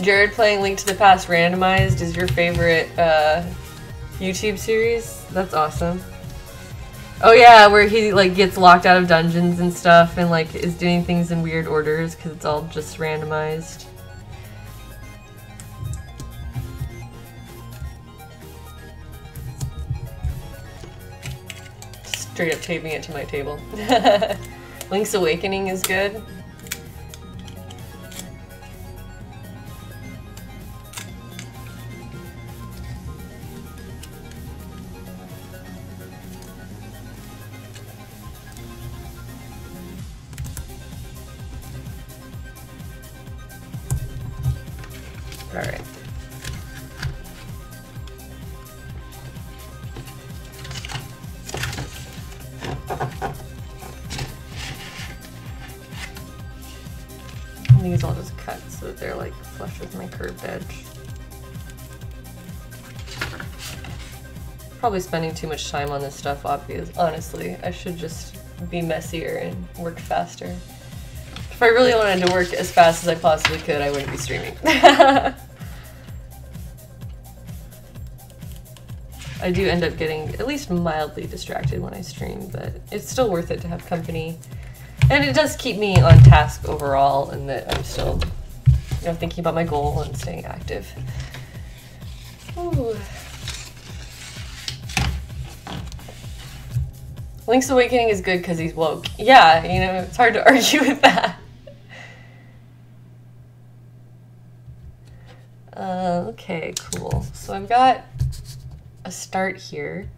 Jared playing Link to the Past randomized is your favorite YouTube series? That's awesome. Oh yeah, where he like gets locked out of dungeons and stuff and like is doing things in weird orders because it's all just randomized. Straight up taping it to my table. Link's Awakening is good. Alright. These I'll just cut so that they're like flush with my curved edge. Probably spending too much time on this stuff, obviously. Honestly, I should just be messier and work faster. If I really wanted to work as fast as I possibly could, I wouldn't be streaming. I do end up getting at least mildly distracted when I stream, but it's still worth it to have company. And it does keep me on task overall, and that I'm still, you know, thinking about my goal and staying active. Ooh. Link's Awakening is good because he's woke. Yeah, you know, it's hard to argue with that. Okay, cool. So I've got a start here.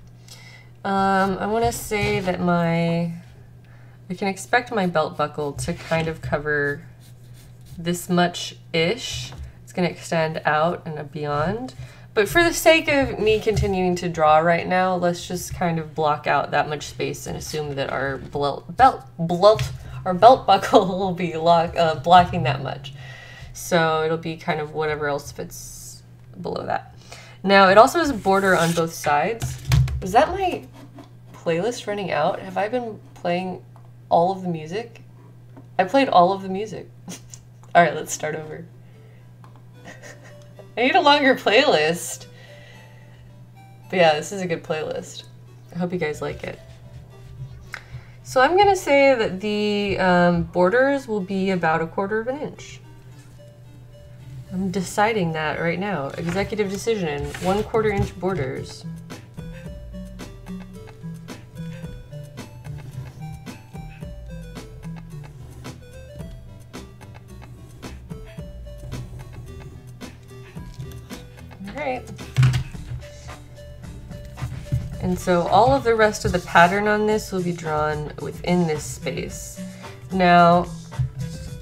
I want to say that I can expect my belt buckle to kind of cover this much-ish. It's going to extend out and beyond. But for the sake of me continuing to draw right now, let's just kind of block out that much space and assume that our belt buckle will be blocking that much. So it'll be kind of whatever else fits below that. Now, it also has a border on both sides. Is that my playlist running out? Have I been playing all of the music? I played all of the music. Alright, let's start over. I need a longer playlist. But yeah, this is a good playlist. I hope you guys like it. So I'm gonna say that the borders will be about 1/4 inch. I'm deciding that right now. Executive decision, 1/4 inch borders. Alright. And so all of the rest of the pattern on this will be drawn within this space. Now,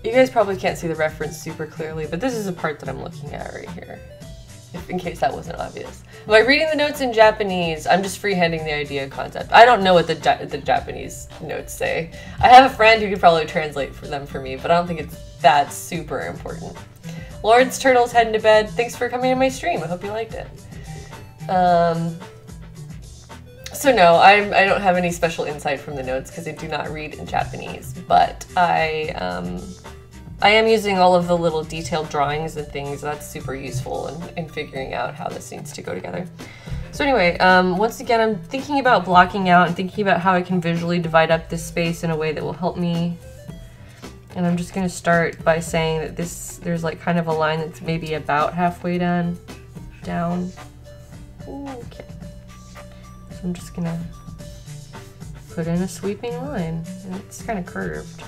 you guys probably can't see the reference super clearly, but this is a part that I'm looking at right here, in case that wasn't obvious. Am I reading the notes in Japanese? I'm just freehanding the idea concept. I don't know what the Japanese notes say. I have a friend who could probably translate for them for me, but I don't think it's that super important. Lawrence Turtle's heading to bed. Thanks for coming to my stream. I hope you liked it. So no, I don't have any special insight from the notes because I do not read in Japanese, but I am using all of the little detailed drawings and things. That's super useful in figuring out how this needs to go together. So anyway, once again, I'm thinking about blocking out and thinking about how I can visually divide up this space in a way that will help me. And I'm just going to start by saying that there's like kind of a line that's maybe about halfway down. Okay. So I'm just going to put in a sweeping line, and it's kind of curved.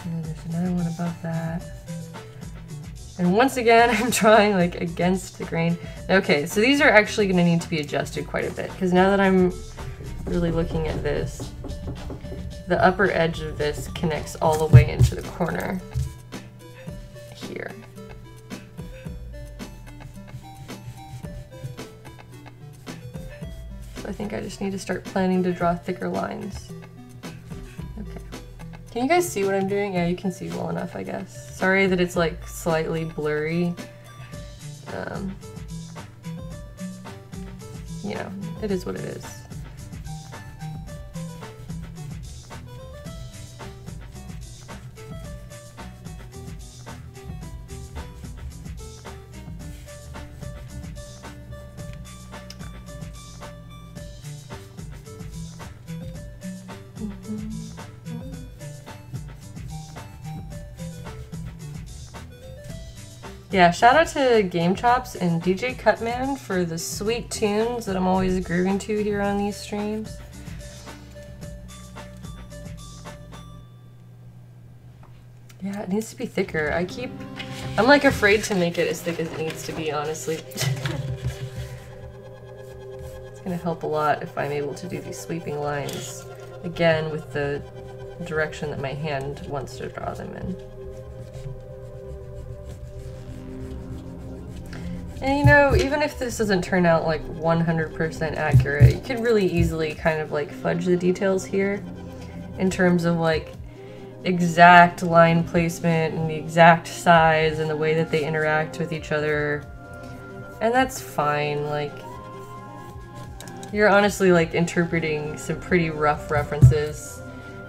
And then there's another one above that. And once again, I'm drawing like against the grain. Okay, so these are actually going to need to be adjusted quite a bit, because now that I'm really looking at this, the upper edge of this connects all the way into the corner here. So I think I just need to start planning to draw thicker lines. Okay. Can you guys see what I'm doing? Yeah, you can see well enough, I guess. Sorry that it's like slightly blurry. You know, it is what it is. Yeah, shout out to Game Chops and DJ Cutman for the sweet tunes that I'm always grooving to here on these streams. Yeah, it needs to be thicker. I'm like afraid to make it as thick as it needs to be, honestly. It's gonna help a lot if I'm able to do these sweeping lines, again, with the direction that my hand wants to draw them in. And you know, even if this doesn't turn out like 100% accurate, you could really easily kind of like fudge the details here in terms of like exact line placement and the exact size and the way that they interact with each other. And that's fine. Like, you're honestly like interpreting some pretty rough references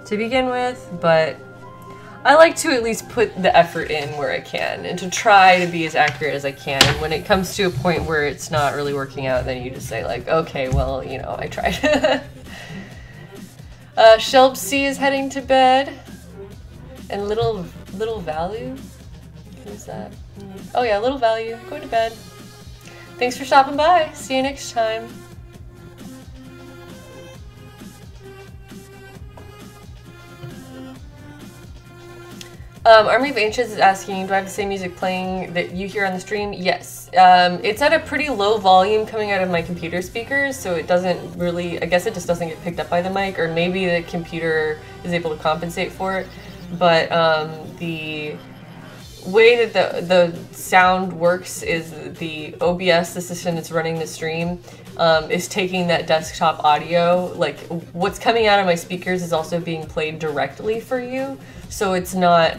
to begin with, but I like to at least put the effort in where I can and to try to be as accurate as I can. And when it comes to a point where it's not really working out, then you just say like, okay, well, you know, I tried. Shelb C is heading to bed. And little value? Who's that? Oh yeah, little value. Go to bed. Thanks for stopping by. See you next time. Army of Ancients is asking, do I have the same music playing that you hear on the stream? Yes. It's at a pretty low volume coming out of my computer speakers, so it doesn't really, I guess it just doesn't get picked up by the mic, or maybe the computer is able to compensate for it. But the way that the sound works is the OBS, the system that's running the stream, is taking that desktop audio, like what's coming out of my speakers is also being played directly for you. So it's not,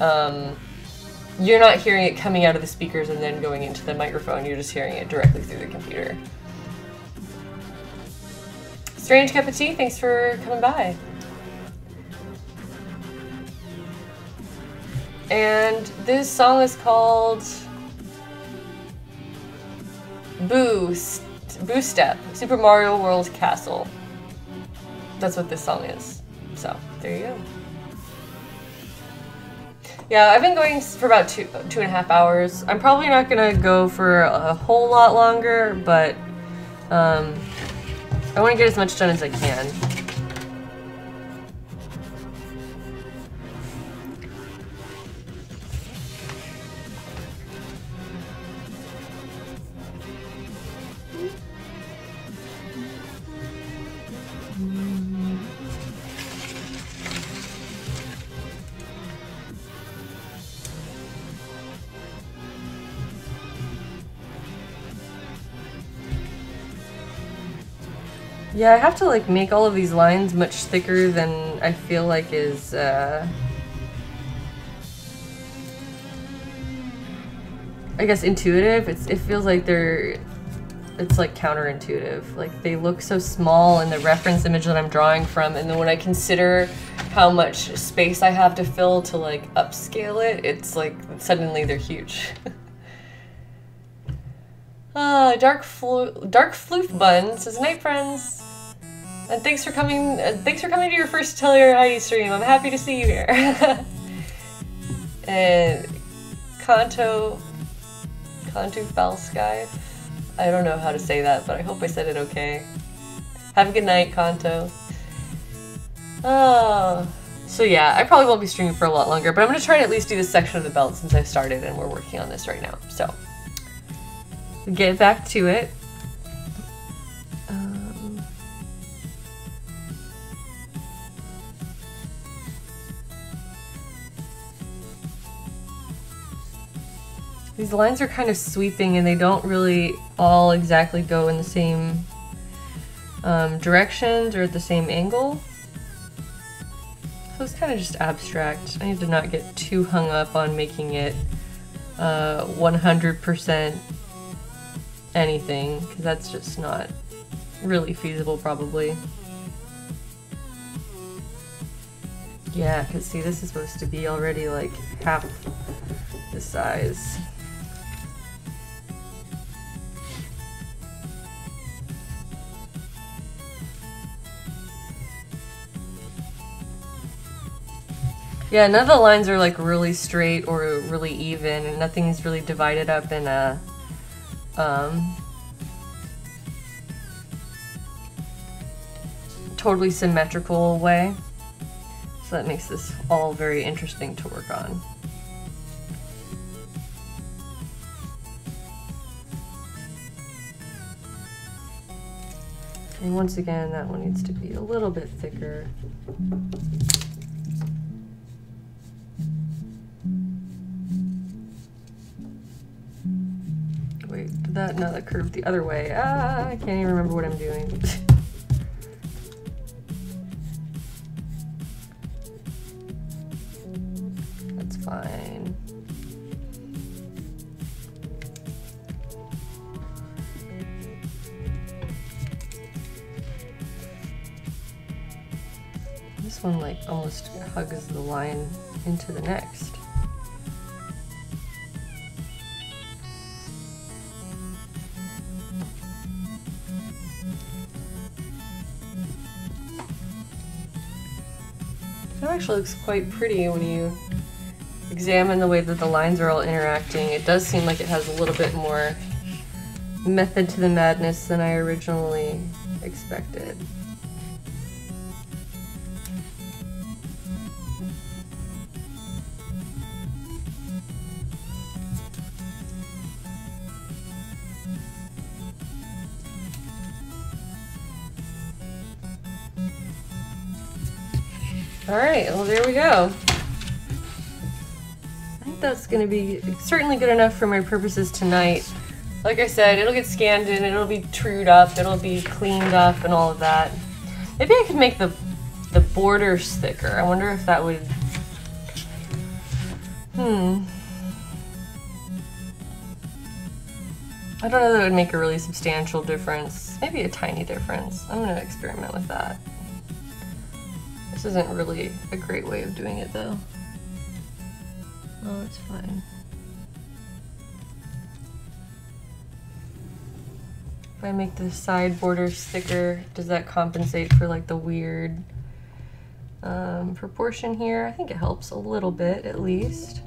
you're not hearing it coming out of the speakers and then going into the microphone, you're just hearing it directly through the computer. Strange Cup of Tea, thanks for coming by. And this song is called Boo Step, Super Mario World Castle. That's what this song is. So, there you go. Yeah, I've been going for about two and a half hours. I'm probably not gonna go for a whole lot longer, but I want to get as much done as I can. Yeah, I have to like make all of these lines much thicker than I feel like is I guess intuitive. It feels like it's like counterintuitive. Like they look so small in the reference image that I'm drawing from, and then when I consider how much space I have to fill to like upscale it, it's like suddenly they're huge. Dark Floof Bun says, "Night, friends, and thanks for coming. Thanks for coming to your first Tell Your Heidi stream. I'm happy to see you here." And Kanto Falsky. I don't know how to say that, but I hope I said it okay. Have a good night, Kanto. So yeah, I probably won't be streaming for a lot longer, but I'm gonna try and at least do this section of the belt since I've started and we're working on this right now. So. Get back to it. These lines are kind of sweeping and they don't really all exactly go in the same directions or at the same angle. So it's kind of just abstract. I need to not get too hung up on making it 100% anything, because that's just not really feasible probably. Yeah, because see, this is supposed to be already like half the size. Yeah, none of the lines are like really straight or really even, and nothing's really divided up in a totally symmetrical way. So that makes this all very interesting to work on. And once again, that one needs to be a little bit thicker. Wait, did that? No, that curved the other way. Ah, I can't even remember what I'm doing. That's fine. This one like almost hugs the line into the next. It actually looks quite pretty when you examine the way that the lines are all interacting. It does seem like it has a little bit more method to the madness than I originally expected. Alright, well there we go. I think that's gonna be certainly good enough for my purposes tonight. Like I said, it'll get scanned in, it'll be trued up, it'll be cleaned up and all of that. Maybe I could make the borders thicker. I wonder if that would... I don't know that it would make a really substantial difference. Maybe a tiny difference. I'm gonna experiment with that. This isn't really a great way of doing it though. Oh, it's fine. If I make the side borders thicker, does that compensate for like the weird proportion here? I think it helps a little bit at least.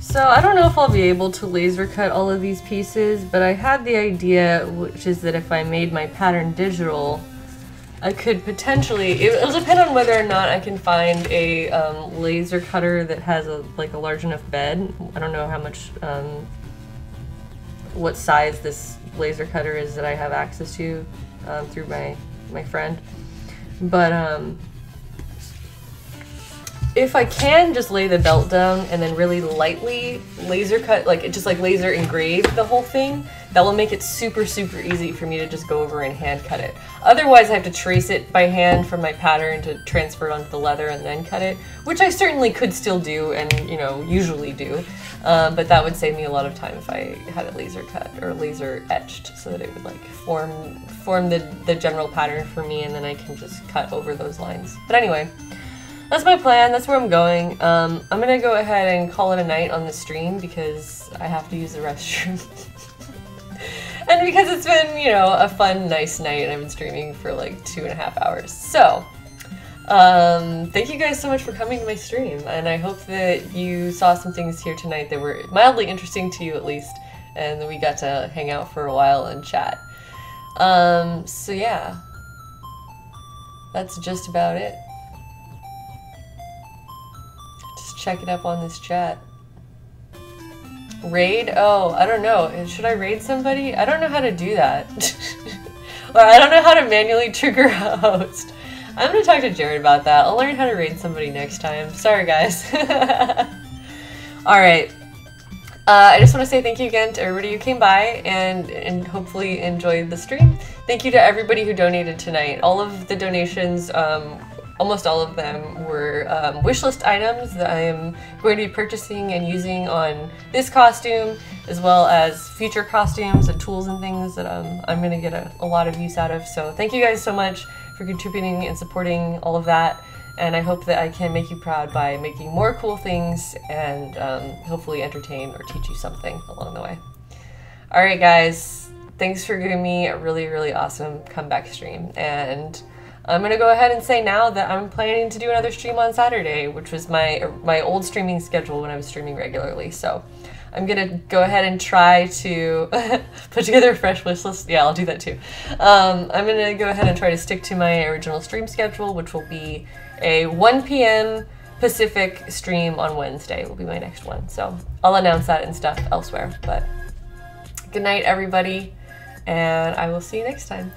So I don't know if I'll be able to laser cut all of these pieces, but I had the idea, which is that if I made my pattern digital, I could potentially, it'll depend on whether or not I can find a laser cutter that has a large enough bed. I don't know how much, what size this laser cutter is that I have access to through my friend. But if I can just lay the belt down and then really lightly laser cut, just laser engrave the whole thing, that will make it super, super easy for me to just go over and hand cut it. Otherwise, I have to trace it by hand from my pattern to transfer it onto the leather and then cut it, which I certainly could still do and, you know, usually do. But that would save me a lot of time if I had it laser cut or laser etched so that it would form the general pattern for me, and then I can just cut over those lines. But anyway, that's my plan. That's where I'm going. I'm gonna go ahead and call it a night on the stream because I have to use the restroom. And because it's been, you know, a fun, nice night and I've been streaming for like 2.5 hours. So, thank you guys so much for coming to my stream, and I hope that you saw some things here tonight that were mildly interesting to you at least, and that we got to hang out for a while and chat. So yeah, that's just about it. Check it up on this chat. Raid? Oh, I don't know. Should I raid somebody? I don't know how to do that. Or I don't know how to manually trigger a host. I'm gonna talk to Jared about that. I'll learn how to raid somebody next time. Sorry, guys. Alright. I just want to say thank you again to everybody who came by and hopefully enjoyed the stream. Thank you to everybody who donated tonight. All of the donations, almost all of them were wishlist items that I am going to be purchasing and using on this costume, as well as future costumes and tools and things that I'm going to get a lot of use out of. So thank you guys so much for contributing and supporting all of that, and I hope that I can make you proud by making more cool things and hopefully entertain or teach you something along the way. Alright guys, thanks for giving me a really, really awesome comeback stream, and I'm gonna go ahead and say now that I'm planning to do another stream on Saturday, which was my old streaming schedule when I was streaming regularly. So I'm gonna go ahead and try to put together a fresh wish list. Yeah, I'll do that too. I'm gonna go ahead and try to stick to my original stream schedule, which will be a 1 p.m. Pacific stream on Wednesday will be my next one. So I'll announce that and stuff elsewhere. But good night, everybody, and I will see you next time.